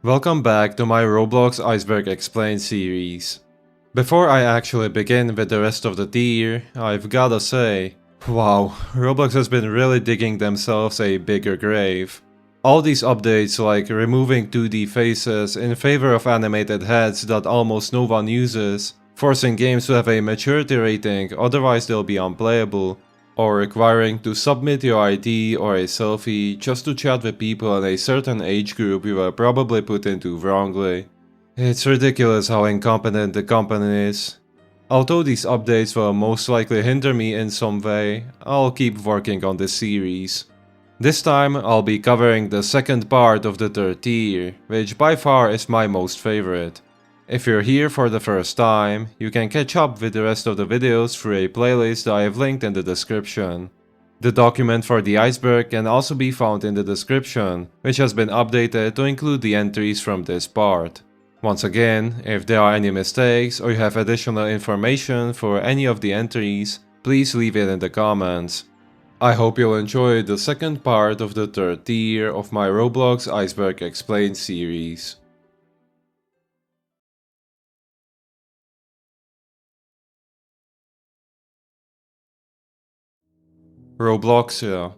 Welcome back to my Roblox Iceberg Explained series. Before I actually begin with the rest of the tier, I've gotta say, wow, Roblox has been really digging themselves a bigger grave. All these updates like removing 2D faces in favor of animated heads that almost no one uses, forcing games to have a maturity rating otherwise they'll be unplayable, or requiring to submit your ID or a selfie just to chat with people in a certain age group you were probably put into wrongly. It's ridiculous how incompetent the company is. Although these updates will most likely hinder me in some way, I'll keep working on this series. This time I'll be covering the second part of the third tier, which by far is my most favorite. If you're here for the first time, you can catch up with the rest of the videos through a playlist that I have linked in the description. The document for the iceberg can also be found in the description, which has been updated to include the entries from this part. Once again, if there are any mistakes or you have additional information for any of the entries, please leave it in the comments. I hope you'll enjoy the second part of the third tier of my Roblox Iceberg Explained series. Robloxia.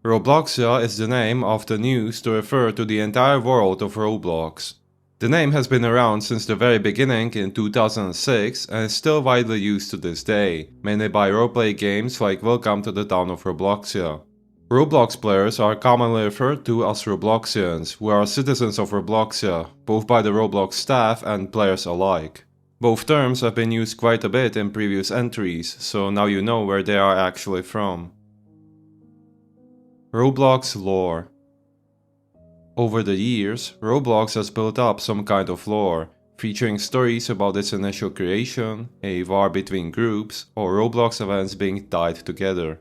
Robloxia is the name often used to refer to the entire world of Roblox. The name has been around since the very beginning in 2006 and is still widely used to this day, mainly by roleplay games like Welcome to the Town of Robloxia. Roblox players are commonly referred to as Robloxians, who are citizens of Robloxia, both by the Roblox staff and players alike. Both terms have been used quite a bit in previous entries, so now you know where they are actually from. Roblox lore. Over the years, Roblox has built up some kind of lore, featuring stories about its initial creation, a war between groups, or Roblox events being tied together.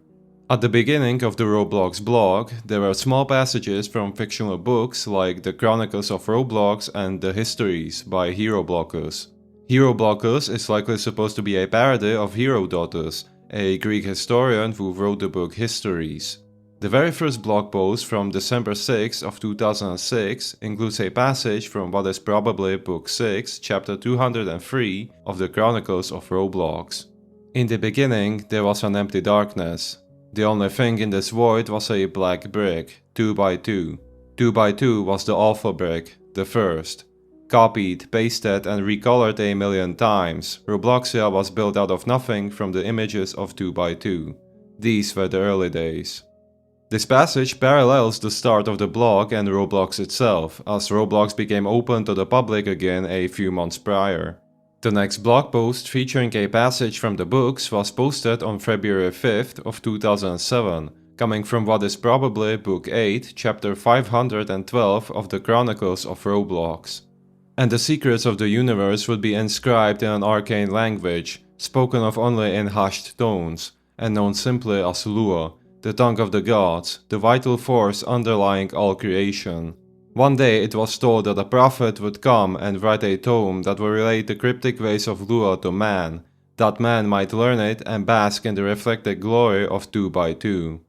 At the beginning of the Roblox blog, there were small passages from fictional books like The Chronicles of Roblox and The Histories by Heroblockus. Heroblockus is likely supposed to be a parody of Herodotus, a Greek historian who wrote the book Histories. The very first blog post from December 6 of 2006 includes a passage from what is probably Book 6, Chapter 203 of the Chronicles of Roblox. In the beginning, there was an empty darkness. The only thing in this void was a black brick, 2x2. 2x2 was the alpha brick, the first. Copied, pasted and recolored a million times, Robloxia was built out of nothing from the images of 2x2. These were the early days. This passage parallels the start of the blog and Roblox itself, as Roblox became open to the public again a few months prior. The next blog post featuring a passage from the books was posted on February 5th of 2007, coming from what is probably Book 8, Chapter 512 of the Chronicles of Roblox. And the secrets of the universe would be inscribed in an arcane language, spoken of only in hushed tones, and known simply as Lua, the tongue of the gods, the vital force underlying all creation. One day it was told that a prophet would come and write a tome that would relate the cryptic ways of Lua to man, that man might learn it and bask in the reflected glory of 2x2.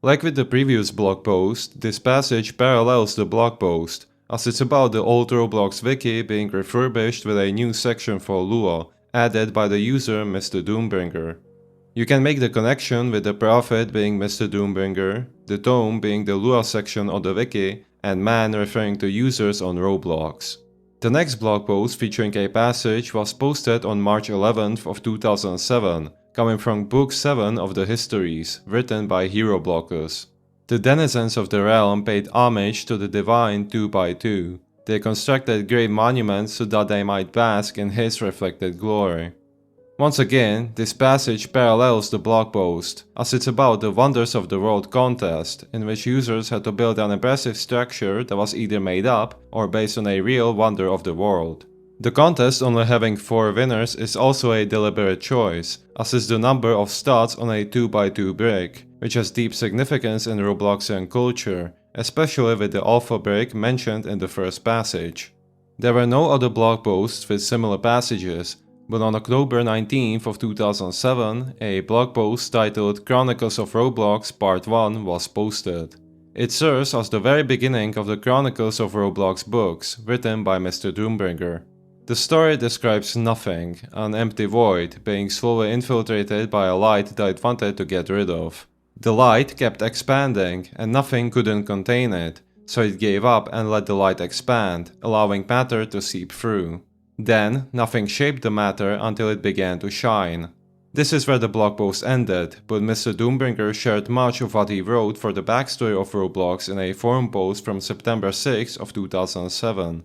Like with the previous blog post, this passage parallels the blog post, as it's about the old Roblox wiki being refurbished with a new section for Lua, added by the user Mr. Doombringer. You can make the connection with the prophet being Mr. Doombringer, the tome being the Lua section of the wiki, and man referring to users on Roblox. The next blog post featuring a passage was posted on March 11th of 2007, coming from Book 7 of the Histories, written by Heroblockus. The denizens of the realm paid homage to the divine 2x2. They constructed great monuments so that they might bask in his reflected glory. Once again, this passage parallels the blog post, as it's about the Wonders of the World contest, in which users had to build an impressive structure that was either made up or based on a real wonder of the world. The contest only having 4 winners is also a deliberate choice, as is the number of studs on a 2x2 brick, which has deep significance in Robloxian culture, especially with the alpha brick mentioned in the first passage. There were no other blog posts with similar passages, but on October 19th of 2007, a blog post titled Chronicles of Roblox Part 1 was posted. It serves as the very beginning of the Chronicles of Roblox books, written by Mr. Doombringer. The story describes nothing, an empty void, being slowly infiltrated by a light that it wanted to get rid of. The light kept expanding, and nothing couldn't contain it, so it gave up and let the light expand, allowing matter to seep through. Then, nothing shaped the matter until it began to shine. This is where the blog post ended, but Mr. Doombringer shared much of what he wrote for the backstory of Roblox in a forum post from September 6 of 2007.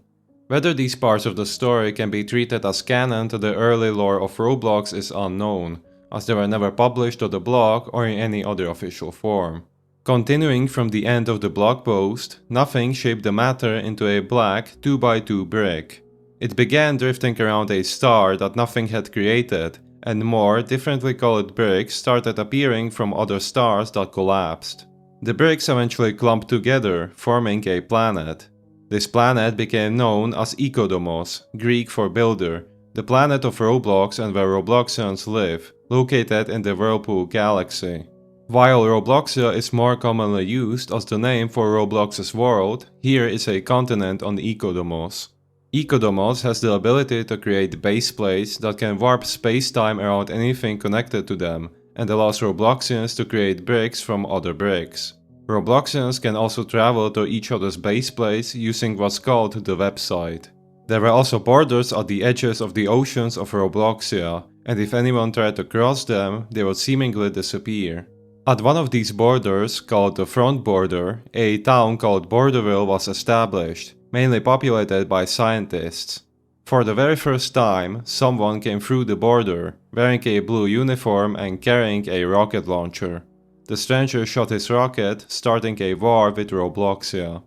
Whether these parts of the story can be treated as canon to the early lore of Roblox is unknown, as they were never published on the blog or in any other official form. Continuing from the end of the blog post, nothing shaped the matter into a black 2x2 brick. It began drifting around a star that nothing had created, and more differently colored bricks started appearing from other stars that collapsed. The bricks eventually clumped together, forming a planet. This planet became known as Icodomos, Greek for builder, the planet of Roblox and where Robloxians live, located in the Whirlpool Galaxy. While Robloxia is more commonly used as the name for Roblox's world, here is a continent on Icodomos. Icodomos has the ability to create base plates that can warp space-time around anything connected to them, and allows Robloxians to create bricks from other bricks. Robloxians can also travel to each other's base plates using what's called the website. There were also borders at the edges of the oceans of Robloxia, and if anyone tried to cross them, they would seemingly disappear. At one of these borders, called the front border, a town called Borderville was established, mainly populated by scientists. For the very first time, someone came through the border, wearing a blue uniform and carrying a rocket launcher. The stranger shot his rocket, starting a war with Robloxia.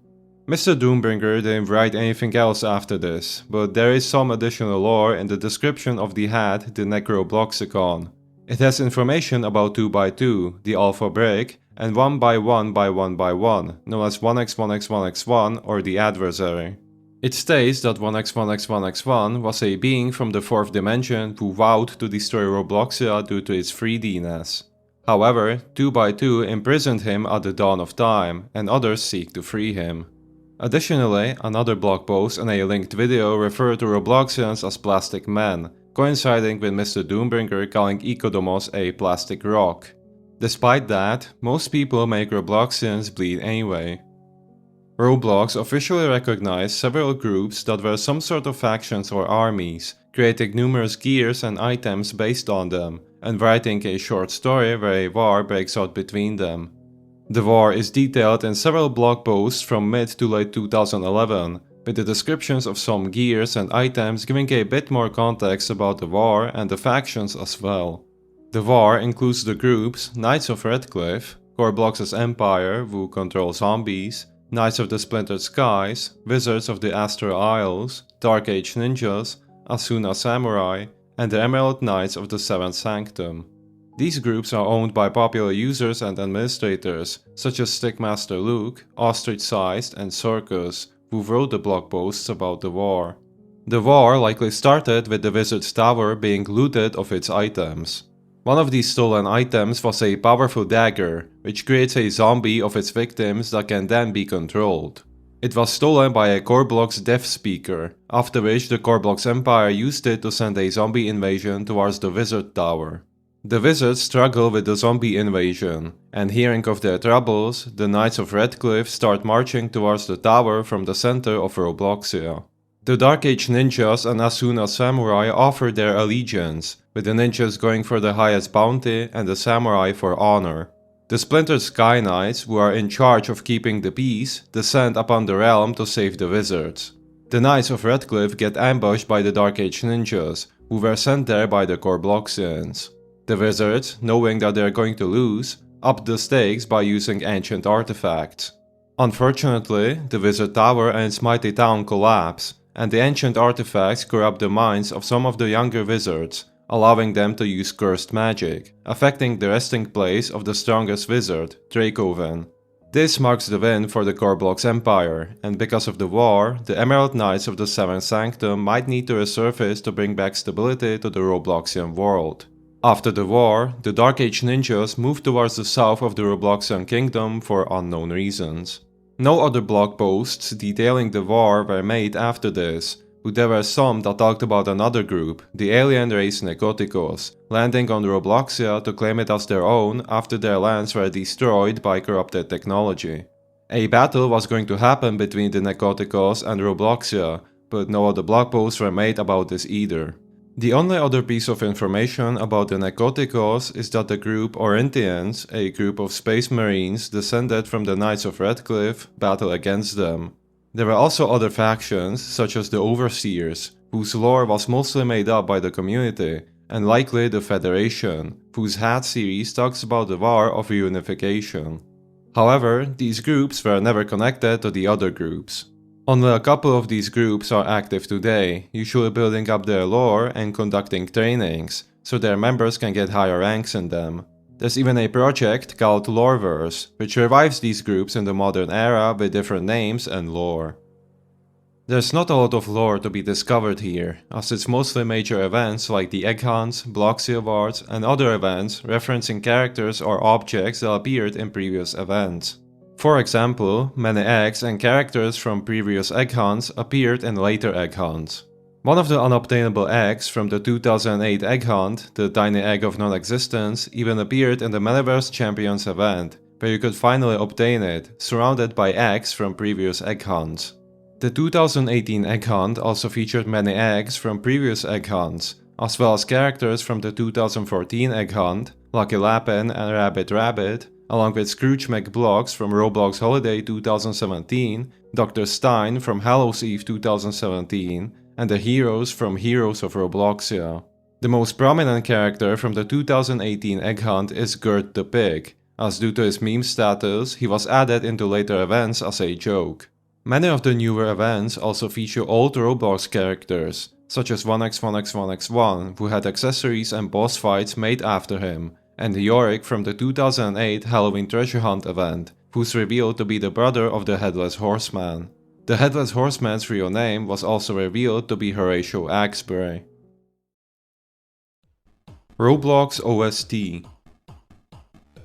Mr. Doombringer didn't write anything else after this, but there is some additional lore in the description of the hat, the Necrobloxicon. It has information about 2x2, the alpha brick, and 1x1x1x1, known as 1x1x1x1 or the adversary. It states that 1x1x1x1 was a being from the 4th dimension who vowed to destroy Robloxia due to its 3D-ness. However, 2x2 imprisoned him at the dawn of time, and others seek to free him. Additionally, another blog post and a linked video refer to Robloxians as plastic men, coinciding with Mr. Doombringer calling Icodomos a plastic rock. Despite that, most people make Robloxians bleed anyway. Roblox officially recognized several groups that were some sort of factions or armies, creating numerous gears and items based on them, and writing a short story where a war breaks out between them. The war is detailed in several blog posts from mid to late 2011, with the descriptions of some gears and items giving a bit more context about the war and the factions as well. The war includes the groups Knights of Redcliffe, Roblox's Empire, who control zombies, Knights of the Splintered Skies, Wizards of the Astral Isles, Dark Age Ninjas, Asuna Samurai, and the Emerald Knights of the Seventh Sanctum. These groups are owned by popular users and administrators, such as Stickmaster Luke, Ostrich Sized, and Circus, who wrote the blog posts about the war. The war likely started with the Wizard's Tower being looted of its items. One of these stolen items was a powerful dagger, which creates a zombie of its victims that can then be controlled. It was stolen by a Roblox dev speaker, after which the Roblox Empire used it to send a zombie invasion towards the Wizard Tower. The wizards struggle with the zombie invasion, and hearing of their troubles, the Knights of Redcliffe start marching towards the tower from the center of Robloxia. The Dark Age Ninjas and Asuna Samurai offer their allegiance, with the ninjas going for the highest bounty and the samurai for honor. The Splintered Sky Knights, who are in charge of keeping the peace, descend upon the realm to save the wizards. The Knights of Redcliffe get ambushed by the Dark Age Ninjas, who were sent there by the Robloxians. The wizards, knowing that they are going to lose, up the stakes by using ancient artifacts. Unfortunately, the Wizard Tower and its mighty town collapse, and the ancient artifacts corrupt the minds of some of the younger wizards, allowing them to use cursed magic, affecting the resting place of the strongest wizard, Dracoven. This marks the win for the Roblox Empire, and because of the war, the Emerald Knights of the Seventh Sanctum might need to resurface to bring back stability to the Robloxian world. After the war, the Dark Age ninjas moved towards the south of the Robloxian kingdom for unknown reasons. No other blog posts detailing the war were made after this, but there were some that talked about another group, the alien race Necoticos, landing on Robloxia to claim it as their own after their lands were destroyed by corrupted technology. A battle was going to happen between the Necoticos and Robloxia, but no other blog posts were made about this either. The only other piece of information about the Necoticos is that the group Orinthians, a group of space marines descended from the Knights of Redcliffe, battle against them. There were also other factions, such as the Overseers, whose lore was mostly made up by the community, and likely the Federation, whose Hat series talks about the War of Reunification. However, these groups were never connected to the other groups. Only a couple of these groups are active today, usually building up their lore and conducting trainings, so their members can get higher ranks in them. There's even a project called Loreverse, which revives these groups in the modern era with different names and lore. There's not a lot of lore to be discovered here, as it's mostly major events like the Egg Hunts, Bloxia Awards, and other events referencing characters or objects that appeared in previous events. For example, many eggs and characters from previous egg hunts appeared in later egg hunts. One of the unobtainable eggs from the 2008 egg hunt, the tiny egg of non-existence, even appeared in the Metaverse Champions event, where you could finally obtain it, surrounded by eggs from previous egg hunts. The 2018 egg hunt also featured many eggs from previous egg hunts, as well as characters from the 2014 egg hunt, Lucky Lapin and Rabbit Rabbit, along with Scrooge McBlocks from Roblox Holiday 2017, Dr. Stein from Hallows Eve 2017, and the heroes from Heroes of Robloxia. The most prominent character from the 2018 egg hunt is Gert the Pig, as due to his meme status, he was added into later events as a joke. Many of the newer events also feature old Roblox characters, such as 1x1x1x1, who had accessories and boss fights made after him, and Yorick from the 2008 Halloween Treasure Hunt event, who's revealed to be the brother of the Headless Horseman. The Headless Horseman's real name was also revealed to be Horatio Axbury. Roblox OST.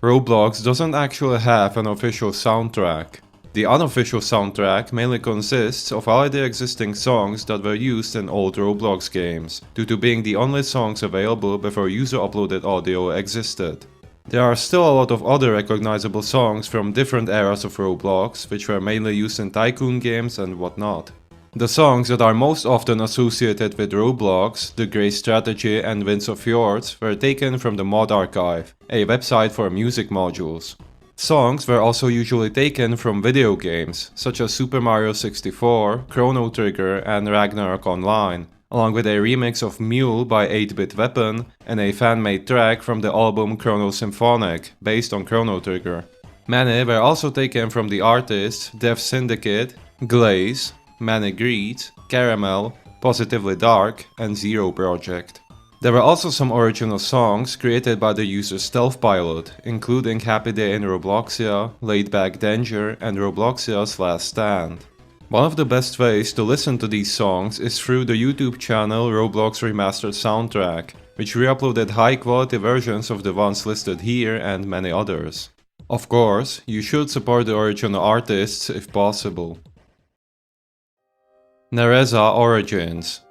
Roblox doesn't actually have an official soundtrack. The unofficial soundtrack mainly consists of already existing songs that were used in old Roblox games, due to being the only songs available before user-uploaded audio existed. There are still a lot of other recognizable songs from different eras of Roblox, which were mainly used in tycoon games and whatnot. The songs that are most often associated with Roblox, The Grey Strategy and Winds of Fjords, were taken from the Mod Archive, a website for music modules. Songs were also usually taken from video games, such as Super Mario 64, Chrono Trigger and Ragnarok Online, along with a remix of Mule by 8-Bit Weapon and a fan-made track from the album Chrono Symphonic, based on Chrono Trigger. Many were also taken from the artists Dev Syndicate, Glaze, Manic Greed, Caramel, Positively Dark and Zero Project. There were also some original songs created by the user Stealth Pilot, including Happy Day in Robloxia, Laid Back Danger and Robloxia's Last Stand. One of the best ways to listen to these songs is through the YouTube channel Roblox Remastered Soundtrack, which re-uploaded high quality versions of the ones listed here and many others. Of course, you should support the original artists if possible. Nereza Origins.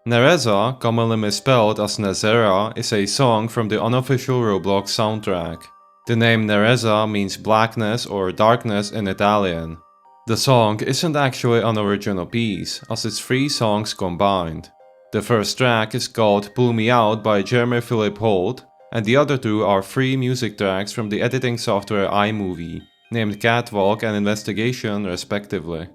Nereza, commonly misspelled as Nezera, is a song from the unofficial Roblox soundtrack. The name Nereza means blackness or darkness in Italian. The song isn't actually an original piece, as it's 3 songs combined. The first track is called Pull Me Out by Jeremy Philip Holt, and the other 2 are 3 music tracks from the editing software iMovie, named Catwalk and Investigation respectively.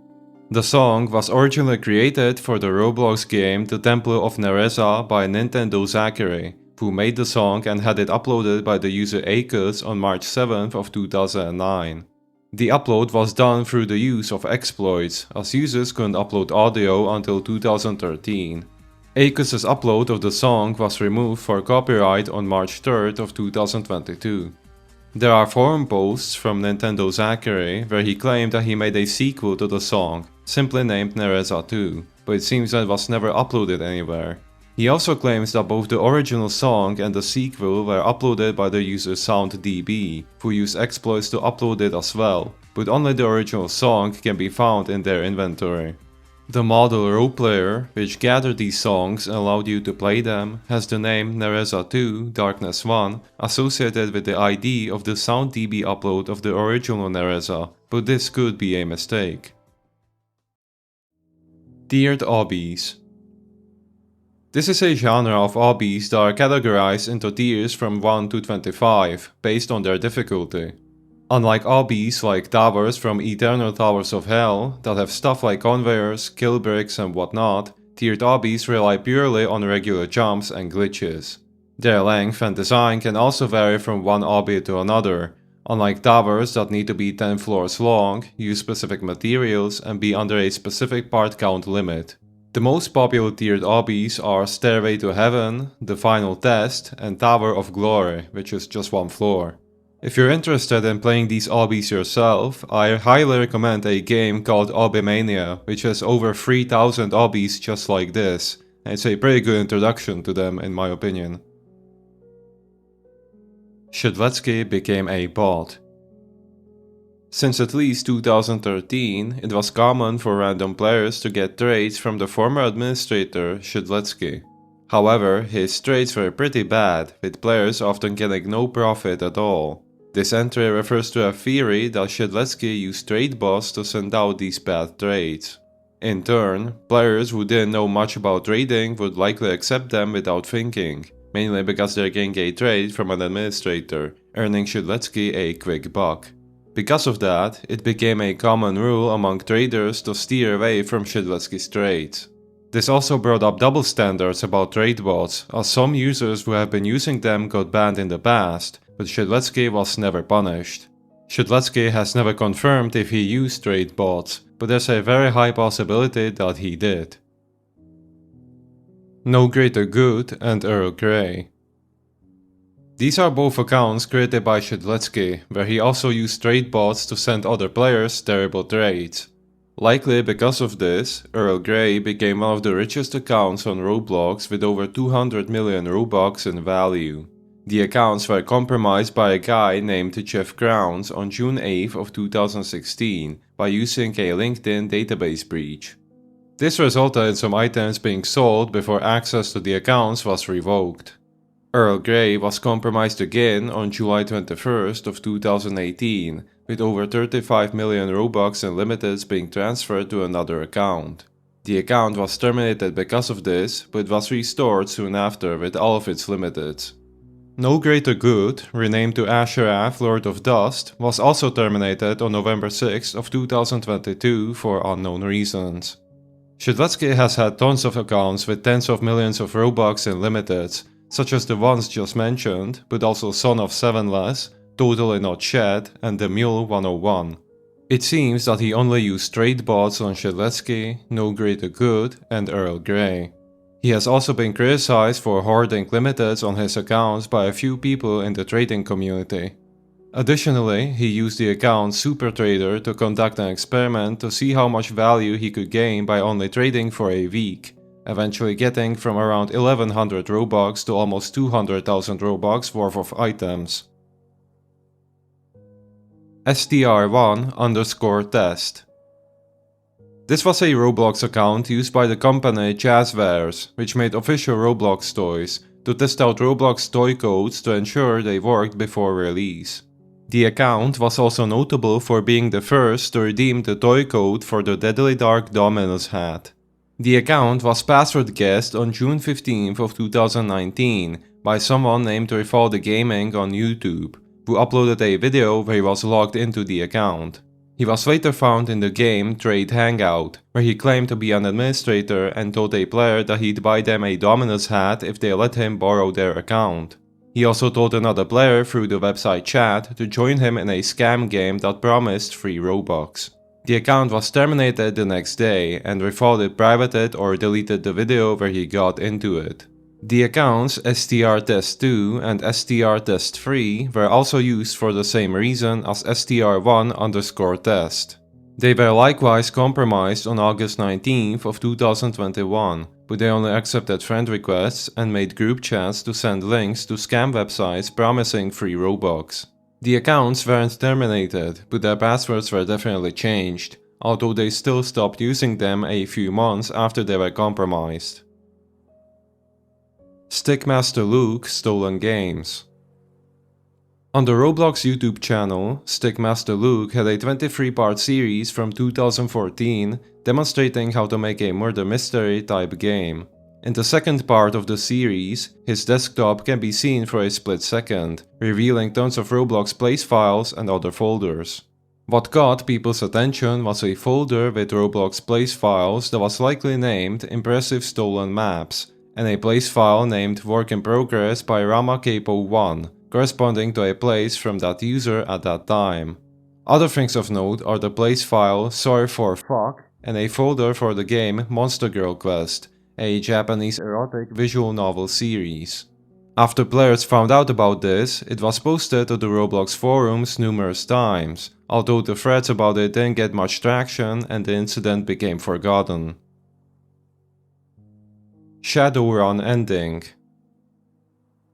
The song was originally created for the Roblox game The Temple of Nereza by Nintendo Zachary, who made the song and had it uploaded by the user Acus on March 7th of 2009. The upload was done through the use of exploits, as users couldn't upload audio until 2013. Acus's upload of the song was removed for copyright on March 3rd of 2022. There are forum posts from Nintendo Zachary where he claimed that he made a sequel to the song, simply named Nereza 2, but it seems that it was never uploaded anywhere. He also claims that both the original song and the sequel were uploaded by the user SoundDB, who used exploits to upload it as well, but only the original song can be found in their inventory. The model roleplayer, which gathered these songs and allowed you to play them, has the name Nereza 2 Darkness 1 associated with the ID of the SoundDB upload of the original Nereza, but this could be a mistake. Tiered obbies. This is a genre of obbies that are categorized into tiers from 1 to 25, based on their difficulty. Unlike obbies like towers from Eternal Towers of Hell, that have stuff like conveyors, kill bricks and whatnot, tiered obbies rely purely on regular jumps and glitches. Their length and design can also vary from one obby to another. Unlike towers that need to be 10 floors long, use specific materials and be under a specific part count limit. The most popular tiered obbies are Stairway to Heaven, The Final Test, and Tower of Glory, which is just one floor. If you're interested in playing these obbies yourself, I highly recommend a game called Obbymania, which has over 3000 obbies just like this, and it's a pretty good introduction to them in my opinion. Shedletsky became a bot. Since at least 2013, it was common for random players to get trades from the former administrator Shedletsky. However, his trades were pretty bad, with players often getting no profit at all. This entry refers to a theory that Shedletsky used trade bots to send out these bad trades. In turn, players who didn't know much about trading would likely accept them without thinking, mainly because they're getting a trade from an administrator, earning Shedletsky a quick buck. Because of that, it became a common rule among traders to steer away from Shedletsky's trades. This also brought up double standards about trade bots, as some users who have been using them got banned in the past, but Shedletsky was never punished. Shedletsky has never confirmed if he used trade bots, but there's a very high possibility that he did. No Greater Good and Earl Grey. These are both accounts created by Shedletsky, where he also used trade bots to send other players terrible trades. Likely because of this, Earl Grey became one of the richest accounts on Roblox with over 200 million Robux in value. The accounts were compromised by a guy named Jeff Crowns on June 8th of 2016 by using a LinkedIn database breach. This resulted in some items being sold before access to the accounts was revoked. Earl Grey was compromised again on July 21st of 2018, with over 35 million Robux and limiteds being transferred to another account. The account was terminated because of this, but was restored soon after with all of its limiteds. No Greater Good, renamed to Asheraf Lord of Dust, was also terminated on November 6th of 2022 for unknown reasons. Shedletsky has had tons of accounts with tens of millions of Robux and limiteds, such as the ones just mentioned, but also Son of Sevenless, Totally Not Shed, and the Mule 101. It seems that he only used trade bots on Shedletsky, No Greater Good, and Earl Grey. He has also been criticized for hoarding limiteds on his accounts by a few people in the trading community. Additionally, he used the account SuperTrader to conduct an experiment to see how much value he could gain by only trading for a week, eventually getting from around 1100 Robux to almost 200,000 Robux worth of items. STR1_test. This was a Roblox account used by the company Jazzwares, which made official Roblox toys, to test out Roblox toy codes to ensure they worked before release. The account was also notable for being the first to redeem the toy code for the Deadly Dark Dominus hat. The account was password guessed on June 15th of 2019 by someone named Rivaldi Gaming on YouTube, who uploaded a video where he was logged into the account. He was later found in the game Trade Hangout, where he claimed to be an administrator and told a player that he'd buy them a Dominus hat if they let him borrow their account. He also told another player through the website chat to join him in a scam game that promised free Robux. The account was terminated the next day, and Rivaldi privated or deleted the video where he got into it. The accounts STRTest2 and STRTest3 were also used for the same reason as STR1_test. They were likewise compromised on August 19th of 2021, but they only accepted friend requests and made group chats to send links to scam websites promising free Robux. The accounts weren't terminated, but their passwords were definitely changed, although they still stopped using them a few months after they were compromised. Stickmaster Luke Stolen Games. On the Roblox YouTube channel, Stickmaster Luke had a 23-part series from 2014 demonstrating how to make a murder mystery type game. In the second part of the series, his desktop can be seen for a split second, revealing tons of Roblox place files and other folders. What caught people's attention was a folder with Roblox place files that was likely named Impressive Stolen Maps, and a place file named Work in Progress by Rama Capo 1, corresponding to a place from that user at that time. Other things of note are the place file Sorry for Fuck and a folder for the game Monster Girl Quest, a Japanese erotic visual novel series. After players found out about this, it was posted to the Roblox forums numerous times, although the threads about it didn't get much traction and the incident became forgotten. Shadowrun Ending.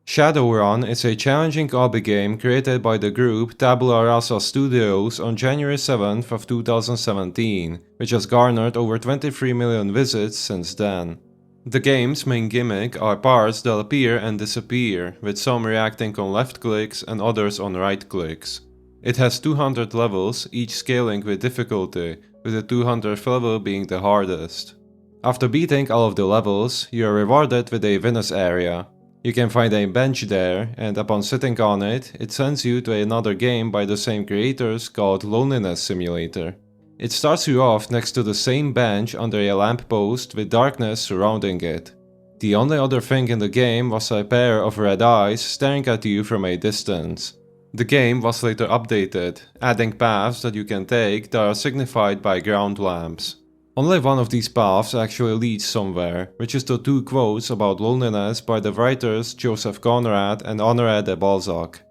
Shadowrun is a challenging obby game created by the group Tabula Rasa Studios on January 7th of 2017, which has garnered over 23 million visits since then. The game's main gimmick are parts that appear and disappear, with some reacting on left clicks and others on right clicks. It has 200 levels, each scaling with difficulty, with the 200th level being the hardest. After beating all of the levels, you are rewarded with a Venus area. You can find a bench there, and upon sitting on it, it sends you to another game by the same creators called Loneliness Simulator. It starts you off next to the same bench under a lamppost with darkness surrounding it. The only other thing in the game was a pair of red eyes staring at you from a distance. The game was later updated, adding paths that you can take that are signified by ground lamps. Only one of these paths actually leads somewhere, which is the two quotes about loneliness by the writers Joseph Conrad and Honoré de Balzac.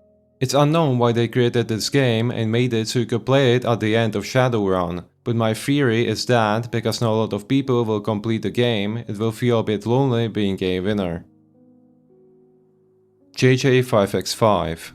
It's unknown why they created this game and made it so you could play it at the end of Shadowrun, but my theory is that because not a lot of people will complete the game, it will feel a bit lonely being a winner. JJ5x5.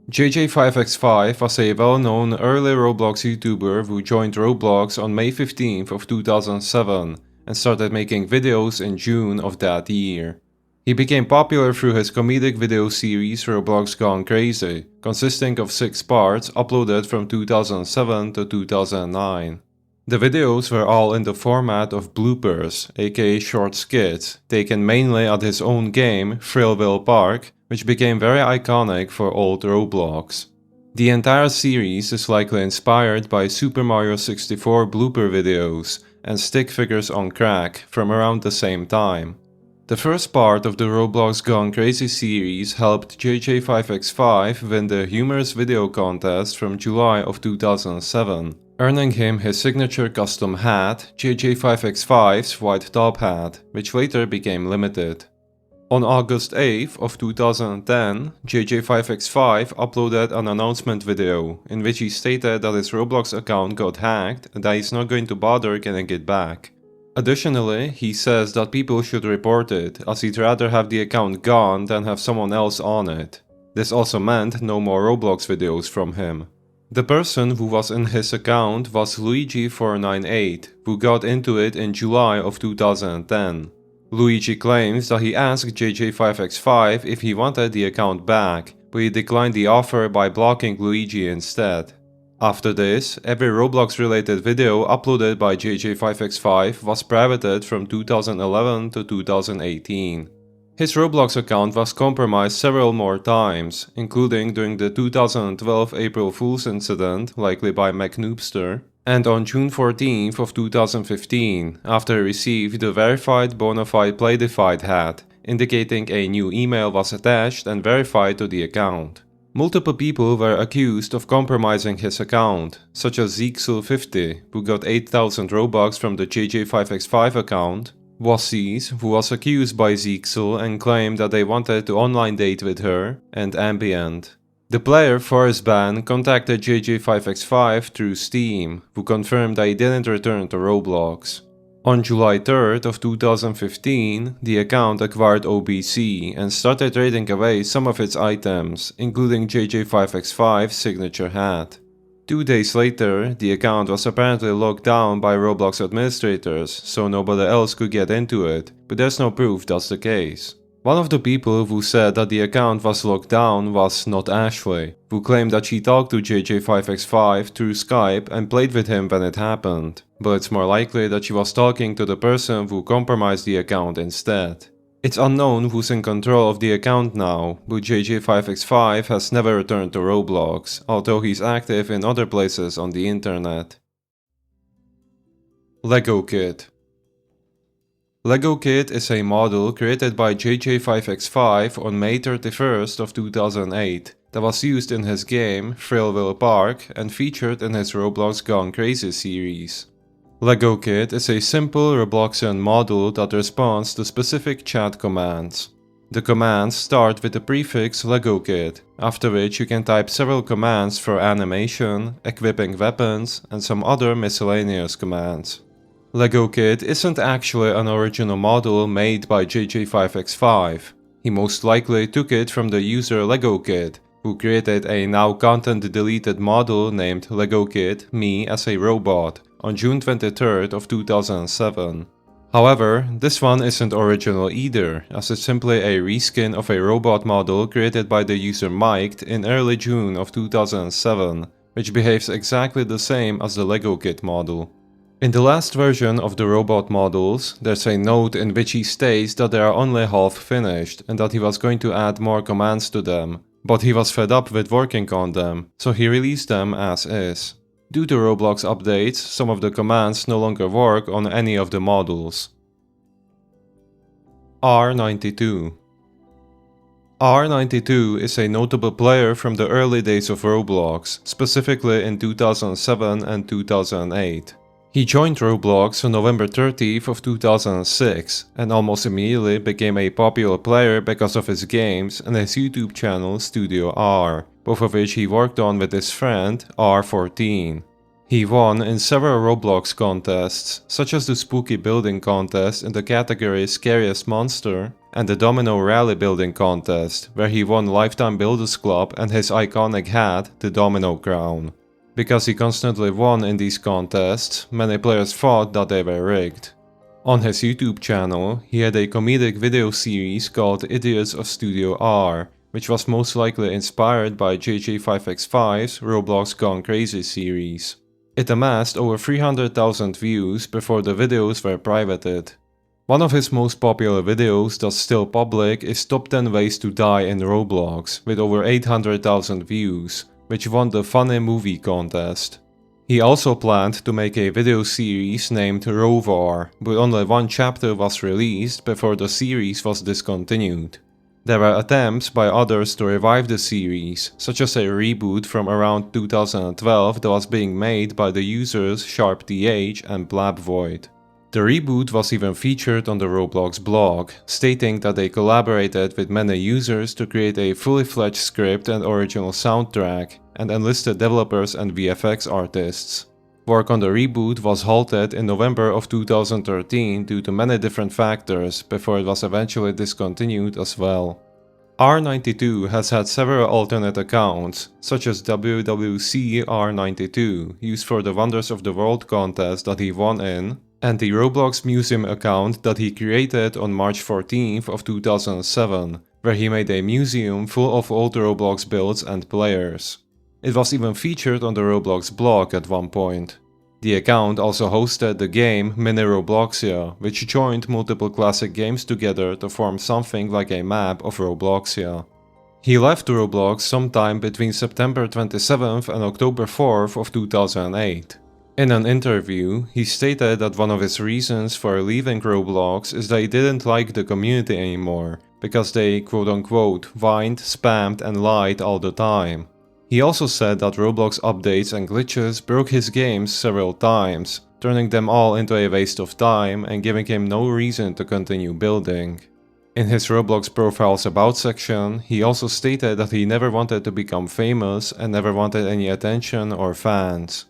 JJ5x5 was a well-known early Roblox YouTuber who joined Roblox on May 15th of 2007 and started making videos in June of that year. He became popular through his comedic video series Roblox Gone Crazy, consisting of 6 parts uploaded from 2007 to 2009. The videos were all in the format of bloopers, aka short skits, taken mainly at his own game, Thrillville Park, which became very iconic for old Roblox. The entire series is likely inspired by Super Mario 64 blooper videos and stick figures on crack from around the same time. The first part of the Roblox Gone Crazy series helped JJ5x5 win the Humorous Video Contest from July of 2007, earning him his signature custom hat, JJ5x5's white top hat, which later became limited. On August 8th of 2010, JJ5x5 uploaded an announcement video in which he stated that his Roblox account got hacked and that he's not going to bother getting it back. Additionally, he says that people should report it, as he'd rather have the account gone than have someone else on it. This also meant no more Roblox videos from him. The person who was in his account was Luigi498, who got into it in July of 2010. Luigi claims that he asked JJ5x5 if he wanted the account back, but he declined the offer by blocking Luigi instead. After this, every Roblox related video uploaded by JJ5x5 was privated from 2011 to 2018. His Roblox account was compromised several more times, including during the 2012 April Fool's incident, likely by McNoobster, and on June 14th of 2015, after he received the verified bonafide Playdefied hat, indicating a new email was attached and verified to the account. Multiple people were accused of compromising his account, such as Zeeksul50, who got 8,000 Robux from the JJ5x5 account, Wassies, who was accused by Zeeksul and claimed that they wanted to online date with her, and Ambient. The player Forestban contacted JJ5x5 through Steam, who confirmed that he didn't return to Roblox. On July 3rd of 2015, the account acquired OBC and started trading away some of its items, including JJ5X5's signature hat. 2 days later, the account was apparently locked down by Roblox administrators, so nobody else could get into it, but there's no proof that's the case. One of the people who said that the account was locked down was not Ashley, who claimed that she talked to JJ5X5 through Skype and played with him when it happened, but it's more likely that she was talking to the person who compromised the account instead. It's unknown who's in control of the account now, but JJ5X5 has never returned to Roblox, although he's active in other places on the internet. Lego Kid. Lego Kid is a model created by JJ5X5 on May 31st of 2008 that was used in his game Thrillville Park and featured in his Roblox Gone Crazy series. Lego Kid is a simple Robloxian model that responds to specific chat commands. The commands start with the prefix Lego Kid, after which you can type several commands for animation, equipping weapons, and some other miscellaneous commands. Lego Kid isn't actually an original model made by JJ5X5. He most likely took it from the user Lego Kid, who created a now content deleted model named Lego Kid Me as a Robot on June 23rd of 2007. However, this one isn't original either, as it's simply a reskin of a robot model created by the user Mike in early June of 2007, which behaves exactly the same as the Lego Kid model. In the last version of the robot models, there's a note in which he states that they are only half finished and that he was going to add more commands to them, but he was fed up with working on them, so he released them as is. Due to Roblox updates, some of the commands no longer work on any of the models. R92. R92 is a notable player from the early days of Roblox, specifically in 2007 and 2008. He joined Roblox on November 30th of 2006 and almost immediately became a popular player because of his games and his YouTube channel Studio R, both of which he worked on with his friend R14. He won in several Roblox contests, such as the Spooky Building Contest in the category Scariest Monster and the Domino Rally Building Contest, where he won Lifetime Builders Club and his iconic hat, the Domino Crown. Because he constantly won in these contests, many players thought that they were rigged. On his YouTube channel, he had a comedic video series called Idiots of Studio R, which was most likely inspired by JJ5X5's Roblox Gone Crazy series. It amassed over 300,000 views before the videos were privated. One of his most popular videos that's still public is Top 10 Ways to Die in Roblox, with over 800,000 views, which won the Funny Movie contest. He also planned to make a video series named Rovar, but only one chapter was released before the series was discontinued. There were attempts by others to revive the series, such as a reboot from around 2012 that was being made by the users SharpTH and BlabVoid. The reboot was even featured on the Roblox blog, stating that they collaborated with many users to create a fully fledged script and original soundtrack, and enlisted developers and VFX artists. Work on the reboot was halted in November of 2013 due to many different factors, before it was eventually discontinued as well. R92 has had several alternate accounts, such as WWC R92, used for the Wonders of the World contest that he won in, and the Roblox Museum account that he created on March 14th of 2007, where he made a museum full of old Roblox builds and players. It was even featured on the Roblox blog at one point. The account also hosted the game Mini Robloxia, which joined multiple classic games together to form something like a map of Robloxia. He left Roblox sometime between September 27th and October 4th of 2008. In an interview, he stated that one of his reasons for leaving Roblox is that he didn't like the community anymore, because they quote-unquote whined, spammed and lied all the time. He also said that Roblox updates and glitches broke his games several times, turning them all into a waste of time and giving him no reason to continue building. In his Roblox profile's About section, he also stated that he never wanted to become famous and never wanted any attention or fans.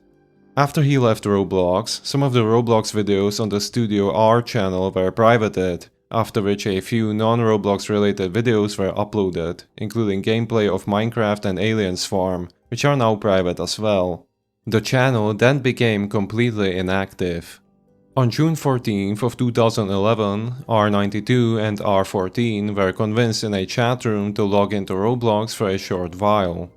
After he left Roblox, some of the Roblox videos on the Studio R channel were privated, after which a few non-Roblox related videos were uploaded, including gameplay of Minecraft and Alien Swarm, which are now private as well. The channel then became completely inactive. On June 14th of 2011, R92 and R14 were convinced in a chat room to log into Roblox for a short while.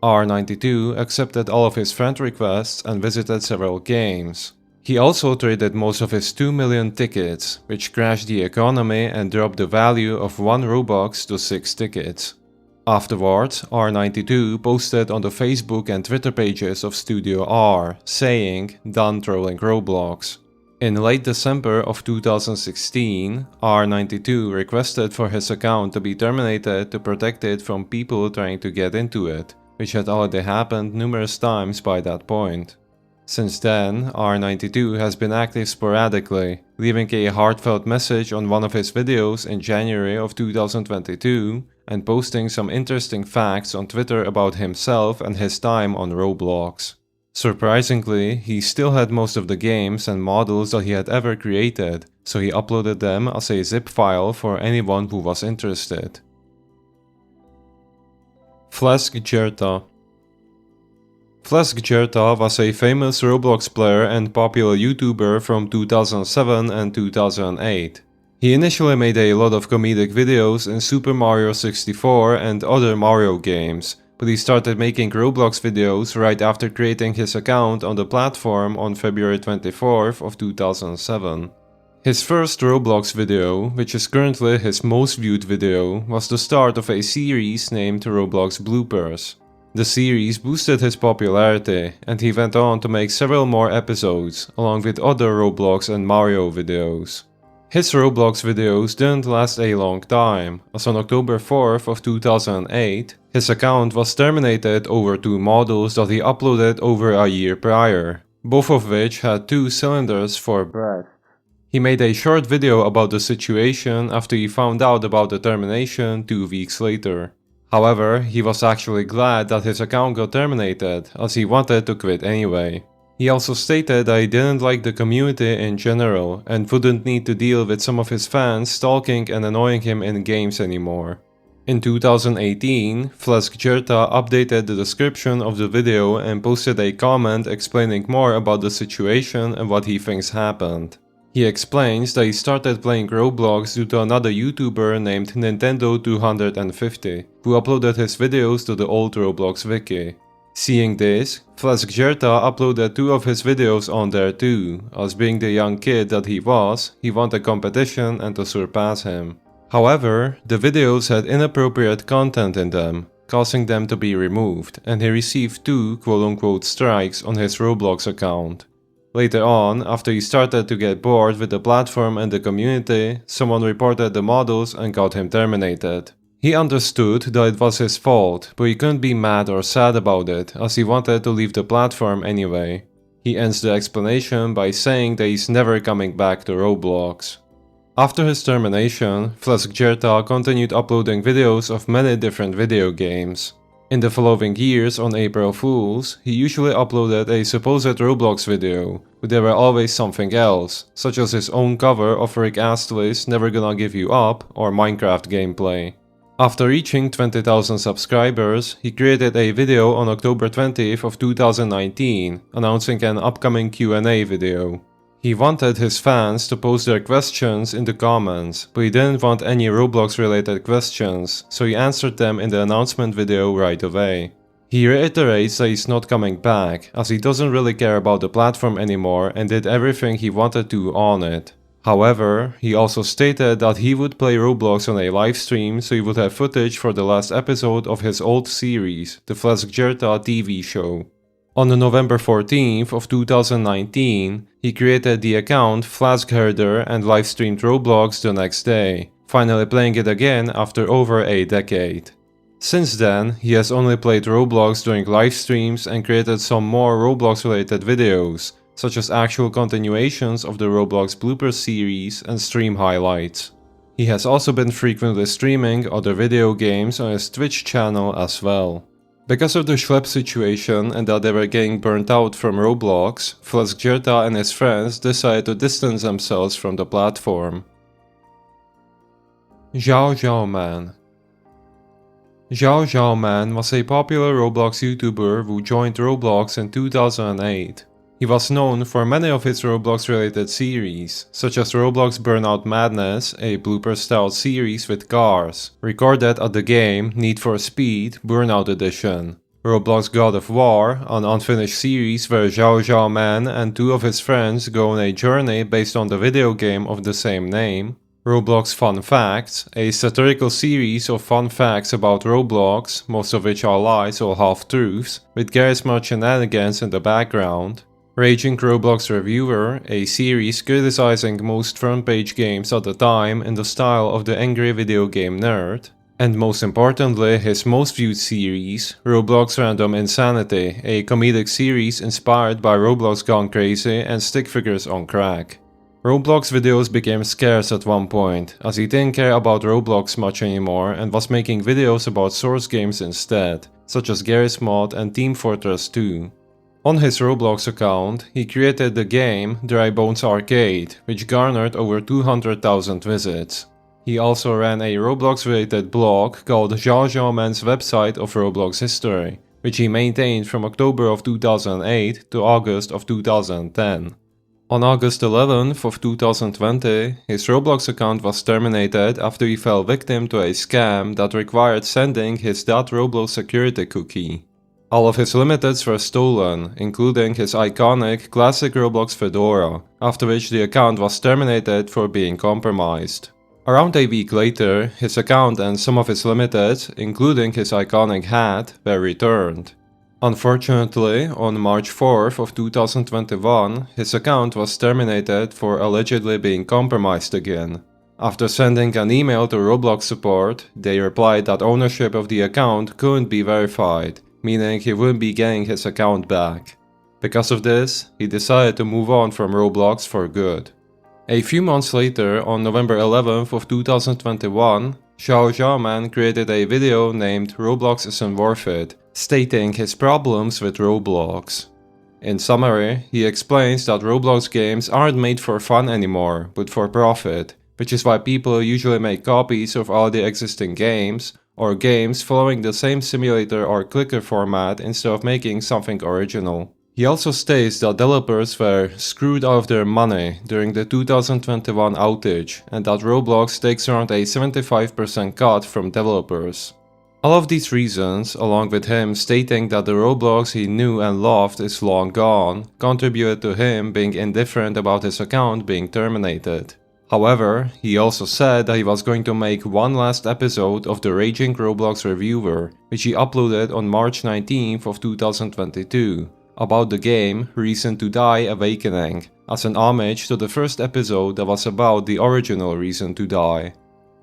R92 accepted all of his friend requests and visited several games. He also traded most of his 2 million tickets, which crashed the economy and dropped the value of 1 Robux to 6 tickets. Afterwards, R92 posted on the Facebook and Twitter pages of Studio R, saying, "Done trolling Roblox." In late December of 2016, R92 requested for his account to be terminated to protect it from people trying to get into it, which had already happened numerous times by that point. Since then, R92 has been active sporadically, leaving a heartfelt message on one of his videos in January of 2022 and posting some interesting facts on Twitter about himself and his time on Roblox. Surprisingly, he still had most of the games and models that he had ever created, so he uploaded them as a zip file for anyone who was interested. Flask-Jerta. Flask-Jerta was a famous Roblox player and popular YouTuber from 2007 and 2008. He initially made a lot of comedic videos in Super Mario 64 and other Mario games, but he started making Roblox videos right after creating his account on the platform on February 24th of 2007. His first Roblox video, which is currently his most viewed video, was the start of a series named Roblox Bloopers. The series boosted his popularity, and he went on to make several more episodes, along with other Roblox and Mario videos. His Roblox videos didn't last a long time, as on October 4th of 2008, his account was terminated over 2 models that he uploaded over a year prior, both of which had 2 cylinders for breath. He made a short video about the situation after he found out about the termination 2 weeks later. However, he was actually glad that his account got terminated, as he wanted to quit anyway. He also stated that he didn't like the community in general and wouldn't need to deal with some of his fans stalking and annoying him in games anymore. In 2018, Flask-Jerta updated the description of the video and posted a comment explaining more about the situation and what he thinks happened. He explains that he started playing Roblox due to another YouTuber named Nintendo250, who uploaded his videos to the old Roblox wiki. Seeing this, Flask-Jerta uploaded 2 of his videos on there too, as being the young kid that he wanted competition and to surpass him. However, the videos had inappropriate content in them, causing them to be removed, and he received 2 quote-unquote strikes on his Roblox account. Later on, after he started to get bored with the platform and the community, someone reported the models and got him terminated. He understood that it was his fault, but he couldn't be mad or sad about it, as he wanted to leave the platform anyway. He ends the explanation by saying that he's never coming back to Roblox. After his termination, Flask-Jerta continued uploading videos of many different video games. In the following years on April Fools, he usually uploaded a supposed Roblox video, but there were always something else, such as his own cover of Rick Astley's Never Gonna Give You Up or Minecraft gameplay. After reaching 20,000 subscribers, he created a video on October 20th of 2019, announcing an upcoming Q&A video. He wanted his fans to post their questions in the comments, but he didn't want any Roblox related questions, so he answered them in the announcement video right away. He reiterates that he's not coming back, as he doesn't really care about the platform anymore and did everything he wanted to on it. However, he also stated that he would play Roblox on a live stream, so he would have footage for the last episode of his old series, the Flask-Jerta TV show. On November 14th of 2019, he created the account Flask-Herder and live-streamed Roblox the next day, finally playing it again after over a decade. Since then, he has only played Roblox during live streams and created some more Roblox-related videos, such as actual continuations of the Roblox Blooper series and stream highlights. He has also been frequently streaming other video games on his Twitch channel as well. Because of the schlep situation and that they were getting burnt out from Roblox, Flesgerta and his friends decided to distance themselves from the platform. Zhao Zhao Man. Zhao Zhao Man was a popular Roblox YouTuber who joined Roblox in 2008. He was known for many of his Roblox-related series, such as Roblox Burnout Madness, a blooper-style series with cars, recorded at the game Need for Speed Burnout Edition. Roblox God of War, an unfinished series where Zhao Zhao Man and two of his friends go on a journey based on the video game of the same name. Roblox Fun Facts, a satirical series of fun facts about Roblox, most of which are lies or half-truths, with charisma shenanigans in the background. Raging Roblox Reviewer, a series criticizing most front-page games at the time in the style of the angry video game nerd. And most importantly, his most viewed series, Roblox Random Insanity, a comedic series inspired by Roblox Gone Crazy and stick figures on crack. Roblox videos became scarce at one point, as he didn't care about Roblox much anymore and was making videos about source games instead, such as Garry's Mod and Team Fortress 2. On his Roblox account, he created the game Dry Bones Arcade, which garnered over 200,000 visits. He also ran a Roblox-related blog called Zhao Zhao Man's Website of Roblox History, which he maintained from October of 2008 to August of 2010. On August 11th of 2020, his Roblox account was terminated after he fell victim to a scam that required sending his .roblox security cookie. All of his limiteds were stolen, including his iconic classic Roblox fedora, after which the account was terminated for being compromised. Around a week later, his account and some of his limiteds, including his iconic hat, were returned. Unfortunately, on March 4th of 2021, his account was terminated for allegedly being compromised again. After sending an email to Roblox support, they replied that ownership of the account couldn't be verified, meaning he wouldn't be getting his account back. Because of this, he decided to move on from Roblox for good. A few months later, on November 11th of 2021, Zhao Zhao Man created a video named Roblox Isn't Worth It, stating his problems with Roblox. In summary, he explains that Roblox games aren't made for fun anymore, but for profit, which is why people usually make copies of all the existing games, or games following the same simulator or clicker format instead of making something original. He also states that developers were screwed out of their money during the 2021 outage and that Roblox takes around a 75% cut from developers. All of these reasons, along with him stating that the Roblox he knew and loved is long gone, contributed to him being indifferent about his account being terminated. However, he also said that he was going to make one last episode of the Raging Roblox Reviewer, which he uploaded on March 19th of 2022. About the game Reason to Die Awakening, as an homage to the first episode that was about the original Reason to Die.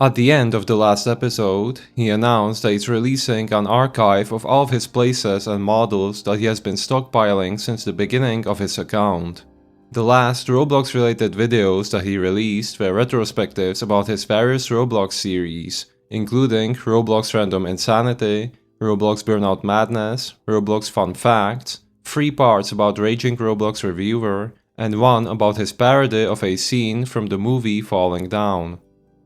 At the end of the last episode, he announced that he's releasing an archive of all of his places and models that he has been stockpiling since the beginning of his account. The last Roblox-related videos that he released were retrospectives about his various Roblox series, including Roblox Random Insanity, Roblox Burnout Madness, Roblox Fun Facts, 3 parts about Raging Roblox Reviewer, and one about his parody of a scene from the movie Falling Down.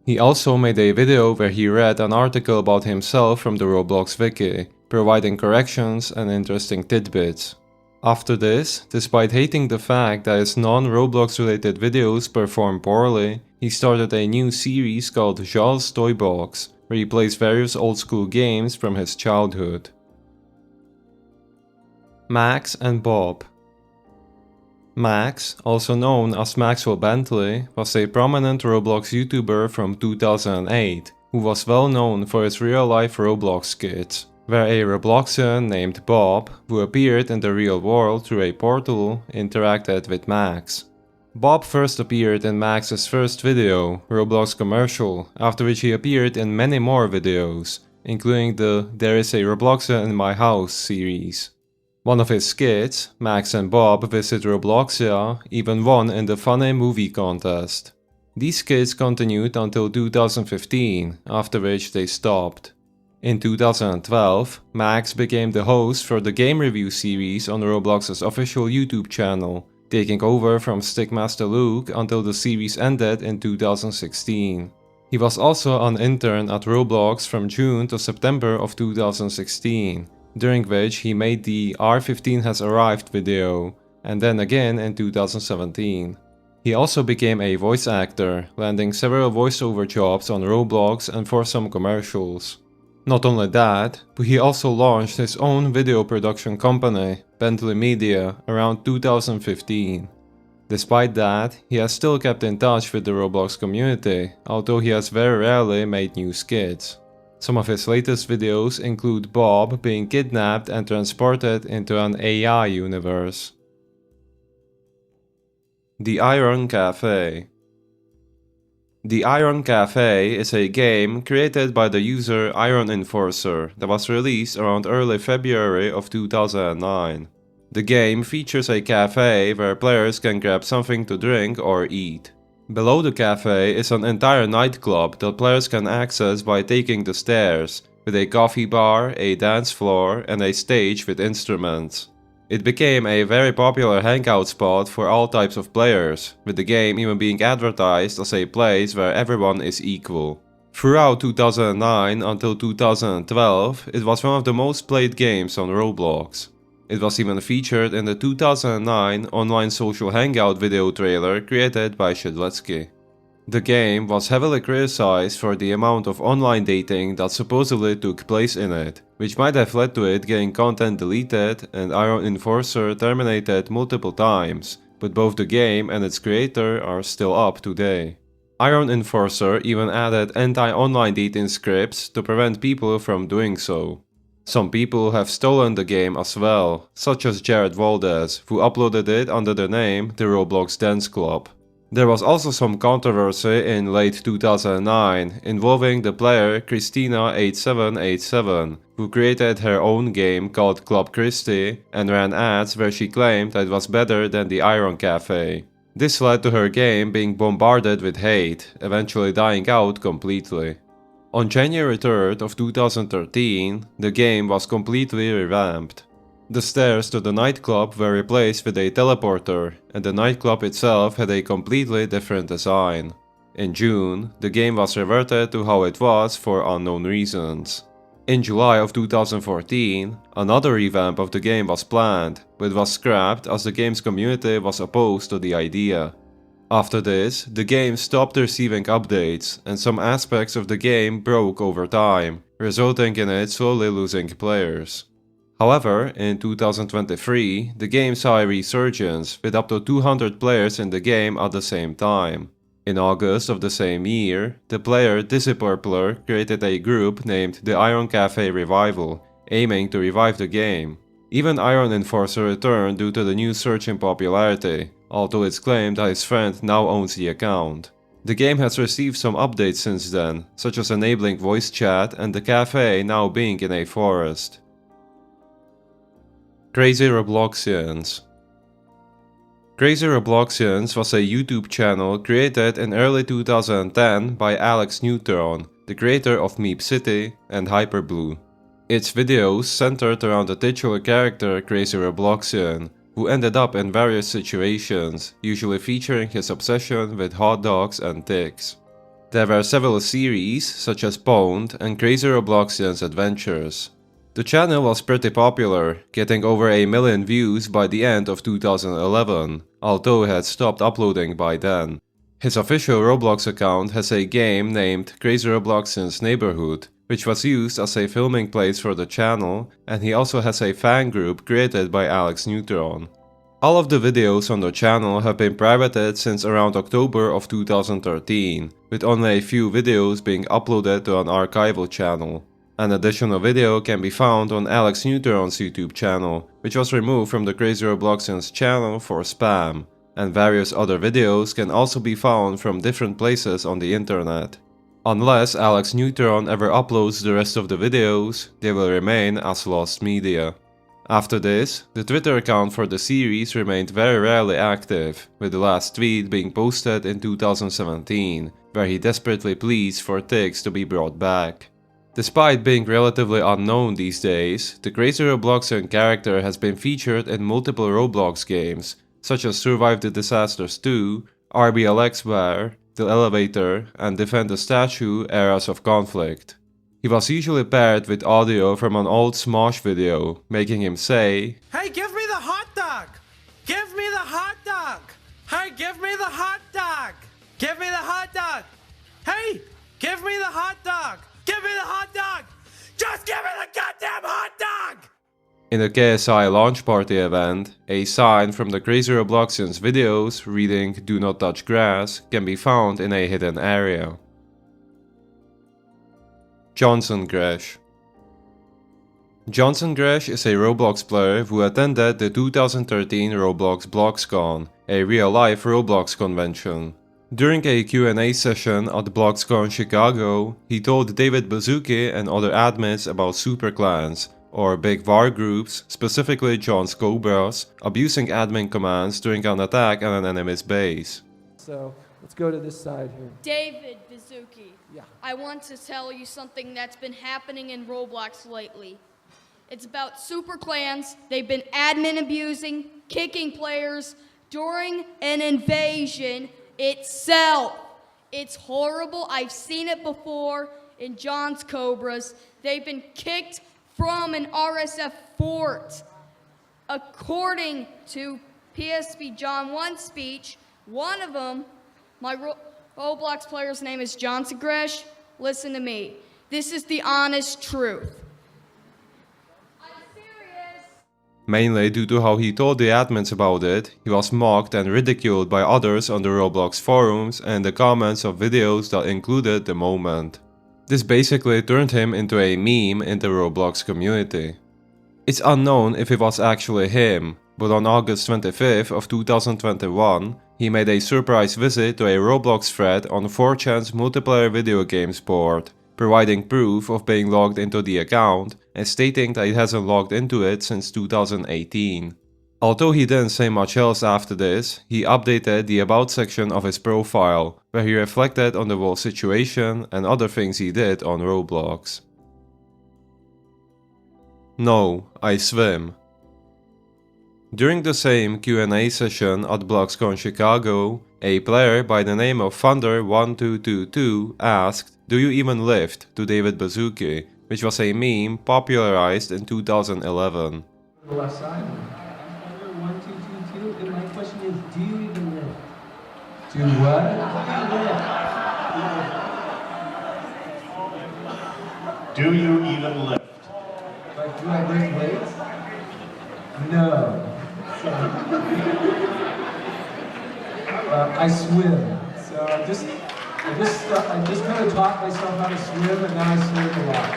He also made a video where he read an article about himself from the Roblox wiki, providing corrections and interesting tidbits. After this, despite hating the fact that his non-Roblox related videos perform poorly, he started a new series called Zhao's Toy Box, where he plays various old school games from his childhood. Max and Bob. Max, also known as Maxwell Bentley, was a prominent Roblox YouTuber from 2008, who was well known for his real-life Roblox skits, where a Robloxian named Bob, who appeared in the real world through a portal, interacted with Max. Bob first appeared in Max's first video, Roblox Commercial, after which he appeared in many more videos, including the There is a Robloxian in My House series. One of his skits, Max and Bob Visit Robloxia, even won in the Funny Movie contest. These skits continued until 2015, after which they stopped. In 2012, Max became the host for the game review series on Roblox's official YouTube channel, taking over from Stickmaster Luke until the series ended in 2016. He was also an intern at Roblox from June to September of 2016, during which he made the R15 has arrived video, and then again in 2017. He also became a voice actor, landing several voiceover jobs on Roblox and for some commercials. Not only that, but he also launched his own video production company, Bentley Media, around 2015. Despite that, he has still kept in touch with the Roblox community, although he has very rarely made new skits. Some of his latest videos include Bob being kidnapped and transported into an AI universe. The Iron Cafe. The Iron Cafe is a game created by the user Iron Enforcer that was released around early February of 2009. The game features a cafe where players can grab something to drink or eat. Below the cafe is an entire nightclub that players can access by taking the stairs, with a coffee bar, a dance floor, and a stage with instruments. It became a very popular hangout spot for all types of players, with the game even being advertised as a place where everyone is equal. Throughout 2009 until 2012, it was one of the most played games on Roblox. It was even featured in the 2009 online social hangout video trailer created by Shedletsky. The game was heavily criticized for the amount of online dating that supposedly took place in it, which might have led to it getting content deleted and Iron Enforcer terminated multiple times, but both the game and its creator are still up today. Iron Enforcer even added anti-online dating scripts to prevent people from doing so. Some people have stolen the game as well, such as Jared Valdez, who uploaded it under the name The Roblox Dance Club. There was also some controversy in late 2009 involving the player Christina8787, who created her own game called Club Christie and ran ads where she claimed that it was better than the Iron Cafe. This led to her game being bombarded with hate, eventually dying out completely. On January 3rd of 2013, the game was completely revamped. The stairs to the nightclub were replaced with a teleporter, and the nightclub itself had a completely different design. In June, the game was reverted to how it was for unknown reasons. In July of 2014, another revamp of the game was planned, but was scrapped as the game's community was opposed to the idea. After this, the game stopped receiving updates, and some aspects of the game broke over time, resulting in it slowly losing players. However, in 2023, the game saw a resurgence, with up to 200 players in the game at the same time. In August of the same year, the player Dizzy Purpler created a group named the Iron Cafe Revival, aiming to revive the game. Even Iron Enforcer returned due to the new surge in popularity, although it's claimed that his friend now owns the account. The game has received some updates since then, such as enabling voice chat and the cafe now being in a forest. Crazy Robloxians. Crazy Robloxians was a YouTube channel created in early 2010 by Alex Neutron, the creator of Meep City and Hyperblue. Its videos centered around the titular character Crazy Robloxian, who ended up in various situations, usually featuring his obsession with hot dogs and ticks. There were several series, such as Pwned and Crazy Robloxian's Adventures. The channel was pretty popular, getting over 1 million views by the end of 2011, although he had stopped uploading by then. His official Roblox account has a game named Crazy Robloxian's Neighborhood, which was used as a filming place for the channel, and he also has a fan group created by Alex Neutron. All of the videos on the channel have been privated since around October of 2013, with only a few videos being uploaded to an archival channel. An additional video can be found on Alex Neutron's YouTube channel, which was removed from the Crazy Robloxian's channel for spam, and various other videos can also be found from different places on the internet. Unless Alex Neutron ever uploads the rest of the videos, they will remain as lost media. After this, the Twitter account for the series remained very rarely active, with the last tweet being posted in 2017, where he desperately pleads for ticks to be brought back. Despite being relatively unknown these days, the crazy Robloxian character has been featured in multiple Roblox games, such as Survive the Disasters 2, RBLX War, The Elevator, and Defend the Statue Eras of Conflict. He was usually paired with audio from an old Smosh video, making him say, "Hey, give me the hot dog! Give me the hot dog! Hey, give me the hot dog! Give me the hot dog! Hey, give me the hot dog! Give me the hot dog! Just give me the goddamn hot dog!" In a KSI launch party event, a sign from the Crazy Robloxians videos reading "Do not touch grass" can be found in a hidden area. Johnson Gresh. Johnson Gresh is a Roblox player who attended the 2013 Roblox BloxCon, a real-life Roblox convention. During a Q&A session at BloxCon Chicago, he told David Baszucki and other admins about superclans, or big war groups, specifically John's Cobras, abusing admin commands during an attack on an enemy's base. So let's go to this side here. David Baszucki. Yeah. I want to tell you something that's been happening in Roblox lately. It's about super clans. They've been admin abusing, kicking players during an invasion itself. It's horrible. I've seen it before in John's Cobras. They've been kicked from an RSF fort. According to PSP John 1 speech, one of them, my Roblox player's name is Johnson Gresh. Listen to me. This is the honest truth. I'm serious. Mainly due to how he told the admins about it, he was mocked and ridiculed by others on the Roblox forums and the comments of videos that included the moment. This basically turned him into a meme in the Roblox community. It's unknown if it was actually him, but on August 25th of 2021, he made a surprise visit to a Roblox thread on 4chan's multiplayer video games board, providing proof of being logged into the account and stating that he hasn't logged into it since 2018. Although he didn't say much else after this, he updated the About section of his profile, where he reflected on the whole situation and other things he did on Roblox. No, I swim. During the same Q&A session at BloxCon Chicago, a player by the name of Thunder1222 asked, "Do you even lift?" to David Baszucki, which was a meme popularized in 2011. The left side. 1222. And my question is, do you even lift? Do what? Do you even lift? Like, do I lift weights? No. I swim. So I just kind of taught myself how to swim, and now I swim a lot.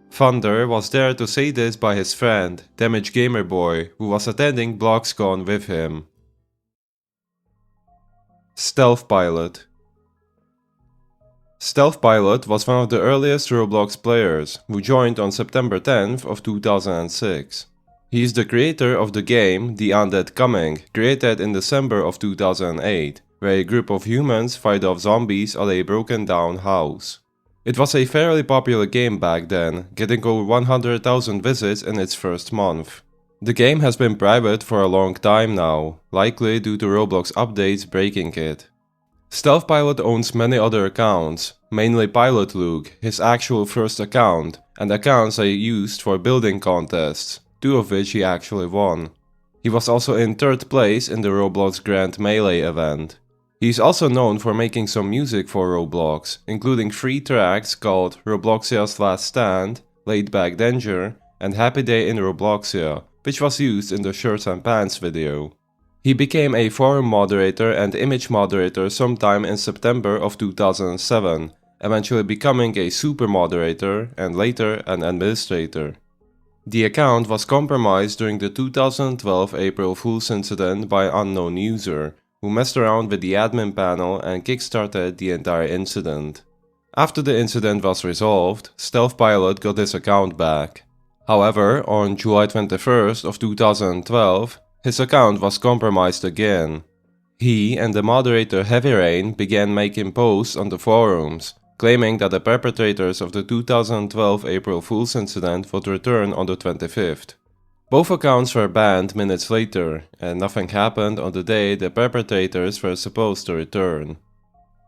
Thunder was there to say this by his friend, Damage Gamer Boy, who was attending BloxCon with him. Stealth Pilot. Stealth Pilot was one of the earliest Roblox players, who joined on September 10th of 2006. He is the creator of the game The Undead Coming, created in December of 2008, where a group of humans fight off zombies at a broken down house. It was a fairly popular game back then, getting over 100,000 visits in its first month. The game has been private for a long time now, likely due to Roblox updates breaking it. Stealth Pilot owns many other accounts, mainly Pilot Luke, his actual first account, and accounts he used for building contests, 2 of which he actually won. He was also in 3rd place in the Roblox Grand Melee event. He is also known for making some music for Roblox, including 3 tracks called Robloxia's Last Stand, Laid Back Danger, and Happy Day in Robloxia, which was used in the Shirts and Pants video. He became a forum moderator and image moderator sometime in September of 2007, eventually becoming a super moderator and later an administrator. The account was compromised during the 2012 April Fool's incident by an unknown user, who messed around with the admin panel and kickstarted the entire incident. After the incident was resolved, Stealth Pilot got his account back. However, on July 21st of 2012, his account was compromised again. He and the moderator Heavy Rain began making posts on the forums, claiming that the perpetrators of the 2012 April Fool's incident would return on the 25th. Both accounts were banned minutes later, and nothing happened on the day the perpetrators were supposed to return.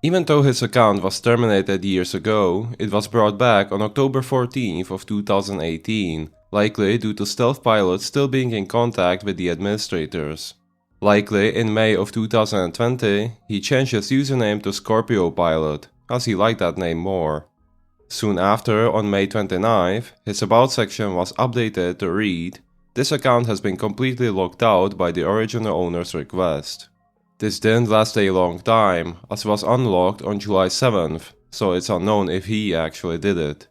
Even though his account was terminated years ago, it was brought back on October 14th of 2018, likely due to stealth pilots still being in contact with the administrators. Likely in May of 2020, he changed his username to Scorpio Pilot, as he liked that name more. Soon after, on May 29th, his About section was updated to read, "This account has been completely locked out by the original owner's request." This didn't last a long time, as it was unlocked on July 7th, so it's unknown if he actually did it.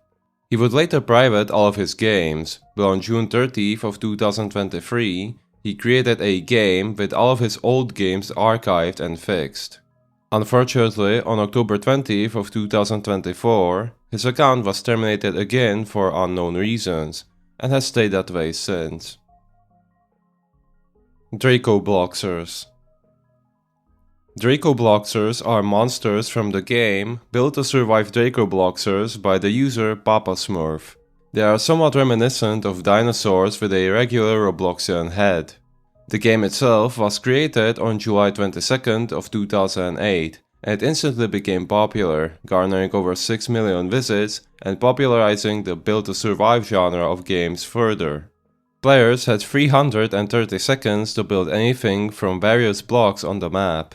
He would later private all of his games, but on June 30th of 2023, he created a game with all of his old games archived and fixed. Unfortunately, on October 20th of 2024, his account was terminated again for unknown reasons, and has stayed that way since. Dracobloxers. Dracobloxers are monsters from the game built to survive Dracobloxers by the user Papa Smurf. They are somewhat reminiscent of dinosaurs with a regular Robloxian head. The game itself was created on July 22nd of 2008, and it instantly became popular, garnering over 6 million visits and popularizing the build-to-survive genre of games further. Players had 330 seconds to build anything from various blocks on the map.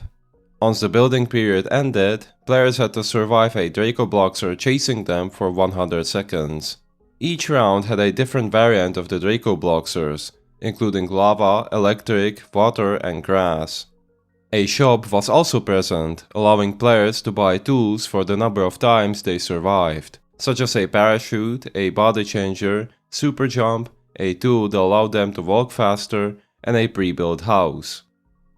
Once the building period ended, players had to survive a Dracobloxer chasing them for 100 seconds. Each round had a different variant of the Dracobloxers, including lava, electric, water, and grass. A shop was also present, allowing players to buy tools for the number of times they survived, such as a parachute, a body changer, super jump, a tool that allowed them to walk faster, and a pre-built house.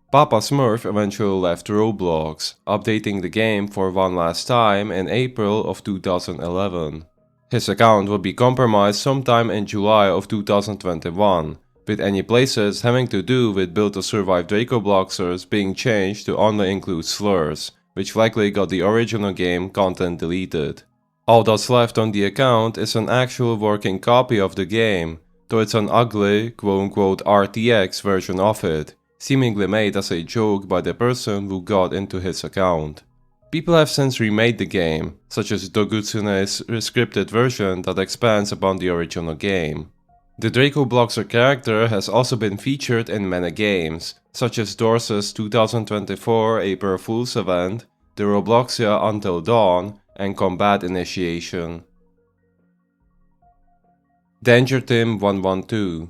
Papa Smurf eventually left Roblox, updating the game for one last time in April of 2011. His account would be compromised sometime in July of 2021, with any places having to do with build-to-survive Dracobloxers being changed to only include slurs, which likely got the original game content deleted. All that's left on the account is an actual working copy of the game, though it's an ugly, quote-unquote RTX version of it, seemingly made as a joke by the person who got into his account. People have since remade the game, such as Dogutsune's scripted version that expands upon the original game. The Dracobloxer character has also been featured in many games, such as Dorse's 2024 April Fool's event, the Robloxia Until Dawn, and Combat Initiation. Danger Tim 112.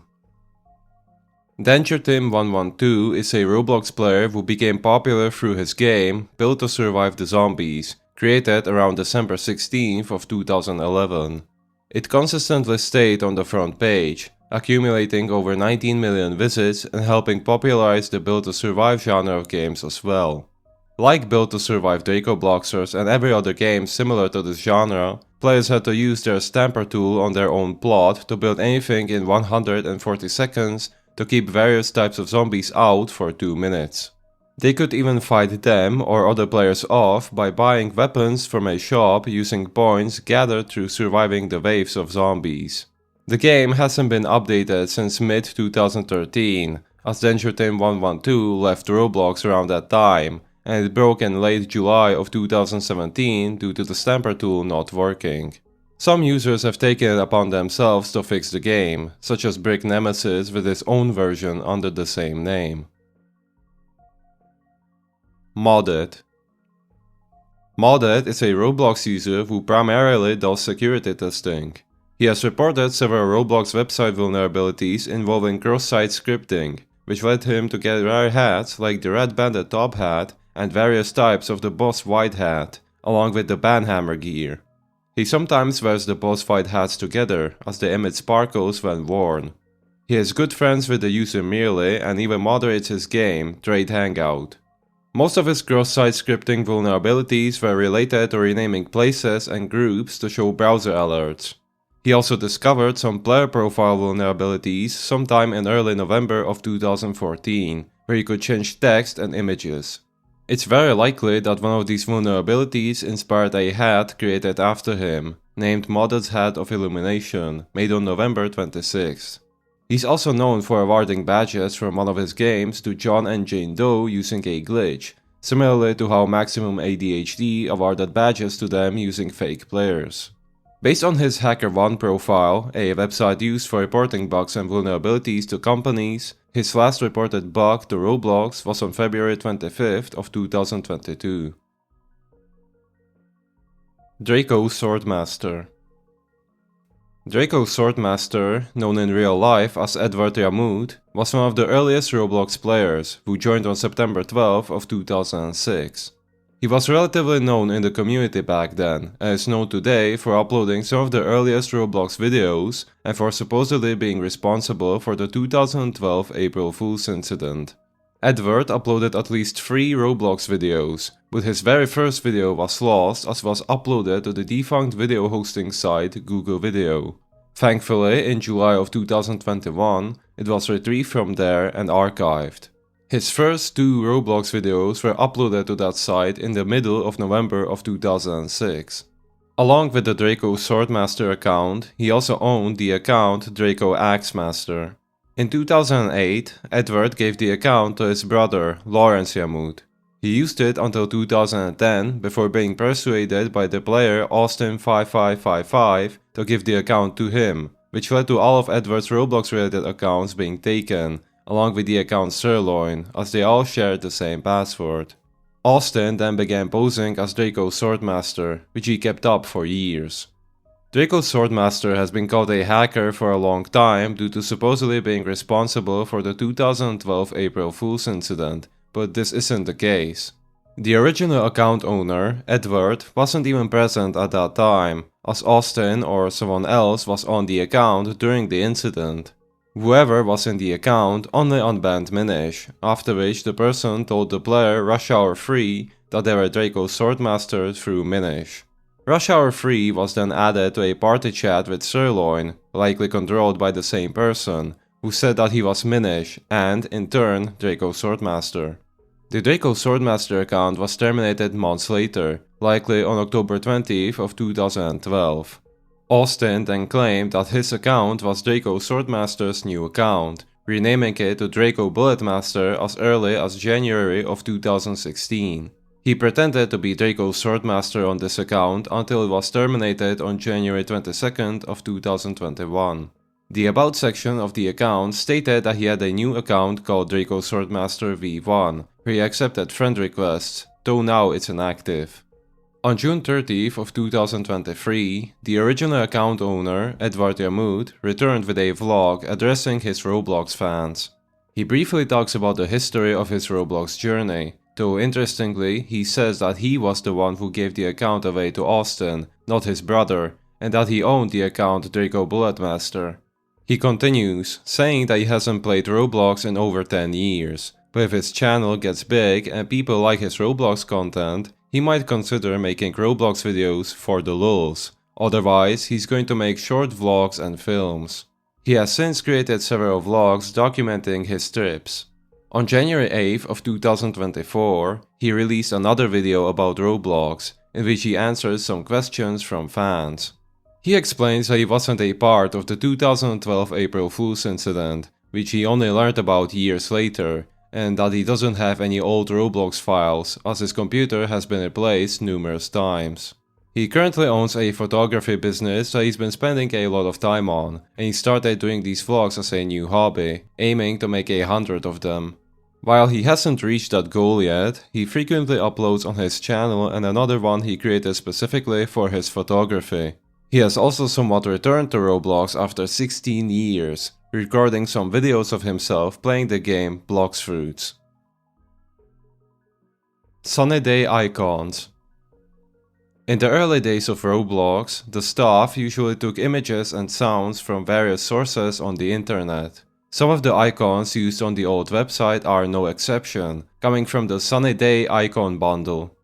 Danger Tim 112 is a Roblox player who became popular through his game Built to Survive the Zombies, created around December 16th of 2011. It consistently stayed on the front page, accumulating over 19 million visits and helping popularize the Build to Survive genre of games as well. Like Build to Survive Dracobloxers and every other game similar to this genre, players had to use their stamper tool on their own plot to build anything in 140 seconds to keep various types of zombies out for 2 minutes. They could even fight them or other players off by buying weapons from a shop using points gathered through surviving the waves of zombies. The game hasn't been updated since mid-2013, as Danger Tim 112 left Roblox around that time, and it broke in late July of 2017 due to the stamper tool not working. Some users have taken it upon themselves to fix the game, such as Brick Nemesis with his own version under the same name. Modded. Modded is a Roblox user who primarily does security testing. He has reported several Roblox website vulnerabilities involving cross-site scripting, which led him to get rare hats like the Red Bandit top hat and various types of the Boss White hat, along with the Banhammer gear. He sometimes wears the boss fight hats together, as they emit sparkles when worn. He is good friends with the user Merely and even moderates his game, Trade Hangout. Most of his cross-site scripting vulnerabilities were related to renaming places and groups to show browser alerts. He also discovered some player profile vulnerabilities sometime in early November of 2014, where he could change text and images. It's very likely that one of these vulnerabilities inspired a hat created after him, named Modded's Hat of Illumination, made on November 26th. He's also known for awarding badges from one of his games to John and Jane Doe using a glitch, similarly to how Maximum ADHD awarded badges to them using fake players. Based on his HackerOne profile, a website used for reporting bugs and vulnerabilities to companies, his last reported bug to Roblox was on February 25th of 2022. Draco Swordmaster. Draco Swordmaster, known in real life as Edward Yamud, was one of the earliest Roblox players, who joined on September 12 of 2006. He was relatively known in the community back then, and is known today for uploading some of the earliest Roblox videos and for supposedly being responsible for the 2012 April Fool's incident. Edward uploaded at least 3 Roblox videos, but his very first video was lost as it was uploaded to the defunct video hosting site Google Video. Thankfully, in July of 2021, it was retrieved from there and archived. His first 2 Roblox videos were uploaded to that site in the middle of November of 2006. Along with the Draco Swordmaster account, he also owned the account Draco Axemaster. In 2008, Edward gave the account to his brother, Lawrence Yamud. He used it until 2010 before being persuaded by the player Austin5555 to give the account to him, which led to all of Edward's Roblox related accounts being taken, along with the account Sirloin, as they all shared the same password. Austin then began posing as Draco Swordmaster, which he kept up for years. Draco Swordmaster has been called a hacker for a long time due to supposedly being responsible for the 2012 April Fool's incident, but this isn't the case. The original account owner, Edward, wasn't even present at that time, as Austin or someone else was on the account during the incident. Whoever was in the account only unbanned Minish, after which the person told the player Rush Hour 3 that they were Draco Swordmaster through Minish. Rush Hour 3 was then added to a party chat with Sirloin, likely controlled by the same person, who said that he was Minish and, in turn, Draco Swordmaster. The Draco Swordmaster account was terminated months later, likely on October 20th of 2012. Austin then claimed that his account was Draco Swordmaster's new account, renaming it to Draco Bulletmaster as early as January of 2016. He pretended to be Draco Swordmaster on this account until it was terminated on January 22nd of 2021. The About section of the account stated that he had a new account called Draco Swordmaster V1, where he accepted friend requests, though now it's inactive. On June 30th of 2023, the original account owner, Edward Yamud, returned with a vlog addressing his Roblox fans. He briefly talks about the history of his Roblox journey, though interestingly, he says that he was the one who gave the account away to Austin, not his brother, and that he owned the account Draco Bulletmaster. He continues, saying that he hasn't played Roblox in over 10 years, but if his channel gets big and people like his Roblox content, he might consider making Roblox videos for the lulz. Otherwise, he's going to make short vlogs and films. He has since created several vlogs documenting his trips. On January 8th of 2024, he released another video about Roblox, in which he answers some questions from fans. He explains that he wasn't a part of the 2012 April Fool's incident, which he only learned about years later, and that he doesn't have any old Roblox files as his computer has been replaced numerous times. He currently owns a photography business that he's been spending a lot of time on, and he started doing these vlogs as a new hobby, aiming to make 100 of them. While he hasn't reached that goal yet, he frequently uploads on his channel and another one he created specifically for his photography. He has also somewhat returned to Roblox after 16 years, recording some videos of himself playing the game Bloxfruits. Sunny Day Icons. In the early days of Roblox, the staff usually took images and sounds from various sources on the internet. Some of the icons used on the old website are no exception, coming from the Sunny Day icon bundle.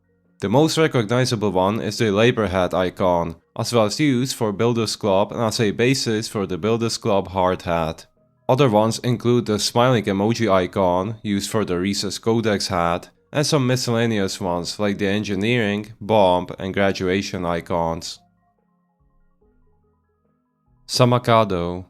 The most recognizable one is the Labor Hat icon, as well as used for Builders Club and as a basis for the Builders Club hard hat. Other ones include the smiling emoji icon, used for the Reese's Codex hat, and some miscellaneous ones like the engineering, bomb, and graduation icons. Samakado.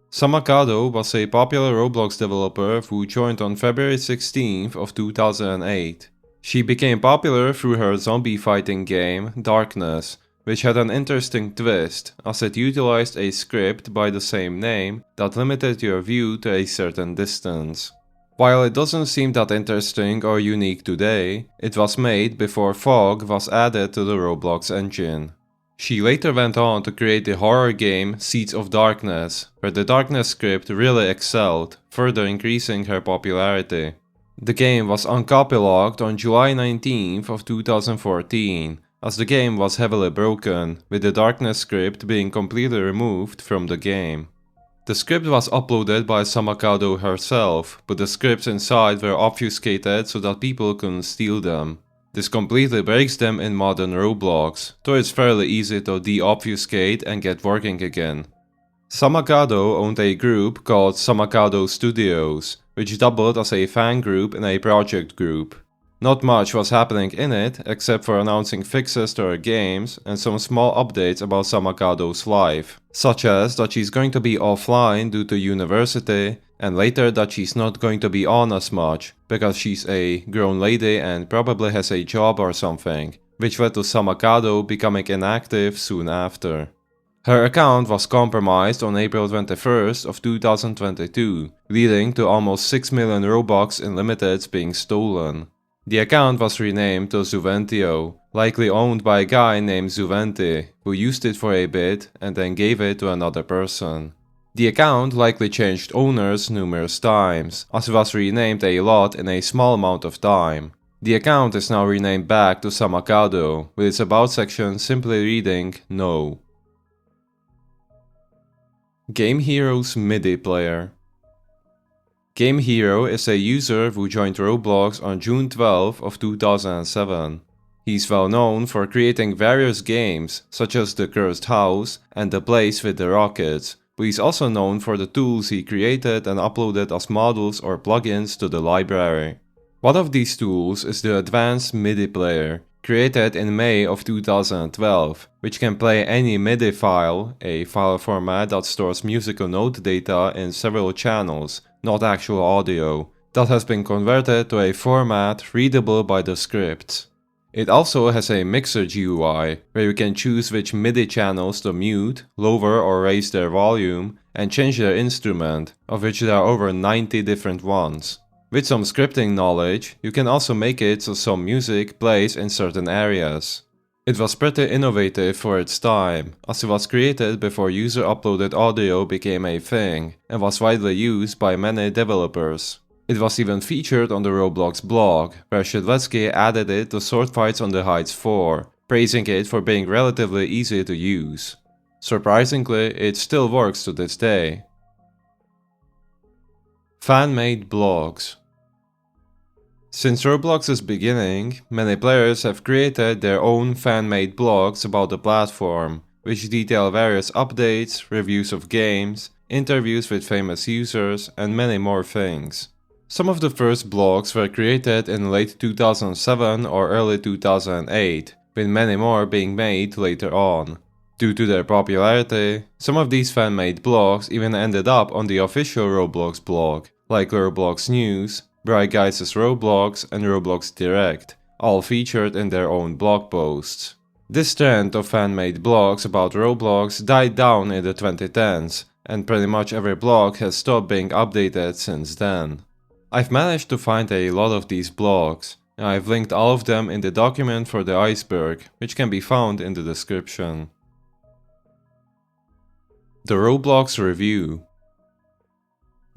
Samakado was a popular Roblox developer who joined on February 16th of 2008. She became popular through her zombie fighting game, Darkness, which had an interesting twist, as it utilized a script by the same name that limited your view to a certain distance. While it doesn't seem that interesting or unique today, it was made before fog was added to the Roblox engine. She later went on to create the horror game Seeds of Darkness, where the Darkness script really excelled, further increasing her popularity. The game was uncopylogged on July 19th of 2014, as the game was heavily broken, with the Darkness script being completely removed from the game. The script was uploaded by Samakado herself, but the scripts inside were obfuscated so that people couldn't steal them. This completely breaks them in modern Roblox, though it's fairly easy to de-obfuscate and get working again. Samakado owned a group called Samakado Studios, which doubled as a fan group and a project group. Not much was happening in it, except for announcing fixes to her games and some small updates about Samakado's life, such as that she's going to be offline due to university, and later that she's not going to be on as much, because she's a grown lady and probably has a job or something, which led to Samakado becoming inactive soon after. Her account was compromised on April 21st of 2022, leading to almost 6 million Robux in limiteds being stolen. The account was renamed to Zuventio, likely owned by a guy named Zuventi, who used it for a bit and then gave it to another person. The account likely changed owners numerous times, as it was renamed a lot in a small amount of time. The account is now renamed back to Samakado, with its about section simply reading No. Game Hero's MIDI player. Game Hero is a user who joined Roblox on June 12 of 2007. He's well known for creating various games, such as The Cursed House and The Place with the Rockets, but he's also known for the tools he created and uploaded as models or plugins to the library. One of these tools is the Advanced MIDI player, created in May of 2012, which can play any MIDI file, a file format that stores musical note data in several channels, not actual audio, that has been converted to a format readable by the scripts. It also has a mixer GUI, where you can choose which MIDI channels to mute, lower or raise their volume, and change their instrument, of which there are over 90 different ones. With some scripting knowledge, you can also make it so some music plays in certain areas. It was pretty innovative for its time, as it was created before user-uploaded audio became a thing, and was widely used by many developers. It was even featured on the Roblox blog, where Shedletsky added it to Sword Fights on the Heights 4, praising it for being relatively easy to use. Surprisingly, it still works to this day. Fan-made blogs. Since Roblox's beginning, many players have created their own fan-made blogs about the platform, which detail various updates, reviews of games, interviews with famous users, and many more things. Some of the first blogs were created in late 2007 or early 2008, with many more being made later on. Due to their popularity, some of these fan-made blogs even ended up on the official Roblox blog, like Roblox News, Bright Guides' Roblox, and Roblox Direct, all featured in their own blog posts. This trend of fan-made blogs about Roblox died down in the 2010s, and pretty much every blog has stopped being updated since then. I've managed to find a lot of these blogs, and I've linked all of them in the document for the Iceberg, which can be found in the description. The Roblox Review.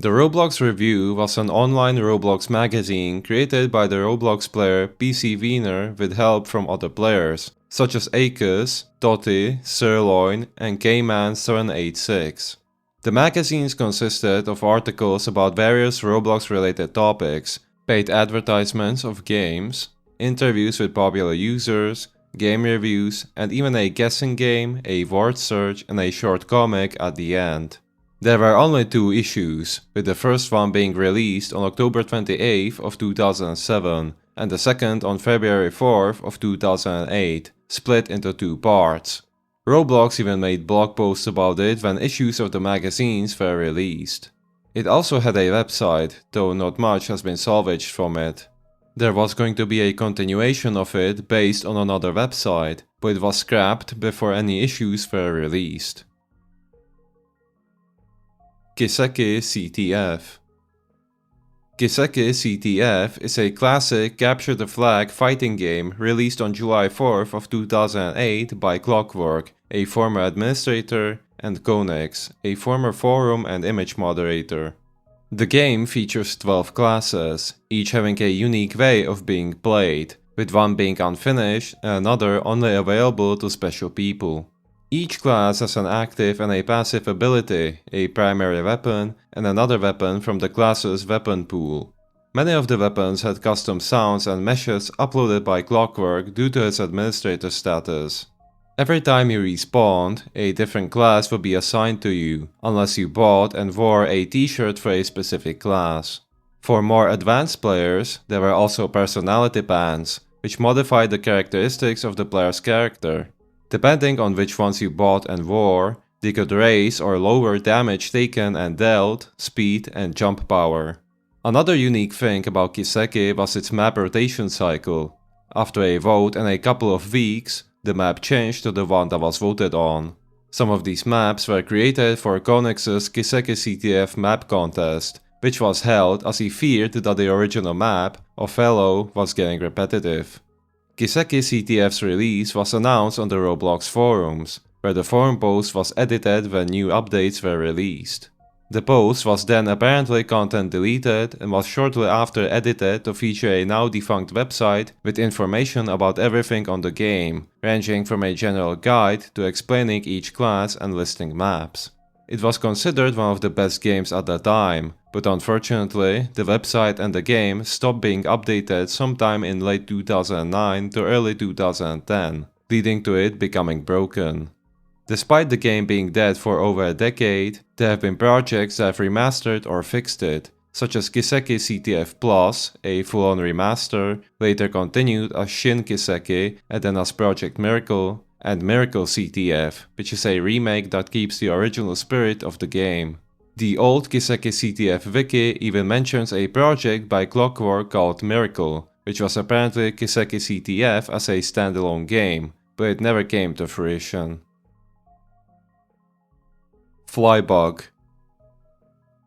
The Roblox Review was an online Roblox magazine created by the Roblox player PC Wiener with help from other players, such as Akes, Totti, Sirloin, and Kman786. The magazines consisted of articles about various Roblox-related topics, paid advertisements of games, interviews with popular users, game reviews, and even a guessing game, a word search, and a short comic at the end. There were only 2 issues, with the first one being released on October 28th of 2007 and the second on February 4th of 2008, split into 2 parts. Roblox even made blog posts about it when issues of the magazines were released. It also had a website, though not much has been salvaged from it. There was going to be a continuation of it based on another website, but it was scrapped before any issues were released. Kiseki CTF. Kiseki CTF is a classic capture the flag fighting game released on July 4th of 2008 by Clockwork, a former administrator, and Konix, a former forum and image moderator. The game features 12 classes, each having a unique way of being played, with one being unfinished and another only available to special people. Each class has an active and a passive ability, a primary weapon, and another weapon from the class's weapon pool. Many of the weapons had custom sounds and meshes uploaded by Clockwork due to its administrator status. Every time you respawned, a different class would be assigned to you, unless you bought and wore a t-shirt for a specific class. For more advanced players, there were also personality bands, which modified the characteristics of the player's character. Depending on which ones you bought and wore, they could raise or lower damage taken and dealt, speed, and jump power. Another unique thing about Kiseki was its map rotation cycle. After a vote and a couple of weeks, the map changed to the one that was voted on. Some of these maps were created for Konix's Kiseki CTF map contest, which was held as he feared that the original map, Othello, was getting repetitive. Kiseki CTF's release was announced on the Roblox forums, where the forum post was edited when new updates were released. The post was then apparently content deleted and was shortly after edited to feature a now defunct website with information about everything on the game, ranging from a general guide to explaining each class and listing maps. It was considered one of the best games at the time, but unfortunately, the website and the game stopped being updated sometime in late 2009 to early 2010, leading to it becoming broken. Despite the game being dead for over a decade, there have been projects that have remastered or fixed it, such as Kiseki CTF Plus, a full-on remaster, later continued as Shin Kiseki and then as Project Miracle, and Miracle CTF, which is a remake that keeps the original spirit of the game. The old Kiseki CTF wiki even mentions a project by Clockwork called Miracle, which was apparently Kiseki CTF as a standalone game, but it never came to fruition. Flybug.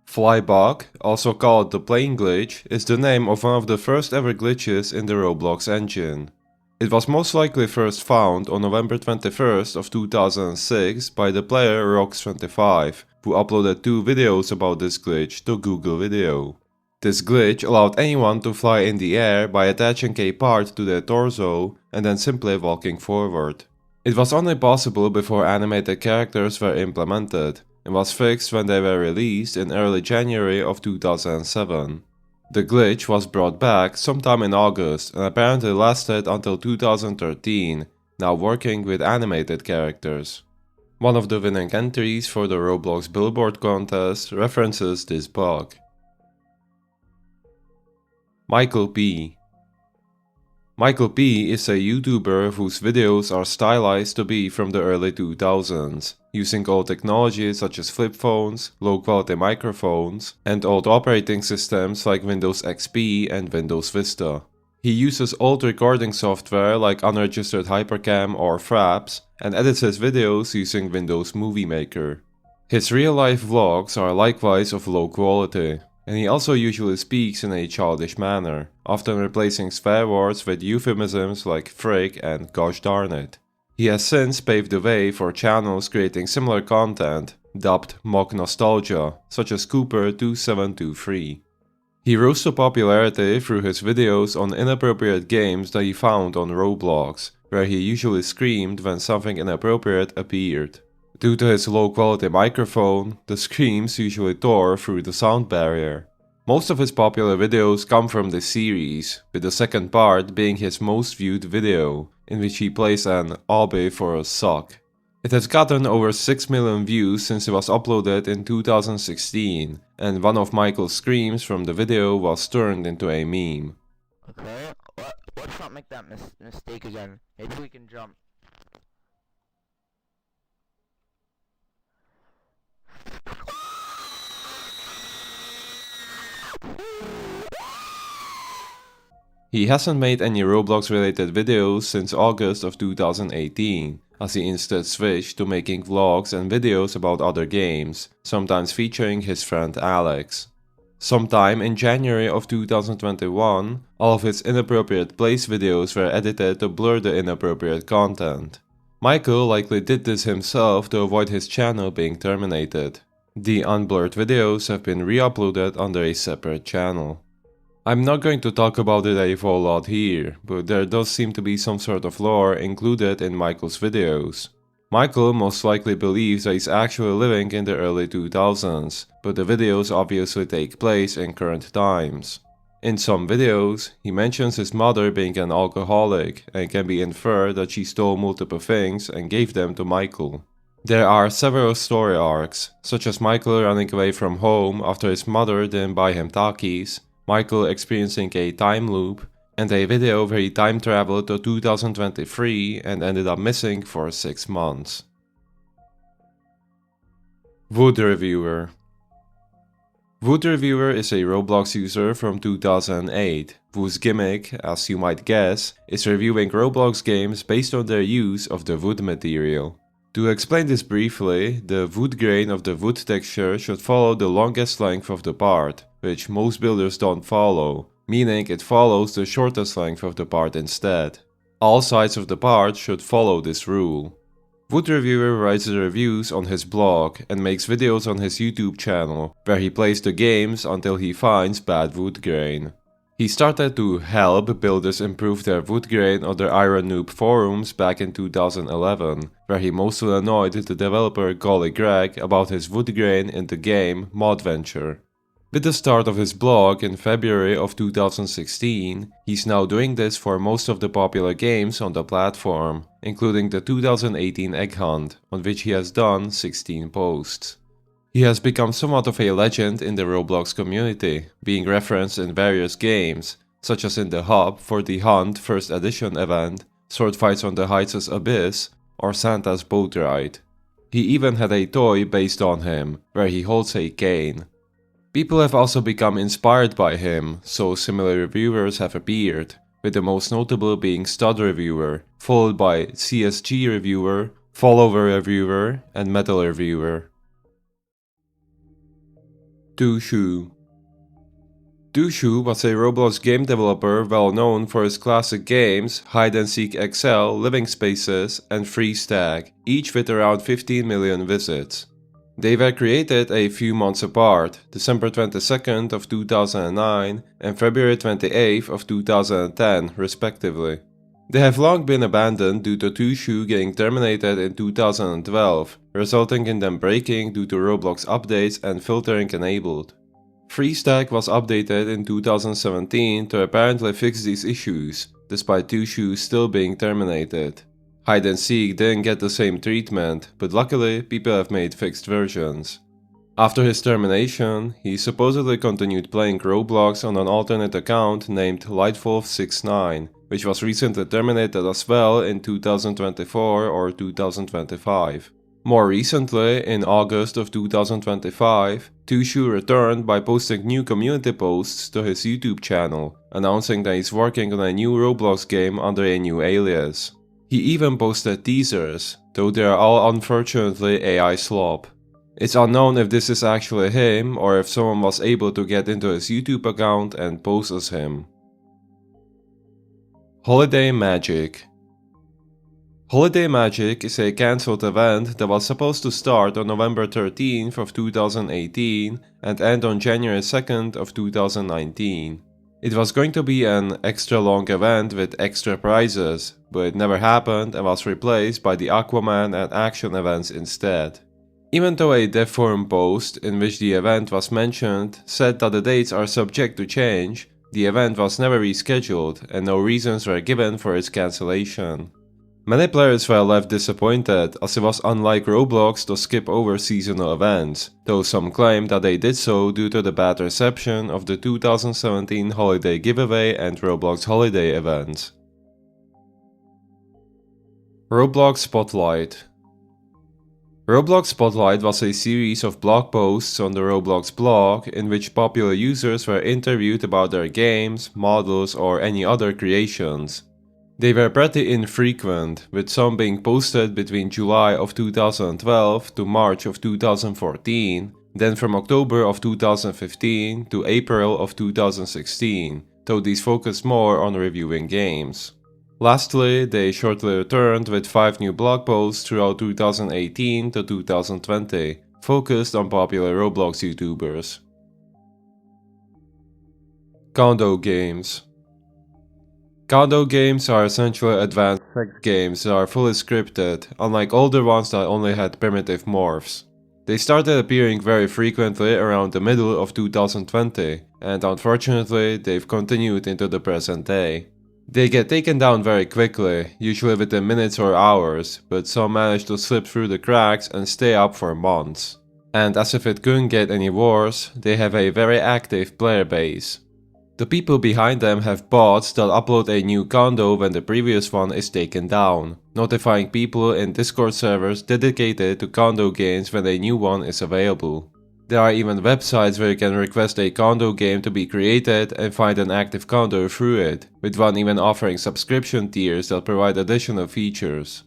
Flybug, also called the plane glitch, is the name of one of the first ever glitches in the Roblox engine. It was most likely first found on November 21st of 2006 by the player Rox25, who uploaded 2 videos about this glitch to Google Video. This glitch allowed anyone to fly in the air by attaching a part to their torso and then simply walking forward. It was only possible before animated characters were implemented, and was fixed when they were released in early January of 2007. The glitch was brought back sometime in August and apparently lasted until 2013, now working with animated characters. One of the winning entries for the Roblox Billboard contest references this bug. Michael P. Michael P is a YouTuber whose videos are stylized to be from the early 2000s, using old technologies such as flip phones, low-quality microphones, and old operating systems like Windows XP and Windows Vista. He uses old recording software like unregistered Hypercam or Fraps, and edits his videos using Windows Movie Maker. His real-life vlogs are likewise of low quality, and he also usually speaks in a childish manner, often replacing swear words with euphemisms like frick and gosh darn it. He has since paved the way for channels creating similar content, dubbed mock nostalgia, such as Cooper2723. He rose to popularity through his videos on inappropriate games that he found on Roblox, where he usually screamed when something inappropriate appeared. Due to his low-quality microphone, the screams usually tore through the sound barrier. Most of his popular videos come from this series, with the second part being his most viewed video, in which he plays an obby for a sock. It has gotten over 6 million views since it was uploaded in 2016, and one of Michael's screams from the video was turned into a meme. Okay, let's not make that mistake again. Maybe we can jump. He hasn't made any Roblox related videos since August of 2018, as he instead switched to making vlogs and videos about other games, sometimes featuring his friend Alex. Sometime in January of 2021, all of his inappropriate plays videos were edited to blur the inappropriate content. Michael likely did this himself to avoid his channel being terminated. The unblurred videos have been re-uploaded under a separate channel. I'm not going to talk about it a whole lot here, but there does seem to be some sort of lore included in Michael's videos. Michael most likely believes that he's actually living in the early 2000s, but the videos obviously take place in current times. In some videos, he mentions his mother being an alcoholic, and can be inferred that she stole multiple things and gave them to Michael. There are several story arcs, such as Michael running away from home after his mother didn't buy him Takis, Michael experiencing a time loop, and a video where he time traveled to 2023 and ended up missing for 6 months. Wood Reviewer. Wood Reviewer is a Roblox user from 2008, whose gimmick, as you might guess, is reviewing Roblox games based on their use of the wood material. To explain this briefly, the wood grain of the wood texture should follow the longest length of the part, which most builders don't follow, meaning it follows the shortest length of the part instead. All sides of the part should follow this rule. Wood Reviewer writes the reviews on his blog and makes videos on his YouTube channel, where he plays the games until he finds bad wood grain. He started to help builders improve their wood grain on the Iron Noob forums back in 2011, where he mostly annoyed the developer Golly Greg about his wood grain in the game Modventure. With the start of his blog in February of 2016, he's now doing this for most of the popular games on the platform, including the 2018 Egg Hunt, on which he has done 16 posts. He has become somewhat of a legend in the Roblox community, being referenced in various games, such as in the hub for the Hunt First Edition event, Sword Fights on the Heights' Abyss, or Santa's Boat Ride. He even had a toy based on him, where he holds a cane. People have also become inspired by him, so similar reviewers have appeared, with the most notable being Stud Reviewer, followed by CSG Reviewer, Follower Reviewer, and Metal Reviewer. Dushu. Dushu was a Roblox game developer well known for his classic games Hide and Seek XL, Living Spaces, and Freeze Tag, each with around 15 million visits. They were created a few months apart, December 22nd of 2009 and February 28th of 2010 respectively. They have long been abandoned due to Dushu getting terminated in 2012, resulting in them breaking due to Roblox updates and filtering enabled. Freeze Tag was updated in 2017 to apparently fix these issues, despite Dushu still being terminated. Hide and Seek didn't get the same treatment, but luckily people have made fixed versions. After his termination, he supposedly continued playing Roblox on an alternate account named Lightwolf69, which was recently terminated as well in 2024 or 2025. More recently, in August of 2025, Dushu returned by posting new community posts to his YouTube channel, announcing that he's working on a new Roblox game under a new alias. He even posted teasers, though they are all unfortunately AI slop. It's unknown if this is actually him or if someone was able to get into his YouTube account and pose as him. Holiday Magic. Holiday Magic is a cancelled event that was supposed to start on November 13th of 2018 and end on January 2nd of 2019. It was going to be an extra long event with extra prizes, but it never happened and was replaced by the Aquaman and Action events instead. Even though a dev forum post in which the event was mentioned said that the dates are subject to change, the event was never rescheduled and no reasons were given for its cancellation. Many players were left disappointed, as it was unlike Roblox to skip over seasonal events, though some claim that they did so due to the bad reception of the 2017 holiday giveaway and Roblox holiday events. Roblox Spotlight. Roblox Spotlight was a series of blog posts on the Roblox blog in which popular users were interviewed about their games, models, or any other creations. They were pretty infrequent, with some being posted between July of 2012 to March of 2014, then from October of 2015 to April of 2016, though these focused more on reviewing games. Lastly, they shortly returned with 5 new blog posts throughout 2018 to 2020, focused on popular Roblox YouTubers. Condo games. Condo games are essentially advanced sex games that are fully scripted, unlike older ones that only had primitive morphs. They started appearing very frequently around the middle of 2020, and unfortunately, they've continued into the present day. They get taken down very quickly, usually within minutes or hours, but some manage to slip through the cracks and stay up for months. And as if it couldn't get any worse, they have a very active player base. The people behind them have bots that upload a new condo when the previous one is taken down, notifying people in Discord servers dedicated to condo games when a new one is available. There are even websites where you can request a condo game to be created and find an active condo through it, with one even offering subscription tiers that provide additional features.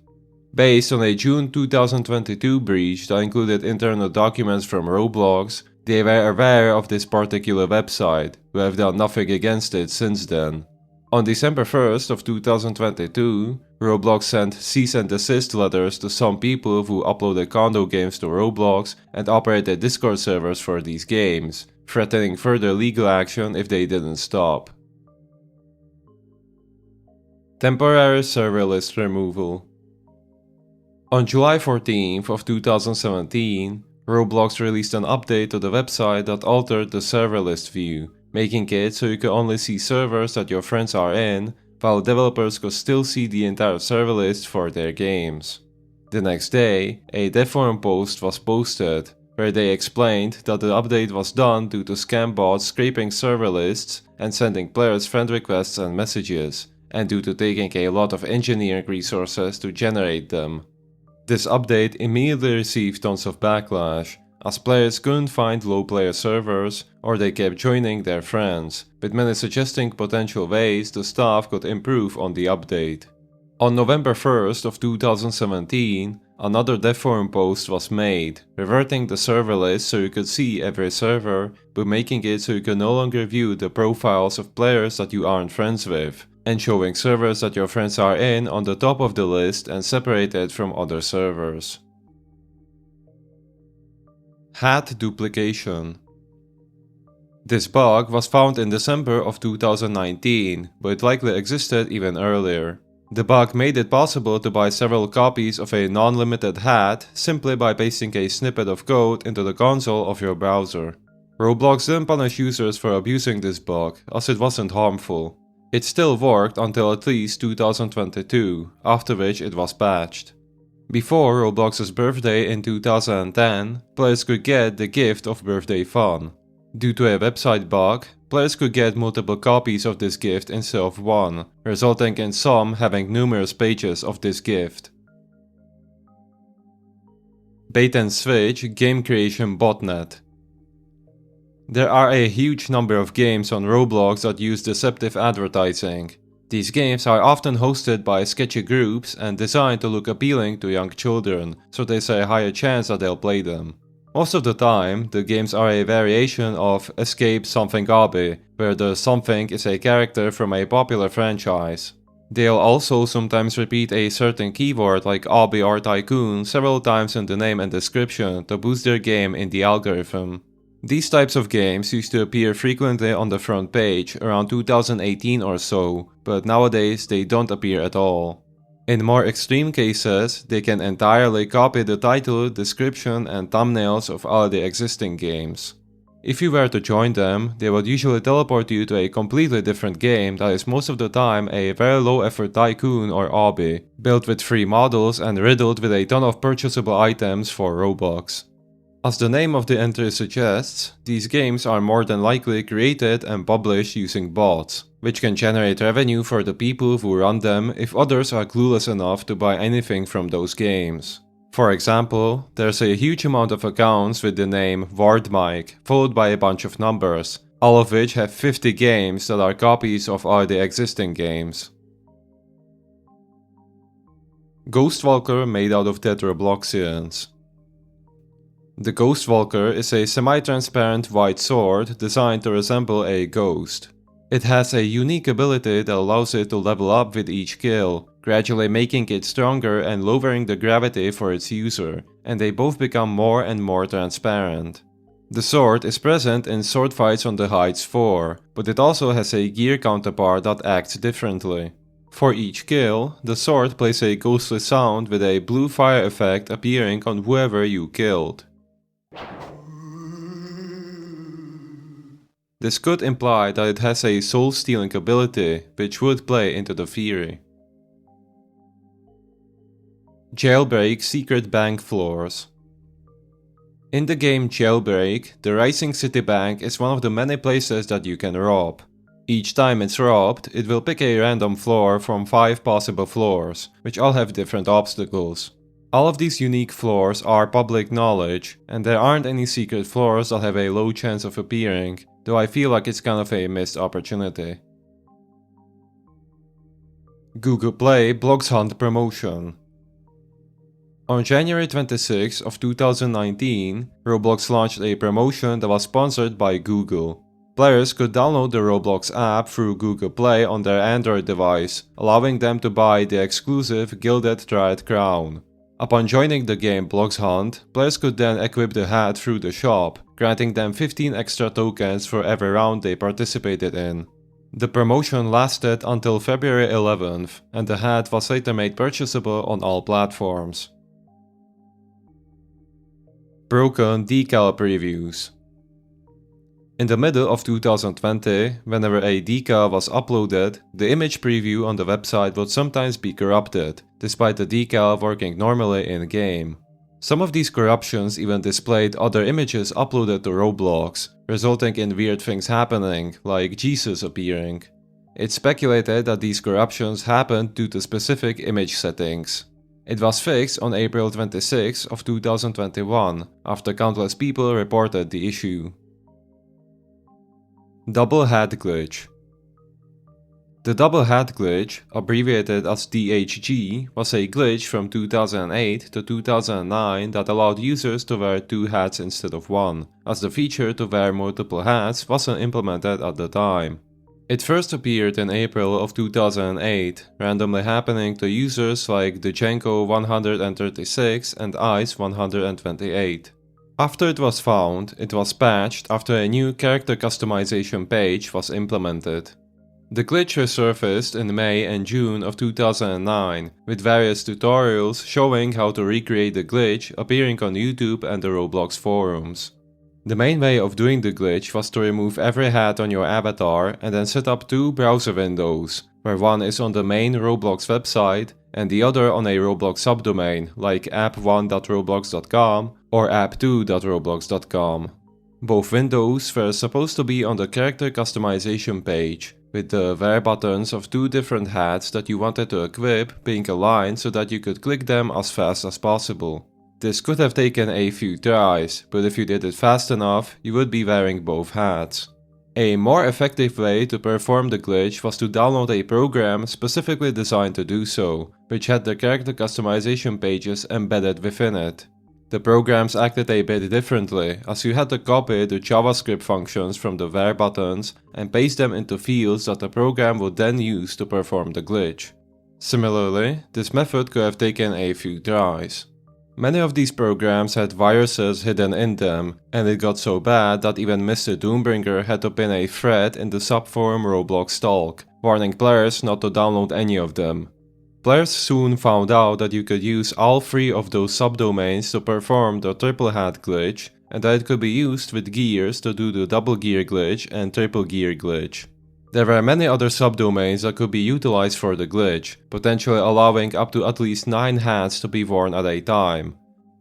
Based on a June 2022 breach that included internal documents from Roblox, they were aware of this particular website, but have done nothing against it since then. On December 1st of 2022, Roblox sent cease and desist letters to some people who uploaded condo games to Roblox and operated Discord servers for these games, threatening further legal action if they didn't stop. Temporary server list removal. On July 14th of 2017, Roblox released an update to the website that altered the server list view, making it so you could only see servers that your friends are in, while developers could still see the entire server list for their games. The next day, a dev forum post was posted, where they explained that the update was done due to scam bots scraping server lists and sending players friend requests and messages, and due to taking a lot of engineering resources to generate them. This update immediately received tons of backlash, as players couldn't find low player servers or they kept joining their friends, with many suggesting potential ways the staff could improve on the update. On November 1st of 2017, another dev forum post was made, reverting the server list so you could see every server, but making it so you could no longer view the profiles of players that you aren't friends with, and showing servers that your friends are in on the top of the list and separated from other servers. Hat duplication. This bug was found in December of 2019, but it likely existed even earlier. The bug made it possible to buy several copies of a non-limited hat simply by pasting a snippet of code into the console of your browser. Roblox didn't punish users for abusing this bug, as it wasn't harmful. It still worked until at least 2022, after which it was patched. Before Roblox's birthday in 2010, players could get the gift of birthday fun. Due to a website bug, players could get multiple copies of this gift instead of one, resulting in some having numerous pages of this gift. Bait and switch game creation botnet. There are a huge number of games on Roblox that use deceptive advertising. These games are often hosted by sketchy groups and designed to look appealing to young children, so there's a higher chance that they'll play them. Most of the time, the games are a variation of Escape Something Obby, where the something is a character from a popular franchise. They'll also sometimes repeat a certain keyword like Obby or Tycoon several times in the name and description to boost their game in the algorithm. These types of games used to appear frequently on the front page around 2018 or so, but nowadays they don't appear at all. In more extreme cases, they can entirely copy the title, description, and thumbnails of already existing games. If you were to join them, they would usually teleport you to a completely different game that is most of the time a very low effort tycoon or obby, built with free models and riddled with a ton of purchasable items for Robux. As the name of the entry suggests, these games are more than likely created and published using bots, which can generate revenue for the people who run them if others are clueless enough to buy anything from those games. For example, there's a huge amount of accounts with the name WardMike, followed by a bunch of numbers, all of which have 50 games that are copies of already existing games. Ghostwalker made out of dead Robloxians. The Ghostwalker is a semi-transparent white sword designed to resemble a ghost. It has a unique ability that allows it to level up with each kill, gradually making it stronger and lowering the gravity for its user, and they both become more and more transparent. The sword is present in Sword Fights on the Heights 4, but it also has a gear counterpart that acts differently. For each kill, the sword plays a ghostly sound with a blue fire effect appearing on whoever you killed. This could imply that it has a soul-stealing ability, which would play into the theory. Jailbreak secret bank floors. In the game Jailbreak, the Rising City Bank is one of the many places that you can rob. Each time it's robbed, it will pick a random floor from 5 possible floors, which all have different obstacles. All of these unique floors are public knowledge, and there aren't any secret floors that have a low chance of appearing, though I feel like it's kind of a missed opportunity. Google Play Blox Hunt promotion. On January 26 of 2019, Roblox launched a promotion that was sponsored by Google. Players could download the Roblox app through Google Play on their Android device, allowing them to buy the exclusive Gilded Triad Crown. Upon joining the game Blox Hunt, players could then equip the hat through the shop, granting them 15 extra tokens for every round they participated in. The promotion lasted until February 11th, and the hat was later made purchasable on all platforms. Broken decal previews. In the middle of 2020, whenever a decal was uploaded, the image preview on the website would sometimes be corrupted, despite the decal working normally in-game. Some of these corruptions even displayed other images uploaded to Roblox, resulting in weird things happening, like Jesus appearing. It's speculated that these corruptions happened due to specific image settings. It was fixed on April 26 of 2021, after countless people reported the issue. Double Hat Glitch. The Double Hat Glitch, abbreviated as DHG, was a glitch from 2008 to 2009 that allowed users to wear 2 hats instead of 1, as the feature to wear multiple hats wasn't implemented at the time. It first appeared in April of 2008, randomly happening to users like Django 136 and Ice 128. After it was found, it was patched after a new character customization page was implemented. The glitch resurfaced in May and June of 2009, with various tutorials showing how to recreate the glitch appearing on YouTube and the Roblox forums. The main way of doing the glitch was to remove every hat on your avatar and then set up 2 browser windows, where one is on the main Roblox website and the other on a Roblox subdomain like app1.roblox.com or app2.roblox.com. Both windows were supposed to be on the character customization page, with the wear buttons of 2 different hats that you wanted to equip being aligned so that you could click them as fast as possible. This could have taken a few tries, but if you did it fast enough, you would be wearing both hats. A more effective way to perform the glitch was to download a program specifically designed to do so, which had the character customization pages embedded within it. The programs acted a bit differently, as you had to copy the JavaScript functions from the wear buttons and paste them into fields that the program would then use to perform the glitch. Similarly, this method could have taken a few tries. Many of these programs had viruses hidden in them, and it got so bad that even Mr. Doombringer had to pin a thread in the subforum Roblox Talk, warning players not to download any of them. Players soon found out that you could use all 3 of those subdomains to perform the triple hat glitch, and that it could be used with gears to do the double gear glitch and triple gear glitch. There were many other subdomains that could be utilized for the glitch, potentially allowing up to at least 9 hats to be worn at a time.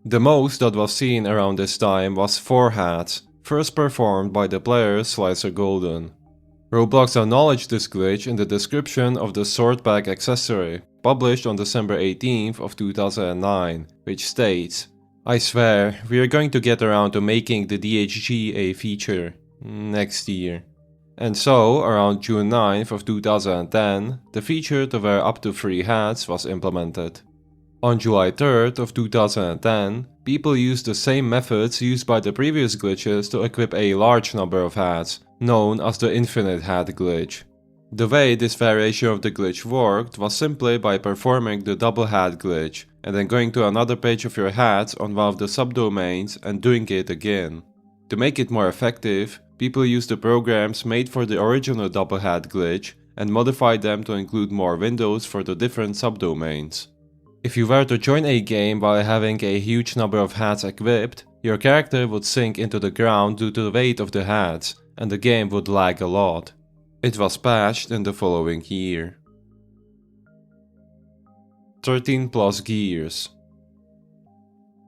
The most that was seen around this time was 4 hats, first performed by the player Slicer Golden. Roblox acknowledged this glitch in the description of the Sword Pack accessory, published on December 18th of 2009, which states, "I swear, we are going to get around to making the DHG a feature next year." And so, around June 9th of 2010, the feature to wear up to 3 hats was implemented. On July 3rd of 2010, people used the same methods used by the previous glitches to equip a large number of hats, known as the infinite hat glitch. The way this variation of the glitch worked was simply by performing the double hat glitch, and then going to another page of your hats on one of the subdomains and doing it again. To make it more effective, people used the programs made for the original double hat glitch and modified them to include more windows for the different subdomains. If you were to join a game while having a huge number of hats equipped, your character would sink into the ground due to the weight of the hats, and the game would lag a lot. It was patched in the following year. 13 plus gears.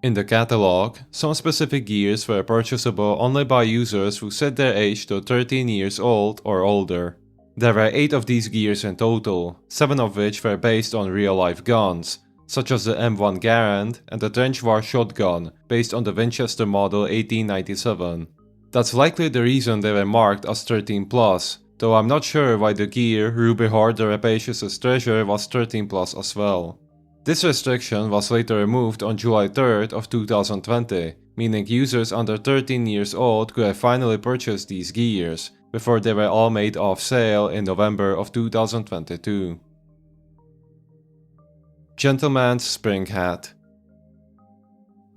In the catalog, some specific gears were purchasable only by users who set their age to 13 years old or older. There were 8 of these gears in total, 7 of which were based on real-life guns, such as the M1 Garand and the Trench War shotgun, based on the Winchester model 1897. That's likely the reason they were marked as 13+, though I'm not sure why the gear Ruby Hoard the Rapacious' Treasure was 13+ as well. This restriction was later removed on July 3rd of 2020, meaning users under 13 years old could have finally purchased these gears, before they were all made off sale in November of 2022. Gentleman's Spring Hat.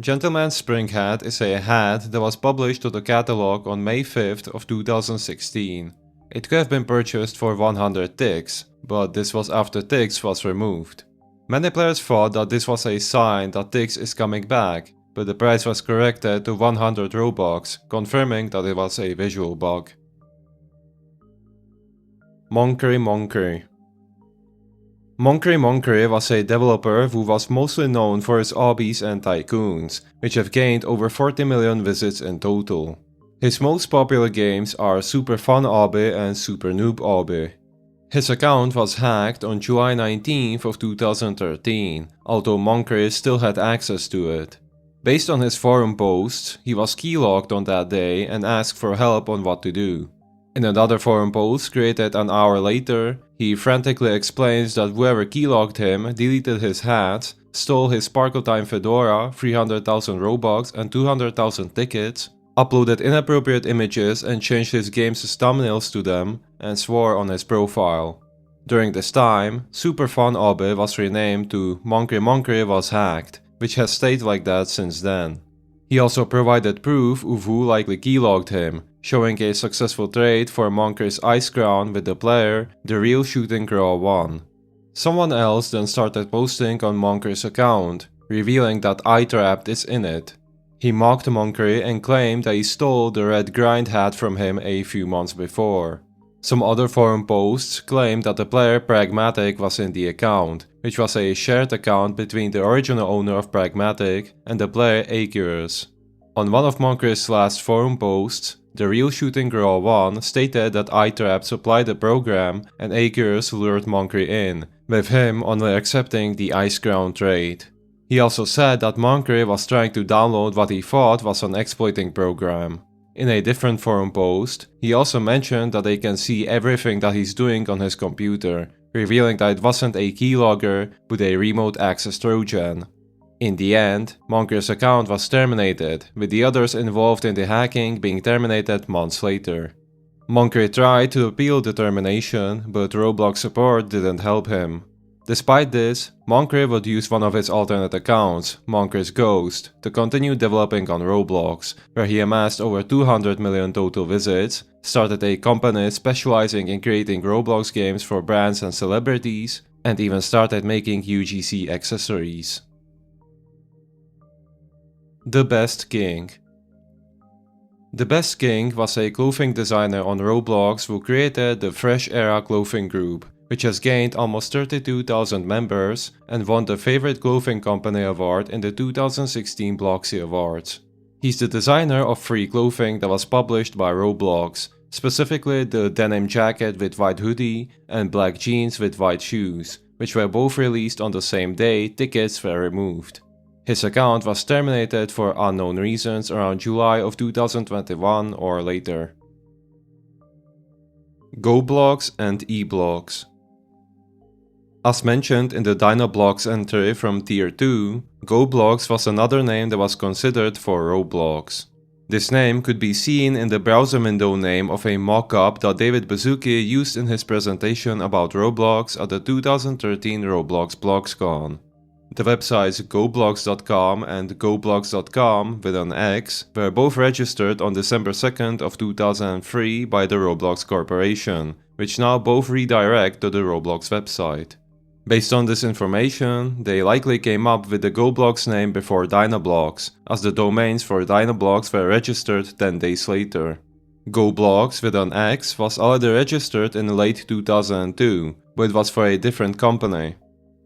Gentleman's Spring Hat is a hat that was published to the catalog on May 5th of 2016. It could have been purchased for 100 ticks, but this was after ticks was removed. Many players thought that this was a sign that ticks is coming back, but the price was corrected to 100 Robux, confirming that it was a visual bug. Monkery. Monkery was a developer who was mostly known for his obbies and tycoons, which have gained over 40 million visits in total. His most popular games are Super Fun Obby and Super Noob Obby. His account was hacked on July 19th of 2013, although Monkery still had access to it. Based on his forum posts, he was keylogged on that day and asked for help on what to do. In another forum post created an hour later, he frantically explains that whoever keylogged him deleted his hat, stole his Sparkle Time fedora, 300,000 Robux and 200,000 tickets, uploaded inappropriate images and changed his game's thumbnails to them, and swore on his profile. During this time, Super Fun Obby was renamed to Monkery was hacked, which has stayed like that since then. He also provided proof of who likely keylogged him, showing a successful trade for Monkery's Ice Crown with the player, The Real Shooting Girl 1. Someone else then started posting on Monkery's account, revealing that iTrapped is in it. He mocked Monkery and claimed that he stole the red grind hat from him a few months before. Some other forum posts claimed that the player Pragmatic was in the account, which was a shared account between the original owner of Pragmatic and the player Acurus. On one of Monkery's last forum posts, The Real Shooting Girl 1 stated that iTrap supplied the program and Acurus lured Monkery in, with him only accepting the Ice Crown trade. He also said that Monkery was trying to download what he thought was an exploiting program. In a different forum post, he also mentioned that they can see everything that he's doing on his computer, revealing that it wasn't a keylogger, but a remote access Trojan. In the end, Monkery's account was terminated, with the others involved in the hacking being terminated months later. Monkery tried to appeal the termination, but Roblox support didn't help him. Despite this, Monkery would use one of his alternate accounts, Monkery's Ghost, to continue developing on Roblox, where he amassed over 200 million total visits, started a company specializing in creating Roblox games for brands and celebrities, and even started making UGC accessories. The Best King. The Best King was a clothing designer on Roblox who created the Fresh Era clothing group, which has gained almost 32,000 members and won the Favorite Clothing Company award in the 2016 Bloxy Awards. He's the designer of free clothing that was published by Roblox, specifically the denim jacket with white hoodie and black jeans with white shoes, which were both released on the same day tickets were removed. His account was terminated for unknown reasons around July of 2021 or later. GoBlocks and eBlocks. As mentioned in the DynaBlocks entry from Tier 2, GoBlocks was another name that was considered for Roblox. This name could be seen in the browser window name of a mock-up that David Baszucki used in his presentation about Roblox at the 2013 Roblox BloxCon. The websites goblocks.com and goblocks.com with an X were both registered on December 2nd of 2003 by the Roblox Corporation, which now both redirect to the Roblox website. Based on this information, they likely came up with the GoBlocks name before DynaBlocks, as the domains for DynaBlocks were registered 10 days later. GoBlocks with an X was already registered in late 2002, but it was for a different company.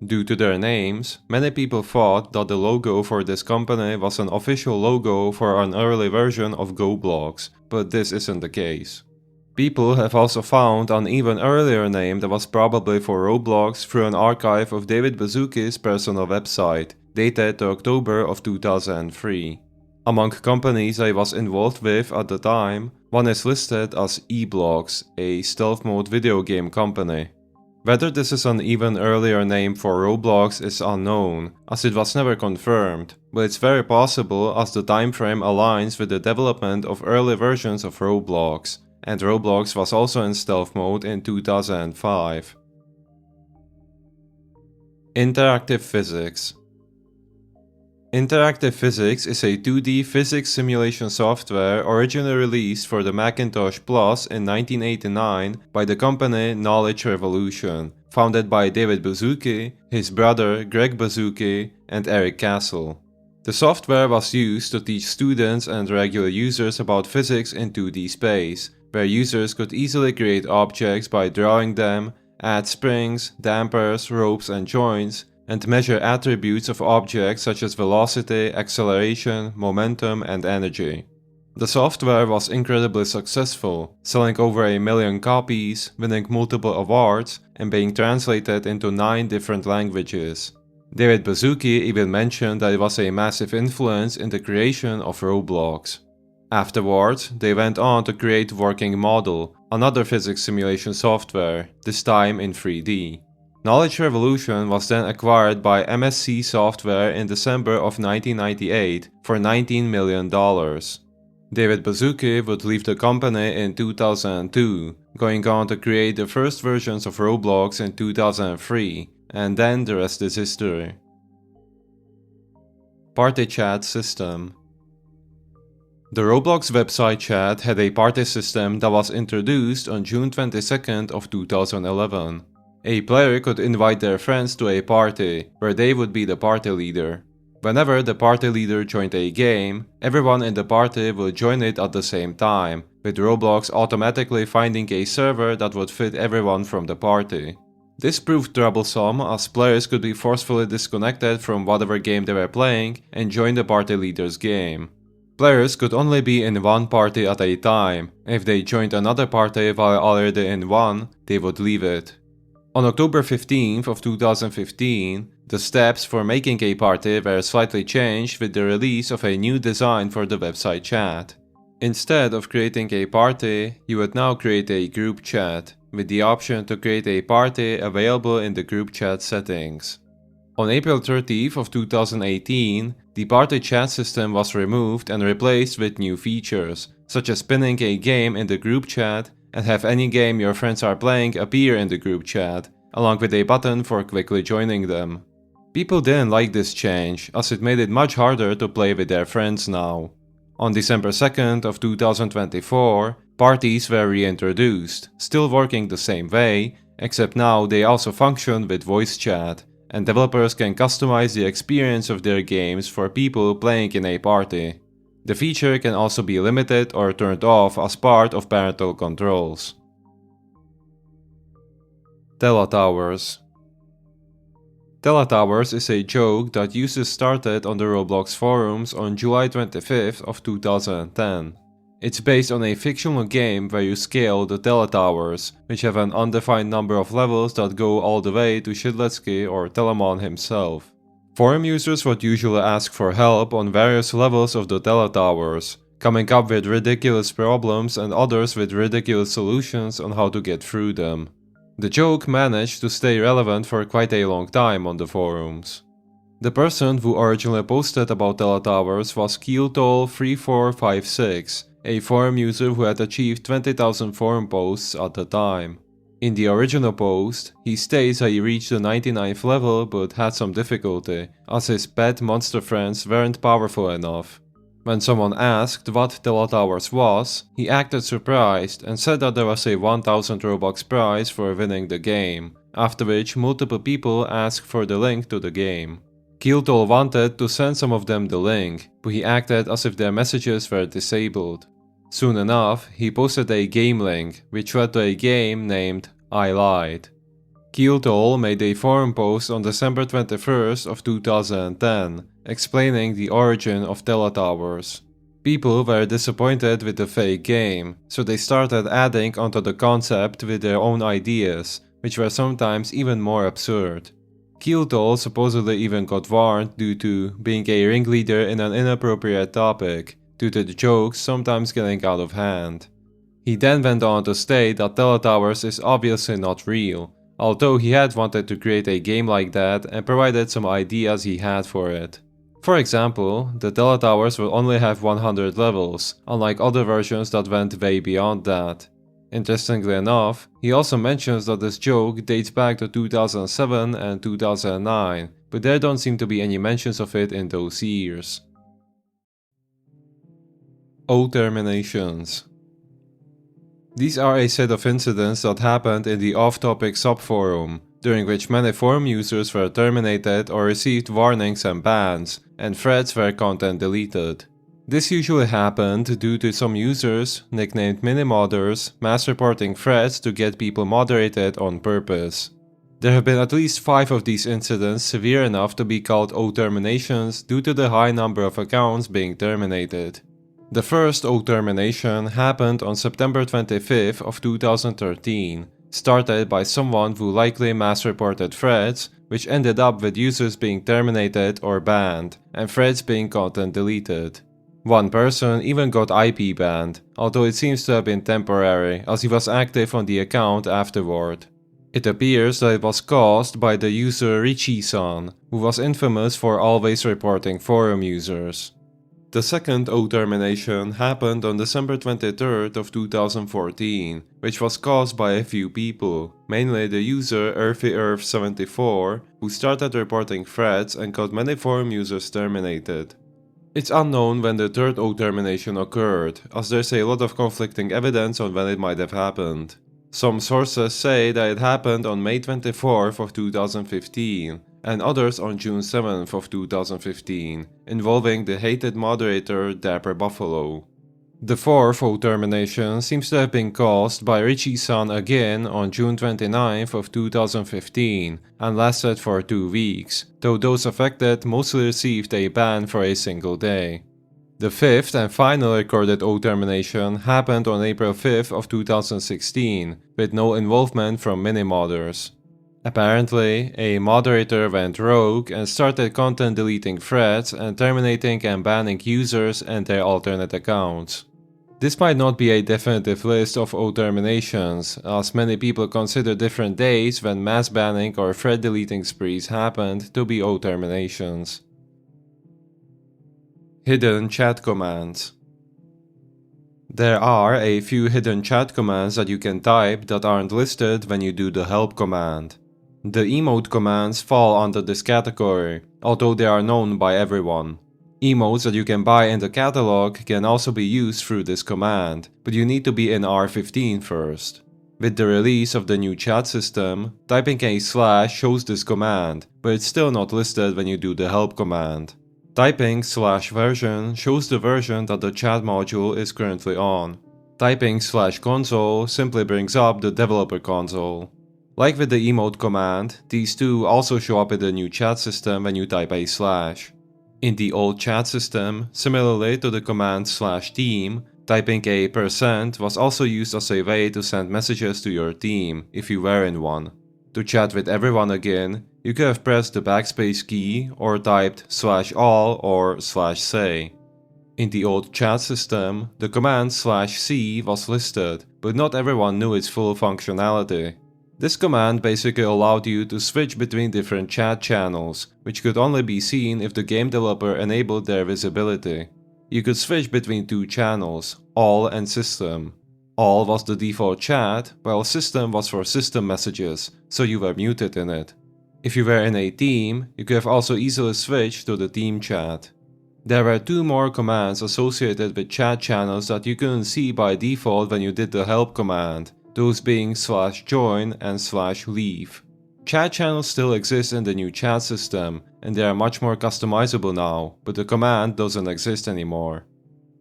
Due to their names, many people thought that the logo for this company was an official logo for an early version of GoBlocks, but this isn't the case. People have also found an even earlier name that was probably for Roblox through an archive of David Baszucki's personal website, dated to October of 2003. Among companies I was involved with at the time, one is listed as eBlocks, a stealth mode video game company. Whether this is an even earlier name for Roblox is unknown, as it was never confirmed, but it's very possible as the time frame aligns with the development of early versions of Roblox, and Roblox was also in stealth mode in 2005. Interactive Physics. Interactive Physics is a 2D physics simulation software originally released for the Macintosh Plus in 1989 by the company Knowledge Revolution, founded by David Baszucki, his brother Greg Baszucki, and Eric Castle. The software was used to teach students and regular users about physics in 2D space, where users could easily create objects by drawing them, add springs, dampers, ropes, and joints, and measure attributes of objects such as velocity, acceleration, momentum, and energy. The software was incredibly successful, selling over 1 million copies, winning multiple awards, and being translated into 9 different languages. David Baszucki even mentioned that it was a massive influence in the creation of Roblox. Afterwards, they went on to create Working Model, another physics simulation software, this time in 3D. Knowledge Revolution was then acquired by MSC Software in December of 1998 for $19 million. David Baszucki would leave the company in 2002, going on to create the first versions of Roblox in 2003, and then the rest is history. Party Chat System. The Roblox website chat had a party system that was introduced on June 22nd of 2011. A player could invite their friends to a party, where they would be the party leader. Whenever the party leader joined a game, everyone in the party would join it at the same time, with Roblox automatically finding a server that would fit everyone from the party. This proved troublesome, as players could be forcefully disconnected from whatever game they were playing and join the party leader's game. Players could only be in one party at a time. If they joined another party while already in one, they would leave it. On October 15th of 2015, the steps for making a party were slightly changed with the release of a new design for the website chat. Instead of creating a party, you would now create a group chat, with the option to create a party available in the group chat settings. On April 30th of 2018, the party chat system was removed and replaced with new features, such as pinning a game in the group chat and have any game your friends are playing appear in the group chat, along with a button for quickly joining them. People didn't like this change, as it made it much harder to play with their friends now. On December 2nd of 2024, parties were reintroduced, still working the same way, except now they also function with voice chat, and developers can customize the experience of their games for people playing in a party. The feature can also be limited or turned off as part of parental controls. Teletowers. Teletowers is a joke that users started on the Roblox forums on July 25th of 2010. It's based on a fictional game where you scale the Teletowers, which have an undefined number of levels that go all the way to Shidletsky or Telemon himself. Forum users would usually ask for help on various levels of the Teletowers, coming up with ridiculous problems and others with ridiculous solutions on how to get through them. The joke managed to stay relevant for quite a long time on the forums. The person who originally posted about Teletowers was KeelToll3456, a forum user who had achieved 20,000 forum posts at the time. In the original post, he states that he reached the 99th level but had some difficulty, as his pet monster friends weren't powerful enough. When someone asked what Teletowers was, he acted surprised and said that there was a 1000 Robux prize for winning the game, after which multiple people asked for the link to the game. KeelToll wanted to send some of them the link, but he acted as if their messages were disabled. Soon enough, he posted a game link, which led to a game named I Lied. KeelToll made a forum post on December 21st of 2010, explaining the origin of Teletowers. People were disappointed with the fake game, so they started adding onto the concept with their own ideas, which were sometimes even more absurd. KeelToll supposedly even got warned due to being a ringleader in an inappropriate topic, due to the jokes sometimes getting out of hand. He then went on to state that Teletowers is obviously not real, although he had wanted to create a game like that and provided some ideas he had for it. For example, the Teletowers will only have 100 levels, unlike other versions that went way beyond that. Interestingly enough, he also mentions that this joke dates back to 2007 and 2009, but there don't seem to be any mentions of it in those years. O-terminations. These are a set of incidents that happened in the off-topic subforum, during which many forum users were terminated or received warnings and bans, and threads where content deleted. This usually happened due to some users, nicknamed mini-modders, mass reporting threads to get people moderated on purpose. There have been at least 5 of these incidents severe enough to be called O-terminations due to the high number of accounts being terminated. The first O-termination happened on September 25th of 2013, started by someone who likely mass-reported threads, which ended up with users being terminated or banned, and threads being content deleted. One person even got IP banned, although it seems to have been temporary, as he was active on the account afterward. It appears that it was caused by the user Richie-san, who was infamous for always reporting forum users. The second O-termination happened on December 23rd of 2014, which was caused by a few people, mainly the user EarthyEarth74, who started reporting threads and got many forum users terminated. It's unknown when the third O-termination occurred, as there's a lot of conflicting evidence on when it might have happened. Some sources say that it happened on May 24th of 2015, and others on June 7th of 2015, involving the hated moderator Dapper Buffalo. The fourth O-termination seems to have been caused by Richie-san again on June 29th of 2015 and lasted for 2 weeks, though those affected mostly received a ban for a single day. The fifth and final recorded O-termination happened on April 5th of 2016, with no involvement from mini-modders. Apparently, a moderator went rogue and started content deleting threads and terminating and banning users and their alternate accounts. This might not be a definitive list of O-terminations, as many people consider different days when mass banning or thread deleting sprees happened to be O-terminations. Hidden chat commands. There are a few hidden chat commands that you can type that aren't listed when you do the help command. The emote commands fall under this category, although they are known by everyone. Emotes that you can buy in the catalog can also be used through this command, but you need to be in R15 first. With the release of the new chat system, typing a / shows this command, but it's still not listed when you do the help command. Typing/version shows the version that the chat module is currently on. Typing/console simply brings up the developer console. Like with the emote command, these two also show up in the new chat system when you type a slash. In the old chat system, similarly to the command /team, typing a % was also used as a way to send messages to your team, if you were in one. To chat with everyone again, you could have pressed the backspace key or typed /all or /say. In the old chat system, the command /c was listed, but not everyone knew its full functionality. This command basically allowed you to switch between different chat channels, which could only be seen if the game developer enabled their visibility. You could switch between two channels, all and system. All was the default chat, while system was for system messages, so you were muted in it. If you were in a team, you could have also easily switched to the team chat. There were two more commands associated with chat channels that you couldn't see by default when you did the help command, those being /join and /leave. Chat channels still exist in the new chat system, and they are much more customizable now, but the command doesn't exist anymore.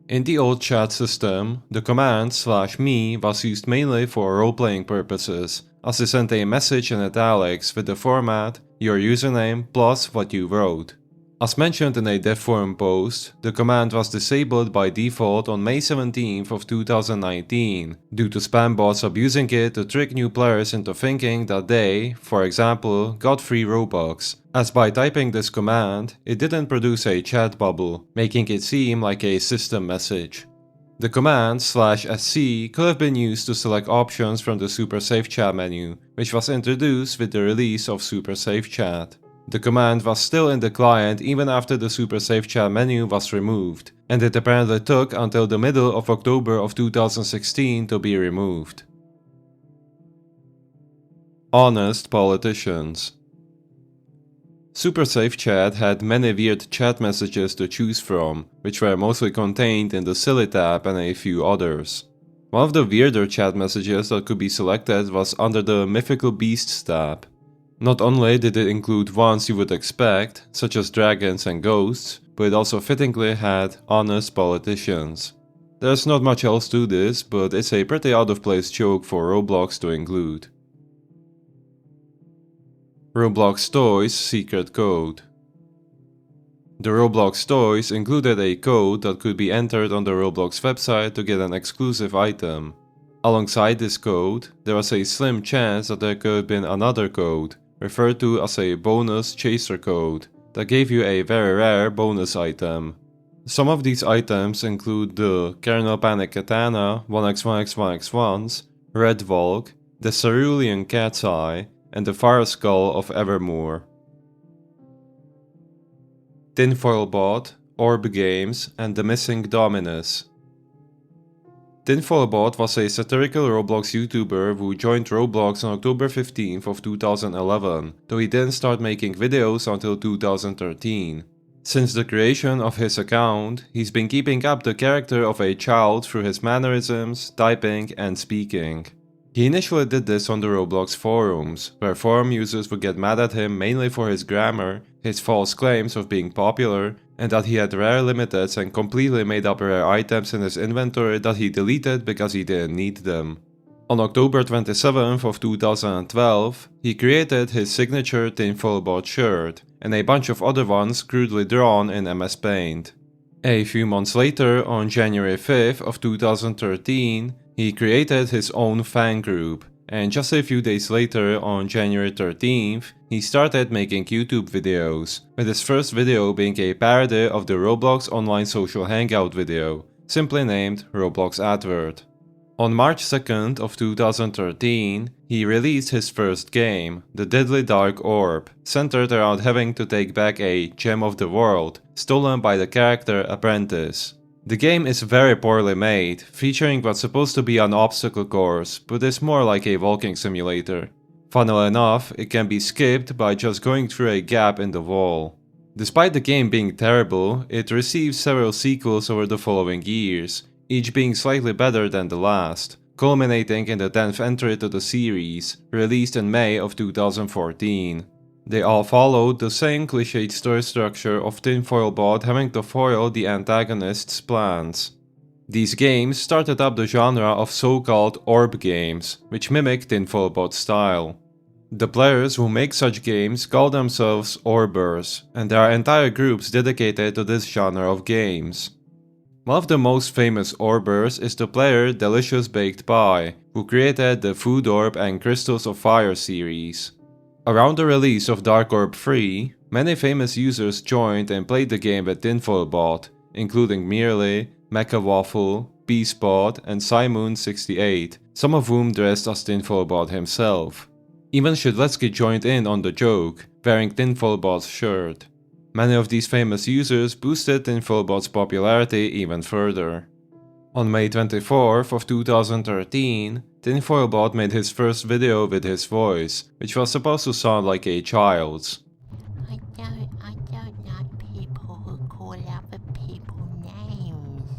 In the old chat system, the command /me was used mainly for role-playing purposes, as it sent a message in italics with the format your username plus what you wrote. As mentioned in a dev forum post, the command was disabled by default on May 17th of 2019 due to spam bots abusing it to trick new players into thinking that they, for example, got free Robux, as by typing this command, it didn't produce a chat bubble, making it seem like a system message. The command /sc could have been used to select options from the Super Safe Chat menu, which was introduced with the release of Super Safe Chat. The command was still in the client even after the Super Safe Chat menu was removed, and it apparently took until the middle of October of 2016 to be removed. Honest politicians. Super Safe Chat had many weird chat messages to choose from, which were mostly contained in the Silly tab and a few others. One of the weirder chat messages that could be selected was under the Mythical Beasts tab. Not only did it include ones you would expect, such as dragons and ghosts, but it also fittingly had honest politicians. There's not much else to this, but it's a pretty out of place joke for Roblox to include. Roblox Toys Secret Code. The Roblox Toys included a code that could be entered on the Roblox website to get an exclusive item. Alongside this code, there was a slim chance that there could have been another code, referred to as a bonus chaser code, that gave you a very rare bonus item. Some of these items include the Kernel Panic Katana 1x1x1x1s, Red Volk, the Cerulean Cat's Eye, and the Fire Skull of Evermore. Tinfoil Bot, Orb Games, and The Missing Dominus. Tinfoil Bot was a satirical Roblox YouTuber who joined Roblox on October 15th of 2011, though he didn't start making videos until 2013. Since the creation of his account, he's been keeping up the character of a child through his mannerisms, typing, and speaking. He initially did this on the Roblox forums, where forum users would get mad at him mainly for his grammar, his false claims of being popular, and that he had rare limiteds and completely made up rare items in his inventory that he deleted because he didn't need them. On October 27th of 2012, he created his signature Tinfoil Bot shirt, and a bunch of other ones crudely drawn in MS Paint. A few months later, on January 5th of 2013, he created his own fan group, and just a few days later, on January 13th, he started making YouTube videos, with his first video being a parody of the Roblox Online Social Hangout video, simply named Roblox Advert. On March 2nd of 2013, he released his first game, The Deadly Dark Orb, centered around having to take back a Gem of the World, stolen by the character Apprentice. The game is very poorly made, featuring what's supposed to be an obstacle course, but is more like a walking simulator. Funnily enough, it can be skipped by just going through a gap in the wall. Despite the game being terrible, it received several sequels over the following years, each being slightly better than the last, culminating in the 10th entry to the series, released in May of 2014. They all followed the same cliched story structure of Tinfoil Bot having to foil the antagonist's plans. These games started up the genre of so-called orb games, which mimic Tinfoil Bot's style. The players who make such games call themselves orbers, and there are entire groups dedicated to this genre of games. One of the most famous orbers is the player Delicious Baked Pie, who created the Food Orb and Crystals of Fire series. Around the release of Dark Orb 3, many famous users joined and played the game with Tinfoil Bot, including Merely, Mecha Waffle, Beastbot, and Simoon68, some of whom dressed as Tinfoil Bot himself. Even Shedletsky joined in on the joke, wearing Tinfoil Bot's shirt. Many of these famous users boosted Tinfoil Bot's popularity even further. On May 24th of 2013, Tinfoil Bot made his first video with his voice, which was supposed to sound like a child's. I don't like people who call other people names.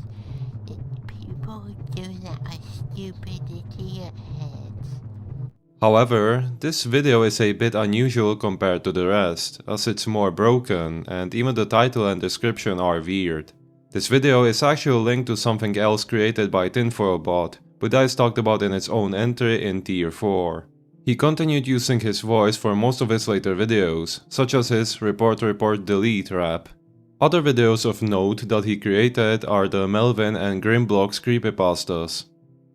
People who do that are stupid idiot heads. However, this video is a bit unusual compared to the rest, as it's more broken, and even the title and description are weird. This video is actually linked to something else created by Tinfoil Bot, but that is talked about in its own entry in Tier 4. He continued using his voice for most of his later videos, such as his Report Delete rap. Other videos of note that he created are the Melvin and Grimblocks creepypastas.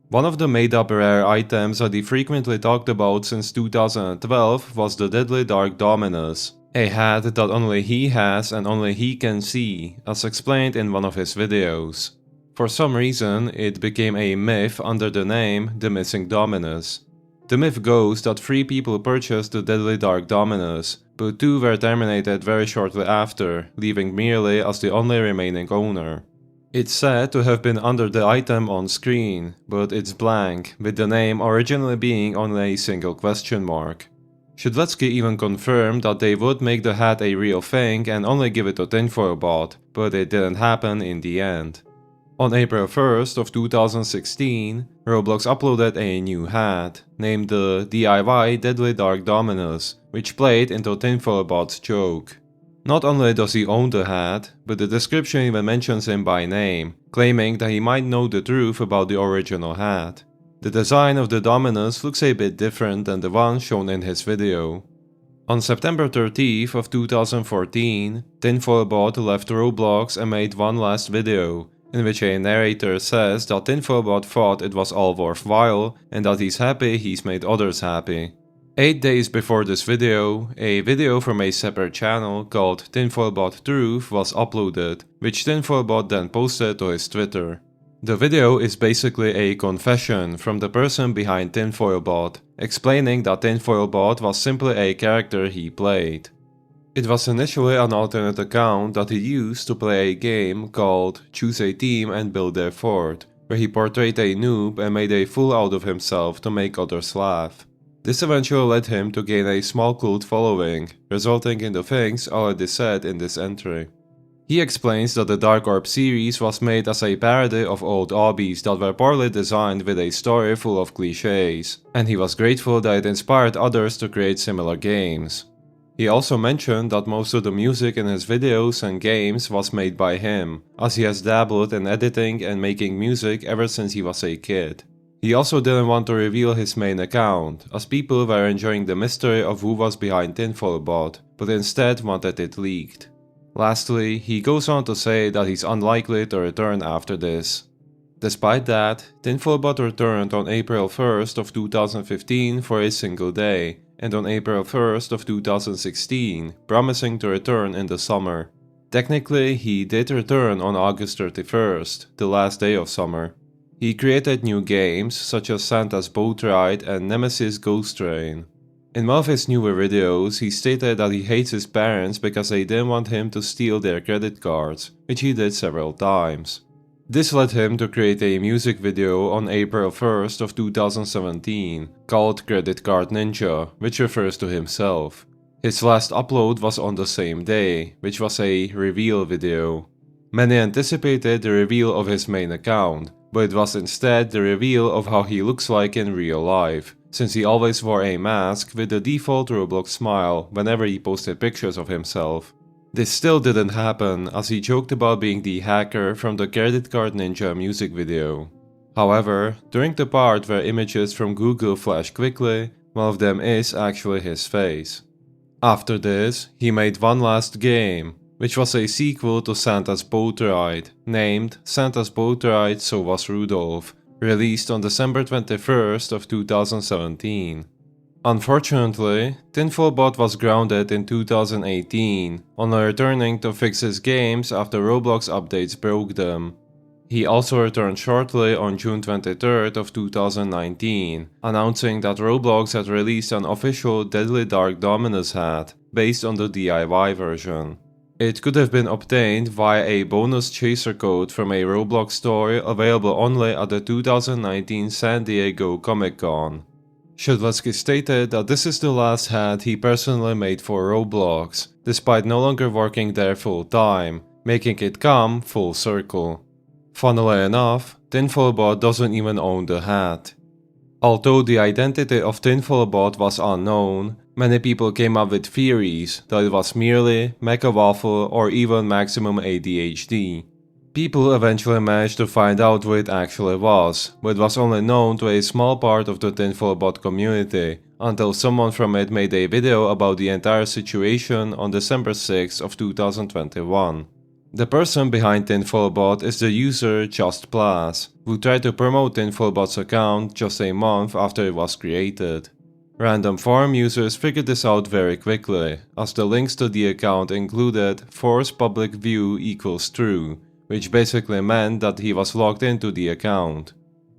One of the made-up rare items that he frequently talked about since 2012 was the Deadly Dark Dominus, a hat that only he has and only he can see, as explained in one of his videos. For some reason, it became a myth under the name The Missing Dominus. The myth goes that 3 people purchased the Deadly Dark Dominus, but 2 were terminated very shortly after, leaving Merely as the only remaining owner. It's said to have been under the item on screen, but it's blank, with the name originally being only a single question mark. Shedletsky even confirmed that they would make the hat a real thing and only give it to Tinfoil Bot, but it didn't happen in the end. On April 1st of 2016, Roblox uploaded a new hat, named the DIY Deadly Dark Dominus, which played into Tinfoil Bot's joke. Not only does he own the hat, but the description even mentions him by name, claiming that he might know the truth about the original hat. The design of the Dominus looks a bit different than the one shown in his video. On September 30th of 2014, Tinfoil Bot left Roblox and made one last video, in which a narrator says that Tinfoil Bot thought it was all worthwhile and that he's happy he's made others happy. 8 days before this video, a video from a separate channel called Tinfoil Bot Truth was uploaded, which Tinfoil Bot then posted to his Twitter. The video is basically a confession from the person behind Tinfoil Bot, explaining that Tinfoil Bot was simply a character he played. It was initially an alternate account that he used to play a game called Choose a Team and Build Their Fort, where he portrayed a noob and made a fool out of himself to make others laugh. This eventually led him to gain a small cult following, resulting in the things already said in this entry. He explains that the Dark Orb series was made as a parody of old obbies that were poorly designed with a story full of cliches, and he was grateful that it inspired others to create similar games. He also mentioned that most of the music in his videos and games was made by him, as he has dabbled in editing and making music ever since he was a kid. He also didn't want to reveal his main account, as people were enjoying the mystery of who was behind Tinfoil Bot, but instead wanted it leaked. Lastly, he goes on to say that he's unlikely to return after this. Despite that, Tinfoil Bot returned on April 1st of 2015 for a single day, and on April 1st of 2016, promising to return in the summer. Technically, he did return on August 31st, the last day of summer. He created new games such as Santa's Boat Ride and Nemesis Ghost Train. In one of his newer videos, he stated that he hates his parents because they didn't want him to steal their credit cards, which he did several times. This led him to create a music video on April 1st of 2017 called Credit Card Ninja, which refers to himself. His last upload was on the same day, which was a reveal video. Many anticipated the reveal of his main account, but it was instead the reveal of how he looks like in real life, since he always wore a mask with the default Roblox smile whenever he posted pictures of himself. This still didn't happen, as he joked about being the hacker from the Credit Card Ninja music video. However, during the part where images from Google flash quickly, one of them is actually his face. After this, he made one last game, which was a sequel to Santa's Boat Ride, named Santa's Boat Ride So Was Rudolph, released on December 21st of 2017. Unfortunately, Tinfoilbot was grounded in 2018, only returning to fix his games after Roblox updates broke them. He also returned shortly on June 23rd of 2019, announcing that Roblox had released an official Deadly Dark Dominus hat, based on the DIY version. It could have been obtained via a bonus chaser code from a Roblox store available only at the 2019 San Diego Comic-Con. Shedletsky stated that this is the last hat he personally made for Roblox, despite no longer working there full-time, making it come full circle. Funnily enough, Tinfoilbot doesn't even own the hat. Although the identity of Tinfoilbot was unknown, many people came up with theories that it was merely Mecha Waffle or even Maximum ADHD. People eventually managed to find out who it actually was, but it was only known to a small part of the Tinfoilbot community, until someone from it made a video about the entire situation on December 6 of 2021. The person behind Tinfoilbot is the user JustPlas, who tried to promote Tinfoilbot's account just a month after it was created. Random forum users figured this out very quickly, as the links to the account included force public view equals true, which basically meant that he was logged into the account.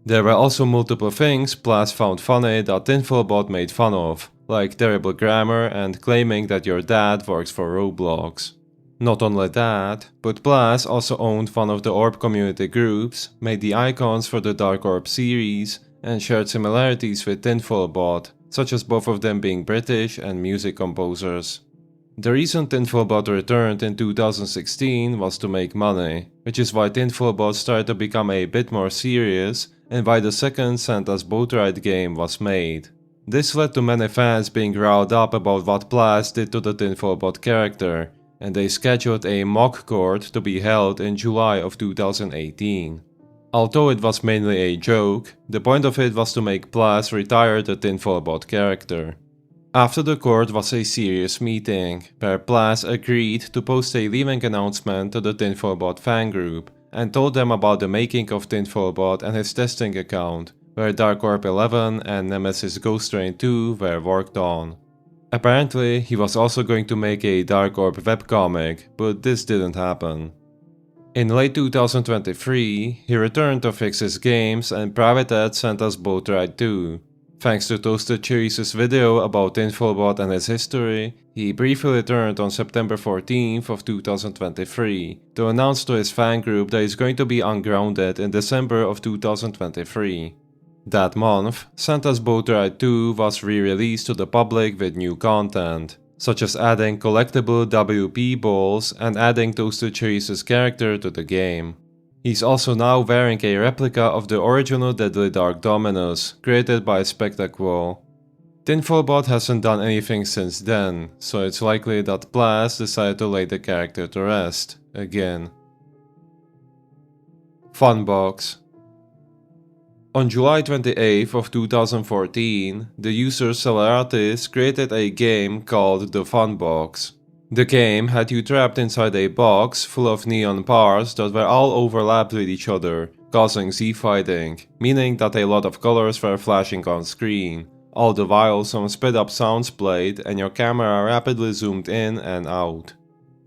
There were also multiple things Plas found funny that Tinfoilbot made fun of, like terrible grammar and claiming that your dad works for Roblox. Not only that, but Plas also owned one of the Orb community groups, made the icons for the Dark Orb series, and shared similarities with Tinfoilbot, such as both of them being British and music composers. The reason Tinfoilbot returned in 2016 was to make money, which is why Tinfoilbot started to become a bit more serious and why the second Santa's Boat Ride game was made. This led to many fans being riled up about what Plas did to the Tinfoilbot character, and they scheduled a mock court to be held in July of 2018. Although it was mainly a joke, the point of it was to make Plas retire the Tinfoilbot character. After the court was a serious meeting, where Plas agreed to post a leaving announcement to the Tinfoilbot fan group, and told them about the making of Tinfoilbot and his testing account, where Dark Orb 11 and Nemesis Ghost Train 2 were worked on. Apparently, he was also going to make a Dark Orb webcomic, but this didn't happen. In late 2023, he returned to fix his games and privated Santa's Boat Ride 2. Thanks to Toasted Cherries' video about Tinfoilbot and his history, he briefly returned on September 14th of 2023 to announce to his fan group that he's going to be ungrounded in December of 2023. That month, Santa's Boat Ride 2 was re-released to the public with new content, such as adding collectible WP balls and adding Toasted Cherries' character to the game. He's also now wearing a replica of the original Deadly Dark Dominus, created by Spectacle. Tinfoilbot hasn't done anything since then, so it's likely that Plas decided to lay the character to rest, again. Funbox. On July 28th of 2014, the user Celeratis created a game called the Funbox. The game had you trapped inside a box full of neon parts that were all overlapped with each other, causing Z-fighting, meaning that a lot of colors were flashing on screen, all the while some sped up sounds played and your camera rapidly zoomed in and out.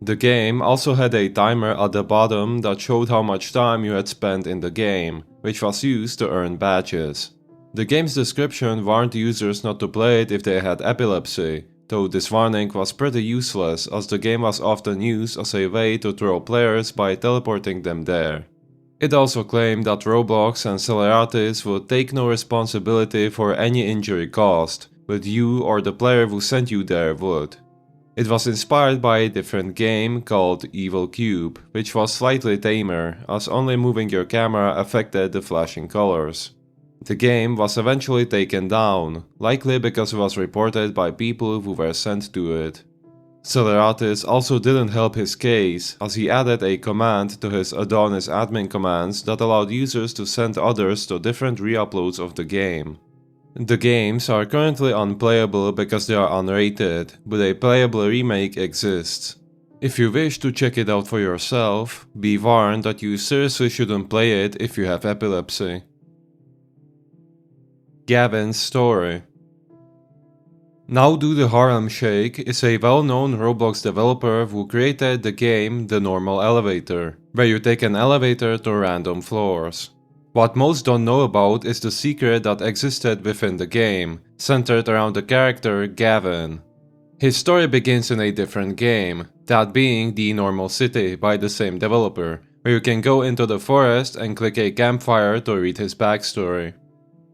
The game also had a timer at the bottom that showed how much time you had spent in the game, which was used to earn badges. The game's description warned users not to play it if they had epilepsy, though this warning was pretty useless as the game was often used as a way to troll players by teleporting them there. It also claimed that Roblox and Celeratis would take no responsibility for any injury caused, but you or the player who sent you there would. It was inspired by a different game called Evil Cube, which was slightly tamer, as only moving your camera affected the flashing colors. The game was eventually taken down, likely because it was reported by people who were sent to it. Celeratis also didn't help his case, as he added a command to his Adonis admin commands that allowed users to send others to different re-uploads of the game. The games are currently unplayable because they are unrated, but a playable remake exists. If you wish to check it out for yourself, be warned that you seriously shouldn't play it if you have epilepsy. Gavin's story. Now Do the Harlem Shake is a well-known Roblox developer who created the game The Normal Elevator, where you take an elevator to random floors. What most don't know about is the secret that existed within the game, centered around the character Gavin. His story begins in a different game, that being The Normal City by the same developer, where you can go into the forest and click a campfire to read his backstory.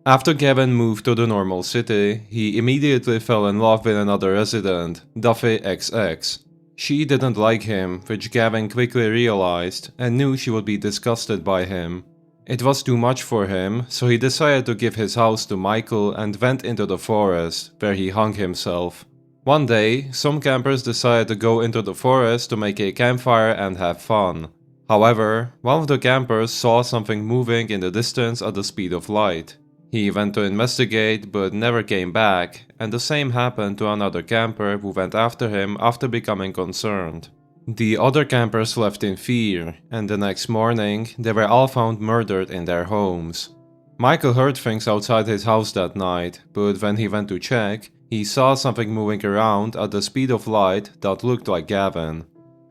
After Gavin moved to the Normal City, he immediately fell in love with another resident, Duffy XX. She didn't like him, which Gavin quickly realized, and knew she would be disgusted by him. It was too much for him, so he decided to give his house to Michael and went into the forest, where he hung himself. One day, some campers decided to go into the forest to make a campfire and have fun. However, one of the campers saw something moving in the distance at the speed of light. He went to investigate but never came back, and the same happened to another camper who went after him after becoming concerned. The other campers left in fear, and the next morning they were all found murdered in their homes. Michael heard things outside his house that night, but when he went to check, he saw something moving around at the speed of light that looked like Gavin.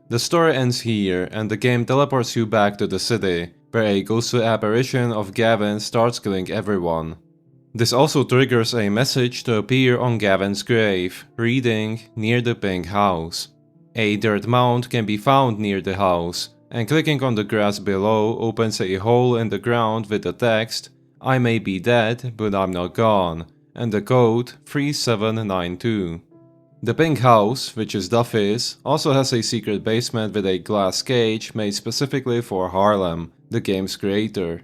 The story ends here, and the game teleports you back to the city, where a ghostly apparition of Gavin starts killing everyone. This also triggers a message to appear on Gavin's grave, reading, "Near the pink house." A dirt mound can be found near the house, and clicking on the grass below opens a hole in the ground with the text, "I may be dead, but I'm not gone," and the code 3792. The pink house, which is Duffy's, also has a secret basement with a glass cage made specifically for Harlem, the game's creator.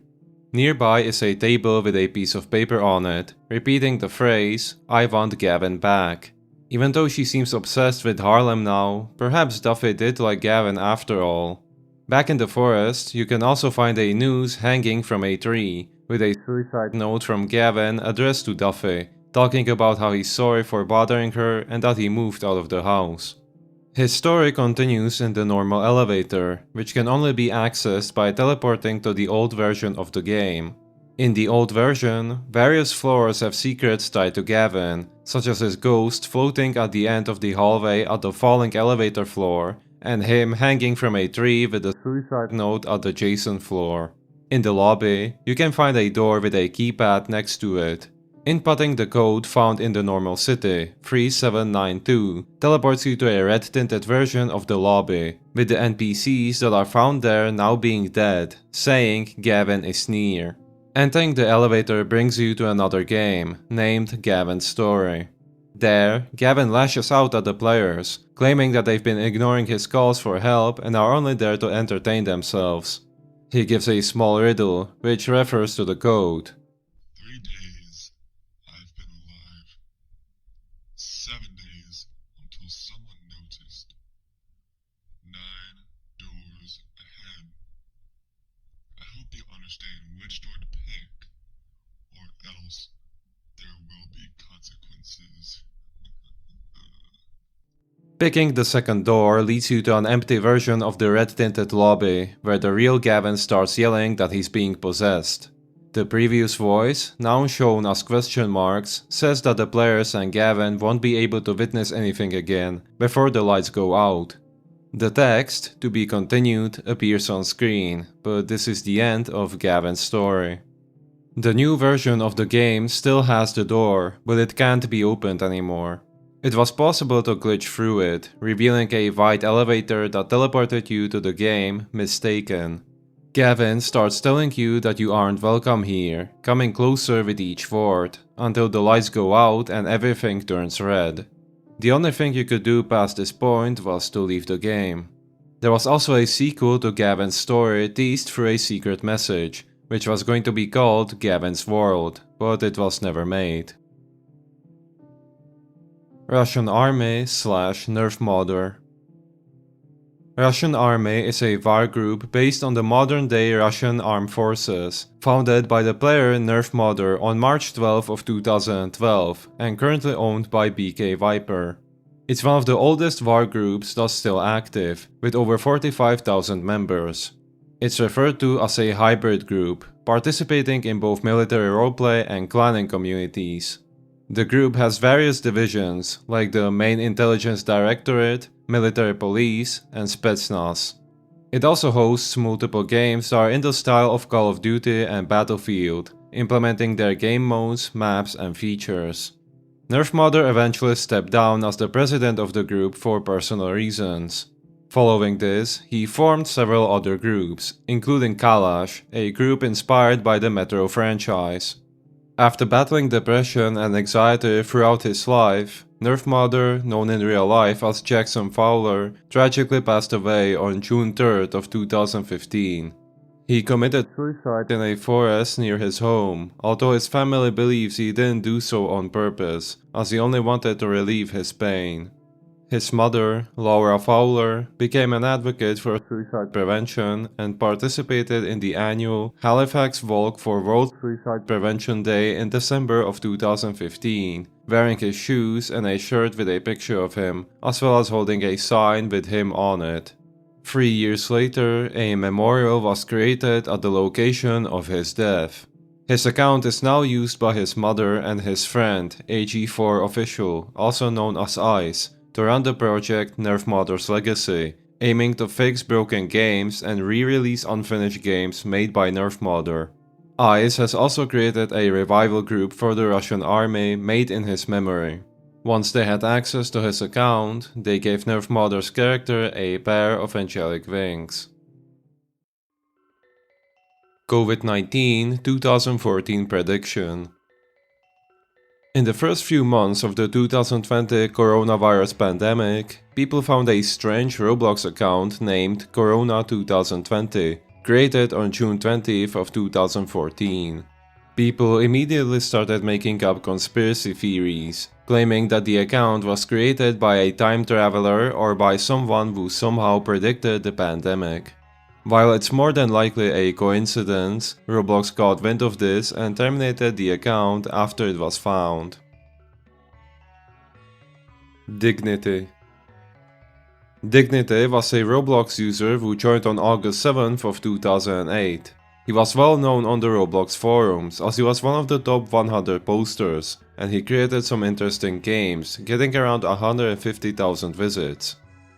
Nearby is a table with a piece of paper on it, repeating the phrase, "I want Gavin back." Even though she seems obsessed with Harlem now, perhaps Duffy did like Gavin after all. Back in the forest, you can also find a noose hanging from a tree, with a suicide note from Gavin addressed to Duffy, talking about how he's sorry for bothering her and that he moved out of the house. His story continues in the Normal Elevator, which can only be accessed by teleporting to the old version of the game. In the old version, various floors have secrets tied to Gavin, such as his ghost floating at the end of the hallway at the falling elevator floor, and him hanging from a tree with a suicide note at the adjacent floor. In the lobby, you can find a door with a keypad next to it. Inputting the code found in the Normal City, 3792, teleports you to a red-tinted version of the lobby, with the NPCs that are found there now being dead, saying Gavin is near. Entering the elevator brings you to another game, named Gavin's Story. There, Gavin lashes out at the players, claiming that they've been ignoring his calls for help and are only there to entertain themselves. He gives a small riddle, which refers to the code. 3 days I've been alive. 7 days until someone noticed. 9 doors ahead. I hope you understand which door to pick, or else there will be consequences. Picking the second door leads you to an empty version of the red-tinted lobby, where the real Gavin starts yelling that he's being possessed. The previous voice, now shown as question marks, says that the players and Gavin won't be able to witness anything again before the lights go out. The text, "To be continued," appears on screen, but this is the end of Gavin's story. The new version of the game still has the door, but it can't be opened anymore. It was possible to glitch through it, revealing a white elevator that teleported you to the game, Mistaken. Gavin starts telling you that you aren't welcome here, coming closer with each word, until the lights go out and everything turns red. The only thing you could do past this point was to leave the game. There was also a sequel to Gavin's story teased through a secret message, which was going to be called Gavin's World, but it was never made. Russian Army / Nerf Modder. Russian Army is a war group based on the modern-day Russian armed forces, founded by the player Nerf Modder on March 12 of 2012 and currently owned by BK Viper. It's one of the oldest war groups thus still active, with over 45,000 members. It's referred to as a hybrid group, participating in both military roleplay and clanning communities. The group has various divisions, like the Main Intelligence Directorate, Military Police, and Spetsnaz. It also hosts multiple games that are in the style of Call of Duty and Battlefield, implementing their game modes, maps, and features. Nerf Modder eventually stepped down as the president of the group for personal reasons. Following this, he formed several other groups, including Kalash, a group inspired by the Metro franchise. After battling depression and anxiety throughout his life, Nerf Modder, known in real life as Jackson Fowler, tragically passed away on June 3rd of 2015. He committed suicide in a forest near his home, although his family believes he didn't do so on purpose, as he only wanted to relieve his pain. His mother, Laura Fowler, became an advocate for suicide prevention and participated in the annual Halifax Walk for World Suicide Prevention Day in December of 2015, wearing his shoes and a shirt with a picture of him, as well as holding a sign with him on it. 3 years later, a memorial was created at the location of his death. His account is now used by his mother and his friend, AG4 Official, also known as Ice, to run the project Nerf Modder's Legacy, aiming to fix broken games and re-release unfinished games made by Nerf Modder. Ice has also created a revival group for the Russian army made in his memory. Once they had access to his account, they gave Nerf Modder's character a pair of angelic wings. COVID-19 2014 prediction. In the first few months of the 2020 coronavirus pandemic, people found a strange Roblox account named Corona 2020, created on June 20th of 2014. People immediately started making up conspiracy theories, claiming that the account was created by a time traveler or by someone who somehow predicted the pandemic. While it's more than likely a coincidence, Roblox got wind of this and terminated the account after it was found. Dignity. Dignity was a Roblox user who joined on August 7th of 2008. He was well known on the Roblox forums as he was one of the top 100 posters, and he created some interesting games, getting around 150,000 visits.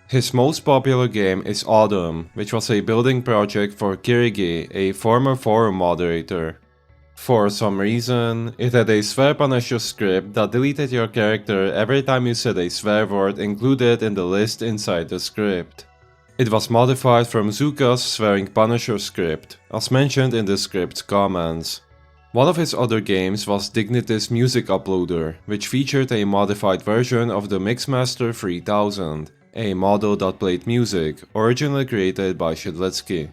His most popular game is Autumn, which was a building project for Kirigi, a former forum moderator. For some reason, it had a swear punisher script that deleted your character every time you said a swear word included in the list inside the script. It was modified from Zuka's swearing punisher script, as mentioned in the script's comments. One of his other games was Dignity's Music Uploader, which featured a modified version of the Mixmaster 3000. A model that played music, originally created by Shidletsky.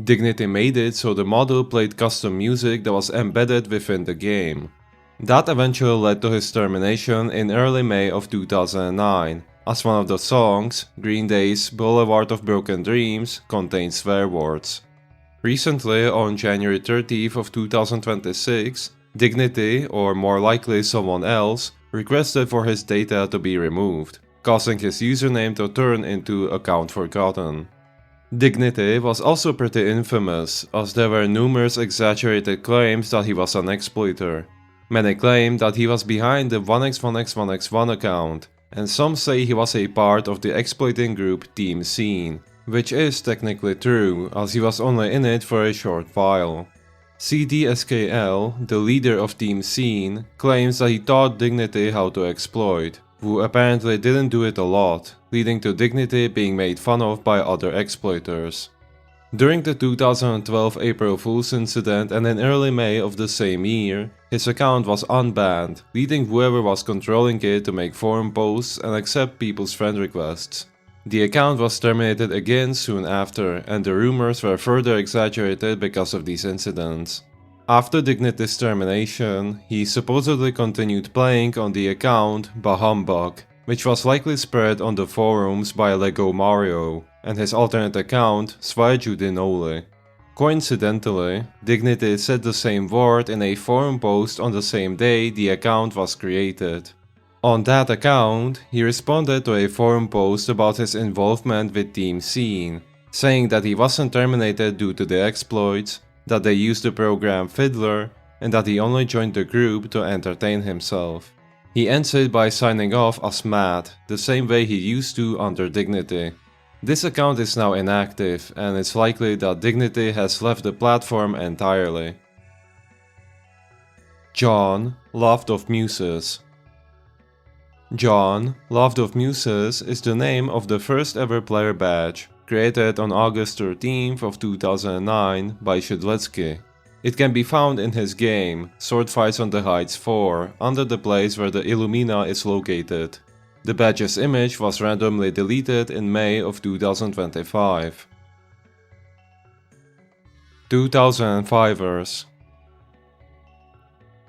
Dignity made it so the model played custom music that was embedded within the game. That eventually led to his termination in early May of 2009, as one of the songs, Green Day's Boulevard of Broken Dreams, contained swear words. Recently, on January 30th of 2026, Dignity, or more likely someone else, requested for his data to be removed, causing his username to turn into Account Forgotten. Dignity was also pretty infamous, as there were numerous exaggerated claims that he was an exploiter. Many claimed that he was behind the 1x1x1x1 account, and some say he was a part of the exploiting group Team Scene, which is technically true, as he was only in it for a short while. CDSKL, the leader of Team Scene, claims that he taught Dignity how to exploit, who apparently didn't do it a lot, leading to Dignity being made fun of by other exploiters. During the 2012 April Fool's incident and in early May of the same year, his account was unbanned, leading whoever was controlling it to make forum posts and accept people's friend requests. The account was terminated again soon after, and the rumors were further exaggerated because of these incidents. After Dignity's termination, he supposedly continued playing on the account Bahumbug, which was likely spread on the forums by Lego Mario, and his alternate account Svaijudinoli. Coincidentally, Dignity said the same word in a forum post on the same day the account was created. On that account, he responded to a forum post about his involvement with Team Scene, saying that he wasn't terminated due to the exploits, that they used the program Fiddler, and that he only joined the group to entertain himself. He ends it by signing off as Matt, the same way he used to under Dignity. This account is now inactive, and it's likely that Dignity has left the platform entirely. John, Loved of Muses. John, Loved of Muses is the name of the first ever player badge, created on August 13th of 2009 by Shedletsky. It can be found in his game, Sword Fights on the Heights 4, under the place where the Illumina is located. The badge's image was randomly deleted in May of 2025. 2005ers.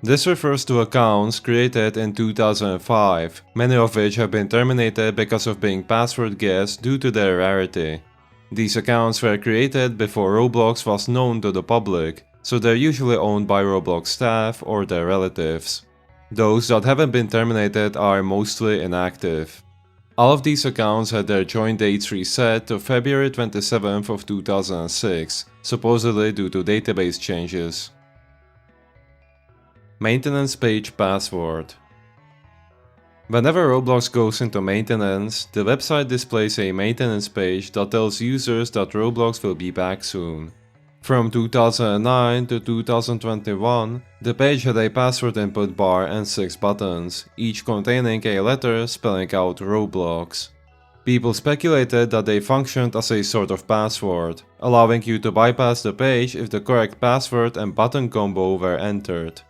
This refers to accounts created in 2005, many of which have been terminated because of being password guessed due to their rarity. These accounts were created before Roblox was known to the public, so they're usually owned by Roblox staff or their relatives. Those that haven't been terminated are mostly inactive. All of these accounts had their join dates reset to February 27th of 2006, supposedly due to database changes. Maintenance page password. Whenever Roblox goes into maintenance, the website displays a maintenance page that tells users that Roblox will be back soon. From 2009 to 2021, the page had a password input bar and 6 buttons, each containing a letter spelling out Roblox. People speculated that they functioned as a sort of password, allowing you to bypass the page if the correct password and button combo were entered.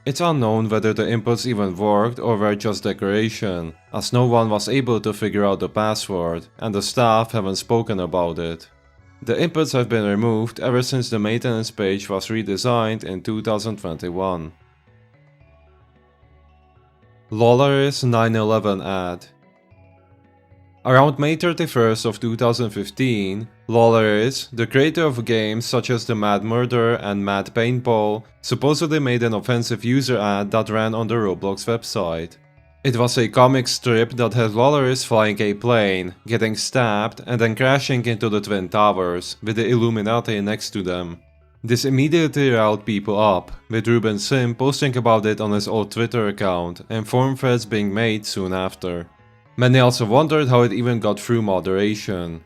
It's unknown whether the inputs even worked or were just decoration, as no one was able to figure out the password, and the staff haven't spoken about it. The inputs have been removed ever since the maintenance page was redesigned in 2021. Lolaris 9/11 ad. Around May 31st of 2015, Lolaris, the creator of games such as The Mad Murderer and Mad Paintball, supposedly made an offensive user ad that ran on the Roblox website. It was a comic strip that had Lolaris flying a plane, getting stabbed, and then crashing into the Twin Towers, with the Illuminati next to them. This immediately riled people up, with Ruben Sim posting about it on his old Twitter account, and forum threads being made soon after. Many also wondered how it even got through moderation.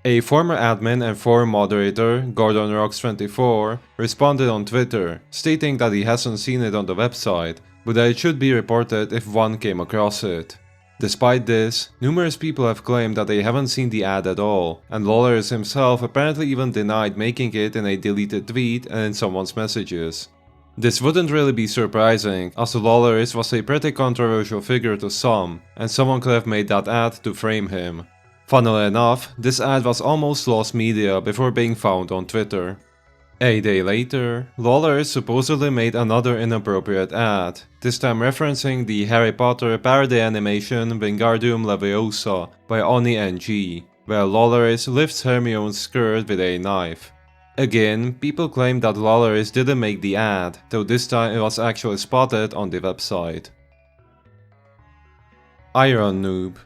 A former admin and forum moderator, GordonRocks24, responded on Twitter, stating that he hasn't seen it on the website, but that it should be reported if one came across it. Despite this, numerous people have claimed that they haven't seen the ad at all, and Lolaris himself apparently even denied making it in a deleted tweet and in someone's messages. This wouldn't really be surprising, as Lolaris was a pretty controversial figure to some, and someone could have made that ad to frame him. Funnily enough, this ad was almost lost media before being found on Twitter. A day later, Lolaris supposedly made another inappropriate ad, this time referencing the Harry Potter parody animation Wingardium Leviosa by Oni NG, where Lolaris lifts Hermione's skirt with a knife. Again, people claim that Lolaris didn't make the ad, though this time it was actually spotted on the website. Iron Noob.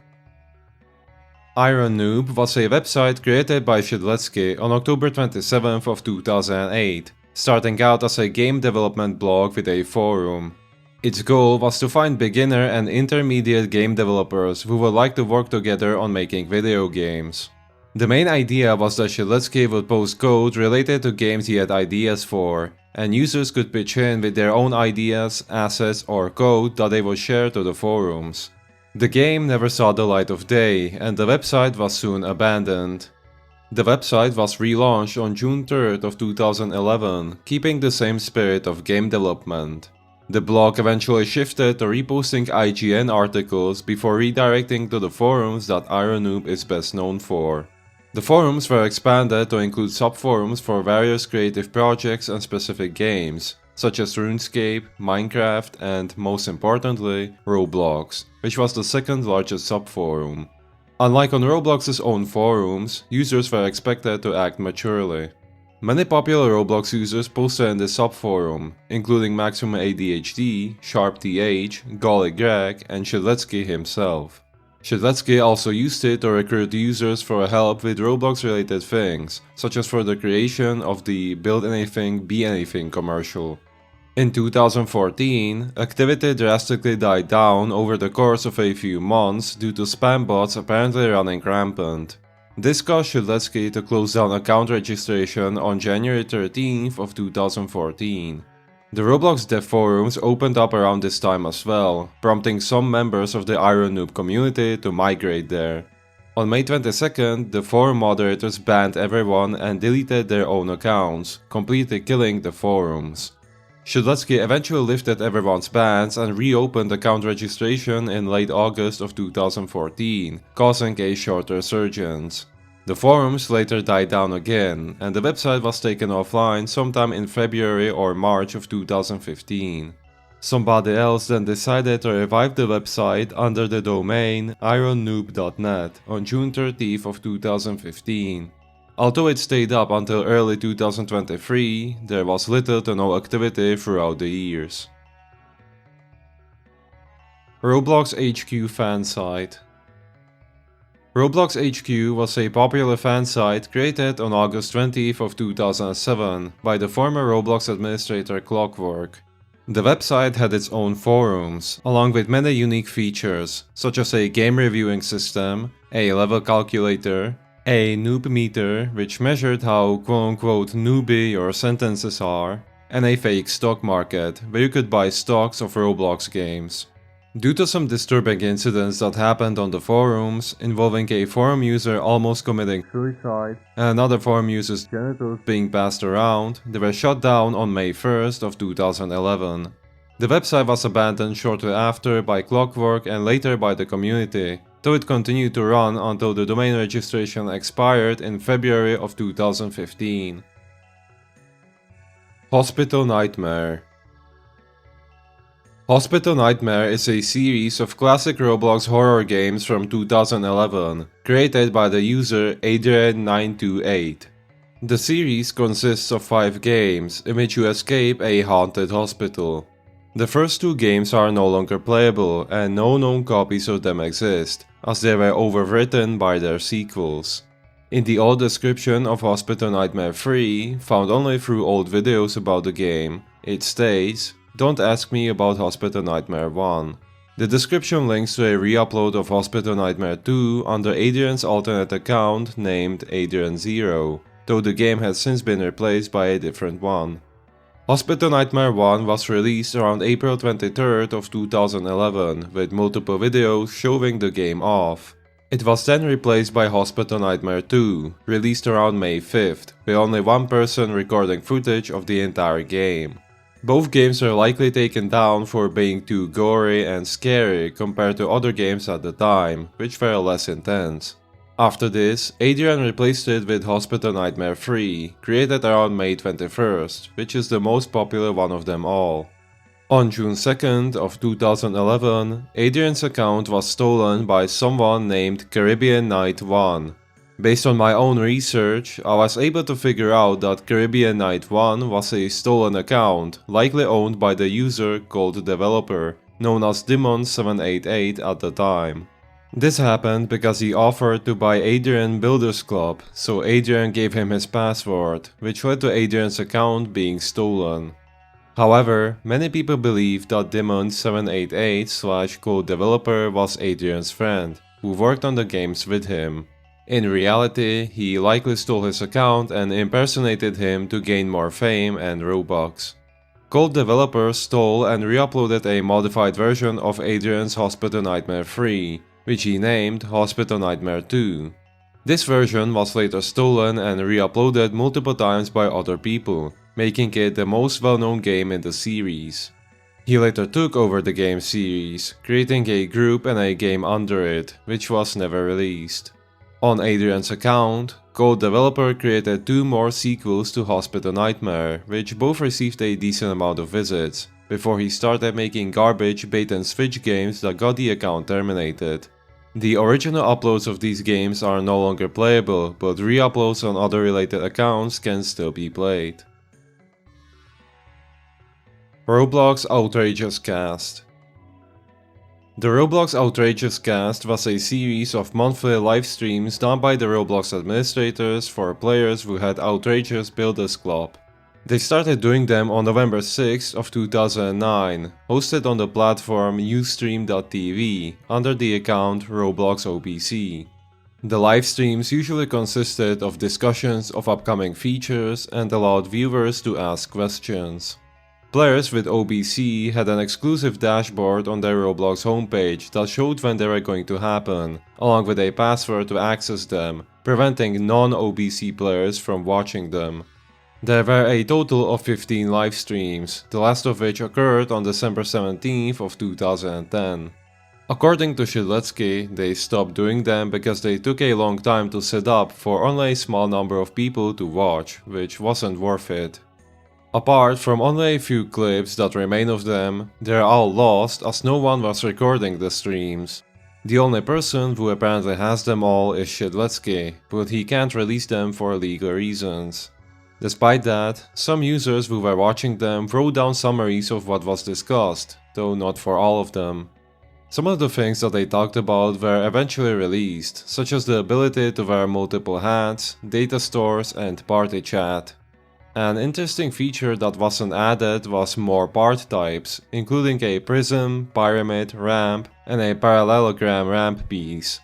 Iron Noob was a website created by Shedletsky on October 27th of 2008, starting out as a game development blog with a forum. Its goal was to find beginner and intermediate game developers who would like to work together on making video games. The main idea was that Shedletsky would post code related to games he had ideas for, and users could pitch in with their own ideas, assets, or code that they would share to the forums. The game never saw the light of day, and the website was soon abandoned. The website was relaunched on June 3rd of 2011, keeping the same spirit of game development. The blog eventually shifted to reposting IGN articles before redirecting to the forums that IronNoob is best known for. The forums were expanded to include subforums for various creative projects and specific games, such as RuneScape, Minecraft, and, most importantly, Roblox, which was the second largest subforum. Unlike on Roblox's own forums, users were expected to act maturely. Many popular Roblox users posted in this subforum, including Maximum ADHD, SharpTH, Golly Greg, and Shedletsky himself. Shedletsky also used it to recruit users for help with Roblox related things, such as for the creation of the Build Anything, Be Anything commercial. In 2014, activity drastically died down over the course of a few months due to spam bots apparently running rampant. This caused Shedletsky to close down account registration on January 13th of 2014. The Roblox dev forums opened up around this time as well, prompting some members of the IronNoob community to migrate there. On May 22nd, the forum moderators banned everyone and deleted their own accounts, completely killing the forums. Shedletsky eventually lifted everyone's bans and reopened account registration in late August of 2014, causing a short resurgence. The forums later died down again, and the website was taken offline sometime in February or March of 2015. Somebody else then decided to revive the website under the domain ironnoob.net on June 30th of 2015. Although it stayed up until early 2023, there was little to no activity throughout the years. Roblox HQ fan site. Roblox HQ was a popular fan site created on August 20th of 2007 by the former Roblox administrator Clockwork. The website had its own forums, along with many unique features, such as a game reviewing system, a level calculator, a noob meter, which measured how quote-unquote newbie your sentences are, and a fake stock market, where you could buy stocks of Roblox games. Due to some disturbing incidents that happened on the forums, involving a forum user almost committing suicide, and another forum user's genitals being passed around, they were shut down on May 1st of 2011. The website was abandoned shortly after by Clockwork and later by the community, though it continued to run until the domain registration expired in February of 2015. Hospital Nightmare. Hospital Nightmare is a series of classic Roblox horror games from 2011, created by the user Adrian928. The series consists of 5 games, in which you escape a haunted hospital. The first 2 games are no longer playable, and no known copies of them exist, as they were overwritten by their sequels. In the old description of Hospital Nightmare 3, found only through old videos about the game, it states, "Don't ask me about Hospital Nightmare 1. The description links to a re-upload of Hospital Nightmare 2 under Adrian's alternate account named Adrian0, though the game has since been replaced by a different one. Hospital Nightmare 1 was released around April 23rd of 2011 with multiple videos showing the game off. It was then replaced by Hospital Nightmare 2, released around May 5th, with only one person recording footage of the entire game. Both games were likely taken down for being too gory and scary compared to other games at the time, which were less intense. After this, Adrian replaced it with Hospital Nightmare 3, created around May 21st, which is the most popular one of them all. On June 2nd of 2011, Adrian's account was stolen by someone named Caribbean Night 1. Based on my own research, I was able to figure out that Caribbean Night 1 was a stolen account, likely owned by the user called Developer, known as Demon788 at the time. This happened because he offered to buy Adrian Builders Club, so Adrian gave him his password, which led to Adrian's account being stolen. However, many people believe that Demon788/code developer was Adrian's friend, who worked on the games with him. In reality, he likely stole his account and impersonated him to gain more fame and Robux. Code developer stole and re-uploaded a modified version of Adrian's Hospital Nightmare 3, which he named Hospital Nightmare 2. This version was later stolen and re-uploaded multiple times by other people, making it the most well-known game in the series. He later took over the game series, creating a group and a game under it, which was never released. On Adrian's account, Code developer created 2 more sequels to Hospital Nightmare, which both received a decent amount of visits, before he started making garbage bait and switch games that got the account terminated. The original uploads of these games are no longer playable, but re-uploads on other related accounts can still be played. Roblox Outrageous Cast. The Roblox Outrageous Cast was a series of monthly live streams done by the Roblox administrators for players who had outrageous Builders Club. They started doing them on November 6th of 2009, hosted on the platform Ustream.tv under the account Roblox OBC. The live streams usually consisted of discussions of upcoming features and allowed viewers to ask questions. Players with OBC had an exclusive dashboard on their Roblox homepage that showed when they were going to happen, along with a password to access them, preventing non-OBC players from watching them. There were a total of 15 live streams, the last of which occurred on December 17th of 2010. According to Shidletsky, they stopped doing them because they took a long time to set up for only a small number of people to watch, which wasn't worth it. Apart from only a few clips that remain of them, they're all lost as no one was recording the streams. The only person who apparently has them all is Shidletsky, but he can't release them for legal reasons. Despite that, some users who were watching them wrote down summaries of what was discussed, though not for all of them. Some of the things that they talked about were eventually released, such as the ability to wear multiple hats, data stores, and party chat. An interesting feature that wasn't added was more part types, including a prism, pyramid, ramp, and a parallelogram ramp piece.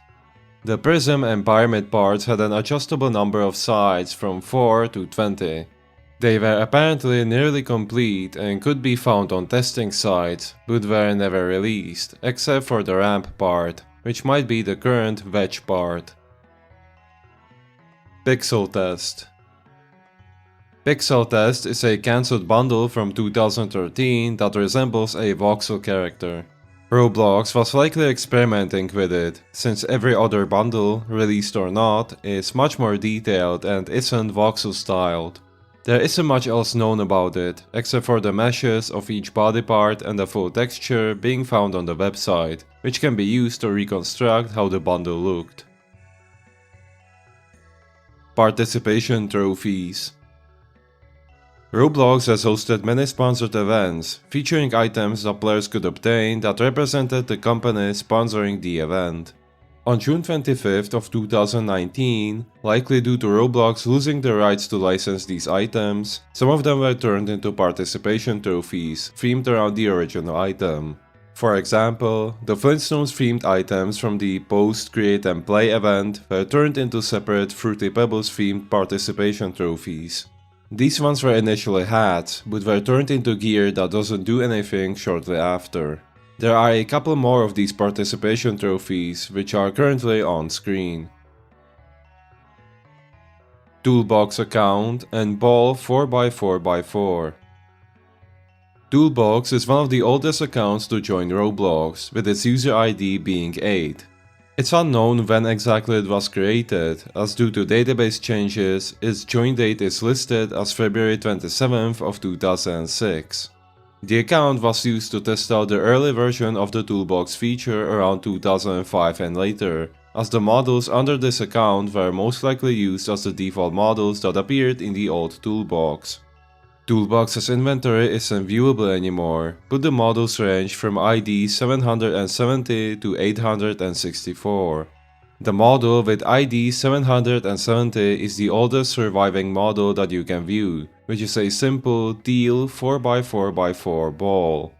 The prism and pyramid parts had an adjustable number of sides from 4 to 20. They were apparently nearly complete and could be found on testing sites, but were never released, except for the ramp part, which might be the current wedge part. Pixel Test. Pixel Test is a cancelled bundle from 2013 that resembles a voxel character. Roblox was likely experimenting with it, since every other bundle, released or not, is much more detailed and isn't voxel styled. There isn't much else known about it, except for the meshes of each body part and the full texture being found on the website, which can be used to reconstruct how the bundle looked. Participation Trophies. Roblox has hosted many sponsored events, featuring items that players could obtain that represented the company sponsoring the event. On June 25th of 2019, likely due to Roblox losing the rights to license these items, some of them were turned into participation trophies, themed around the original item. For example, the Flintstones themed items from the Post Create and Play event were turned into separate Fruity Pebbles themed participation trophies. These ones were initially hats, but were turned into gear that doesn't do anything shortly after. There are a couple more of these participation trophies, which are currently on screen. Toolbox account and ball 4x4x4. Toolbox is one of the oldest accounts to join Roblox, with its user ID being 8. It's unknown when exactly it was created, as due to database changes, its join date is listed as February 27th of 2006. The account was used to test out the early version of the Toolbox feature around 2005 and later, as the models under this account were most likely used as the default models that appeared in the old Toolbox. Toolbox's inventory isn't viewable anymore, but the models range from ID 770 to 864. The model with ID 770 is the oldest surviving model that you can view, which is a simple teal 4x4x4 ball.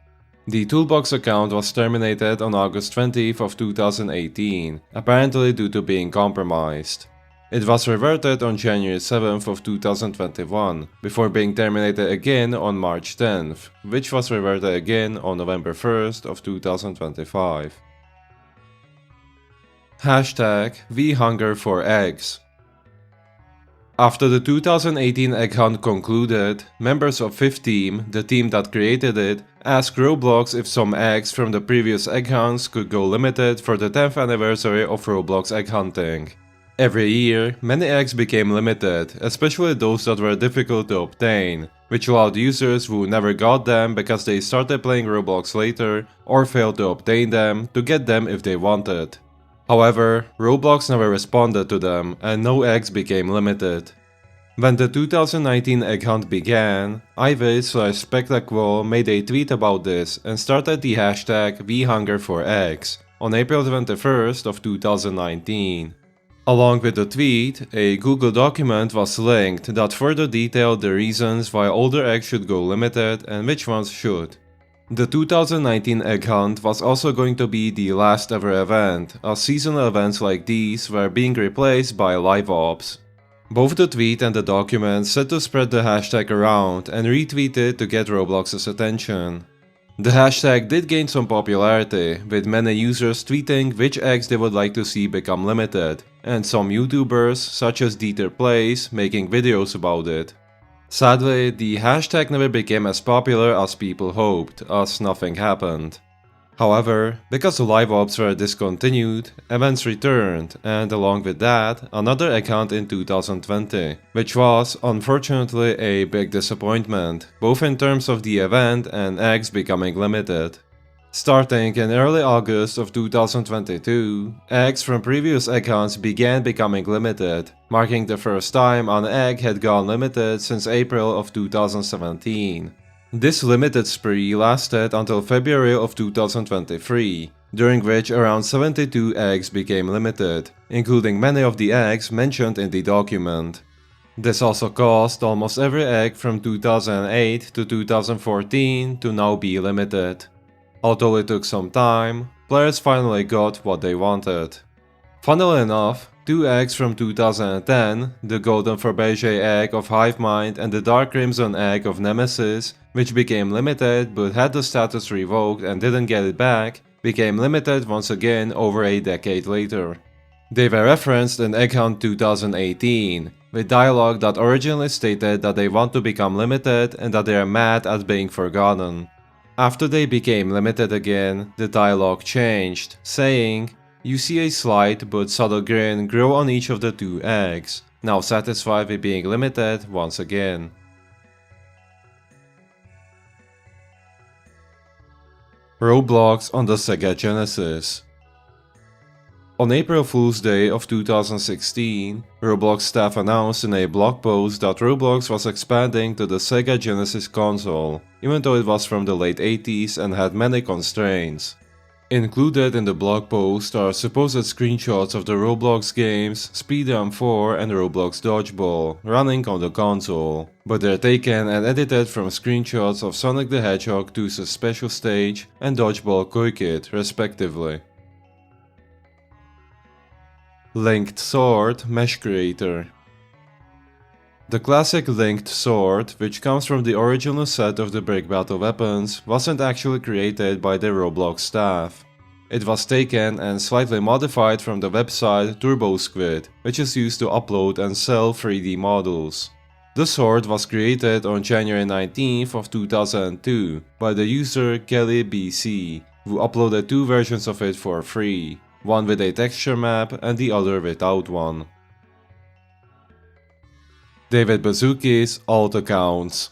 The Toolbox account was terminated on August 20th of 2018, apparently due to being compromised. It was reverted on January 7th of 2021, before being terminated again on March 10th, which was reverted again on November 1st of 2025. Hashtag #WeHungerForEggs. After the 2018 egg hunt concluded, members of Fifth Team, the team that created it, asked Roblox if some eggs from the previous egg hunts could go limited for the 10th anniversary of Roblox egg hunting. Every year, many eggs became limited, especially those that were difficult to obtain, which allowed users who never got them because they started playing Roblox later or failed to obtain them to get them if they wanted. However, Roblox never responded to them and no eggs became limited. When the 2019 egg hunt began, Ivy/Spectacle made a tweet about this and started the hashtag #WeHungerForEggs on April 21st of 2019. Along with the tweet, a Google document was linked that further detailed the reasons why older eggs should go limited and which ones should. The 2019 egg hunt was also going to be the last ever event, as seasonal events like these were being replaced by live ops. Both the tweet and the document said to spread the hashtag around and retweet it to get Roblox's attention. The hashtag did gain some popularity, with many users tweeting which eggs they would like to see become limited, and some YouTubers, such as Dieter Plays, making videos about it. Sadly, the hashtag never became as popular as people hoped, as nothing happened. However, because the live ops were discontinued, events returned, and along with that, another egg hunt in 2020, which was, unfortunately, a big disappointment, both in terms of the event and eggs becoming limited. Starting in early August of 2022, eggs from previous egg hunts began becoming limited, marking the first time an egg had gone limited since April of 2017. This limited spree lasted until February of 2023, during which around 72 eggs became limited, including many of the eggs mentioned in the document. This also caused almost every egg from 2008 to 2014 to now be limited. Although it took some time, players finally got what they wanted. Funnily enough, 2 eggs from 2010, the Golden Fabergé egg of Hivemind and the Dark Crimson egg of Nemesis, which became limited but had the status revoked and didn't get it back, became limited once again over a decade later. They were referenced in Egg Hunt 2018, with dialogue that originally stated that they want to become limited and that they are mad at being forgotten. After they became limited again, the dialogue changed, saying, "You see a slight but subtle grin grow on each of the 2 eggs, now satisfied with being limited once again." Roblox on the Sega Genesis. On April Fool's Day of 2016, Roblox staff announced in a blog post that Roblox was expanding to the Sega Genesis console, even though it was from the late 80s and had many constraints. Included in the blog post are supposed screenshots of the Roblox games Speedrun 4 and Roblox Dodgeball running on the console, but they're taken and edited from screenshots of Sonic the Hedgehog 2's special stage and Dodgeball Koi Kid, respectively. Linked Sword Mesh Creator. The classic linked sword, which comes from the original set of the Brick Battle weapons, wasn't actually created by the Roblox staff. It was taken and slightly modified from the website TurboSquid, which is used to upload and sell 3D models. The sword was created on January 19th of 2002 by the user KellyBC, who uploaded 2 versions of it for free, one with a texture map and the other without one. David Baszucki's alt accounts.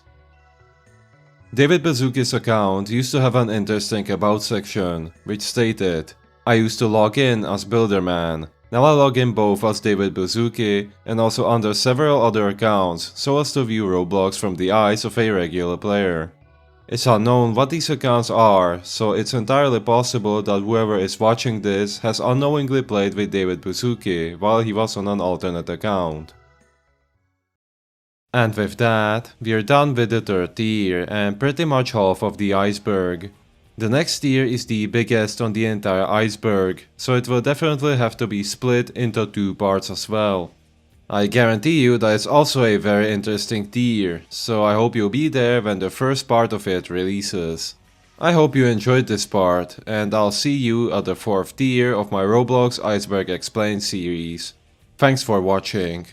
David Baszucki's account used to have an interesting about section, which stated, "I used to log in as Builderman. Now I log in both as David Baszucki and also under several other accounts so as to view Roblox from the eyes of a regular player." It's unknown what these accounts are, so it's entirely possible that whoever is watching this has unknowingly played with David Baszucki while he was on an alternate account. And with that, we're done with the 3rd tier and pretty much half of the iceberg. The next tier is the biggest on the entire iceberg, so it will definitely have to be split into 2 parts as well. I guarantee you that it's also a very interesting tier, so I hope you'll be there when the first part of it releases. I hope you enjoyed this part, and I'll see you at the 4th tier of my Roblox Iceberg Explained series. Thanks for watching.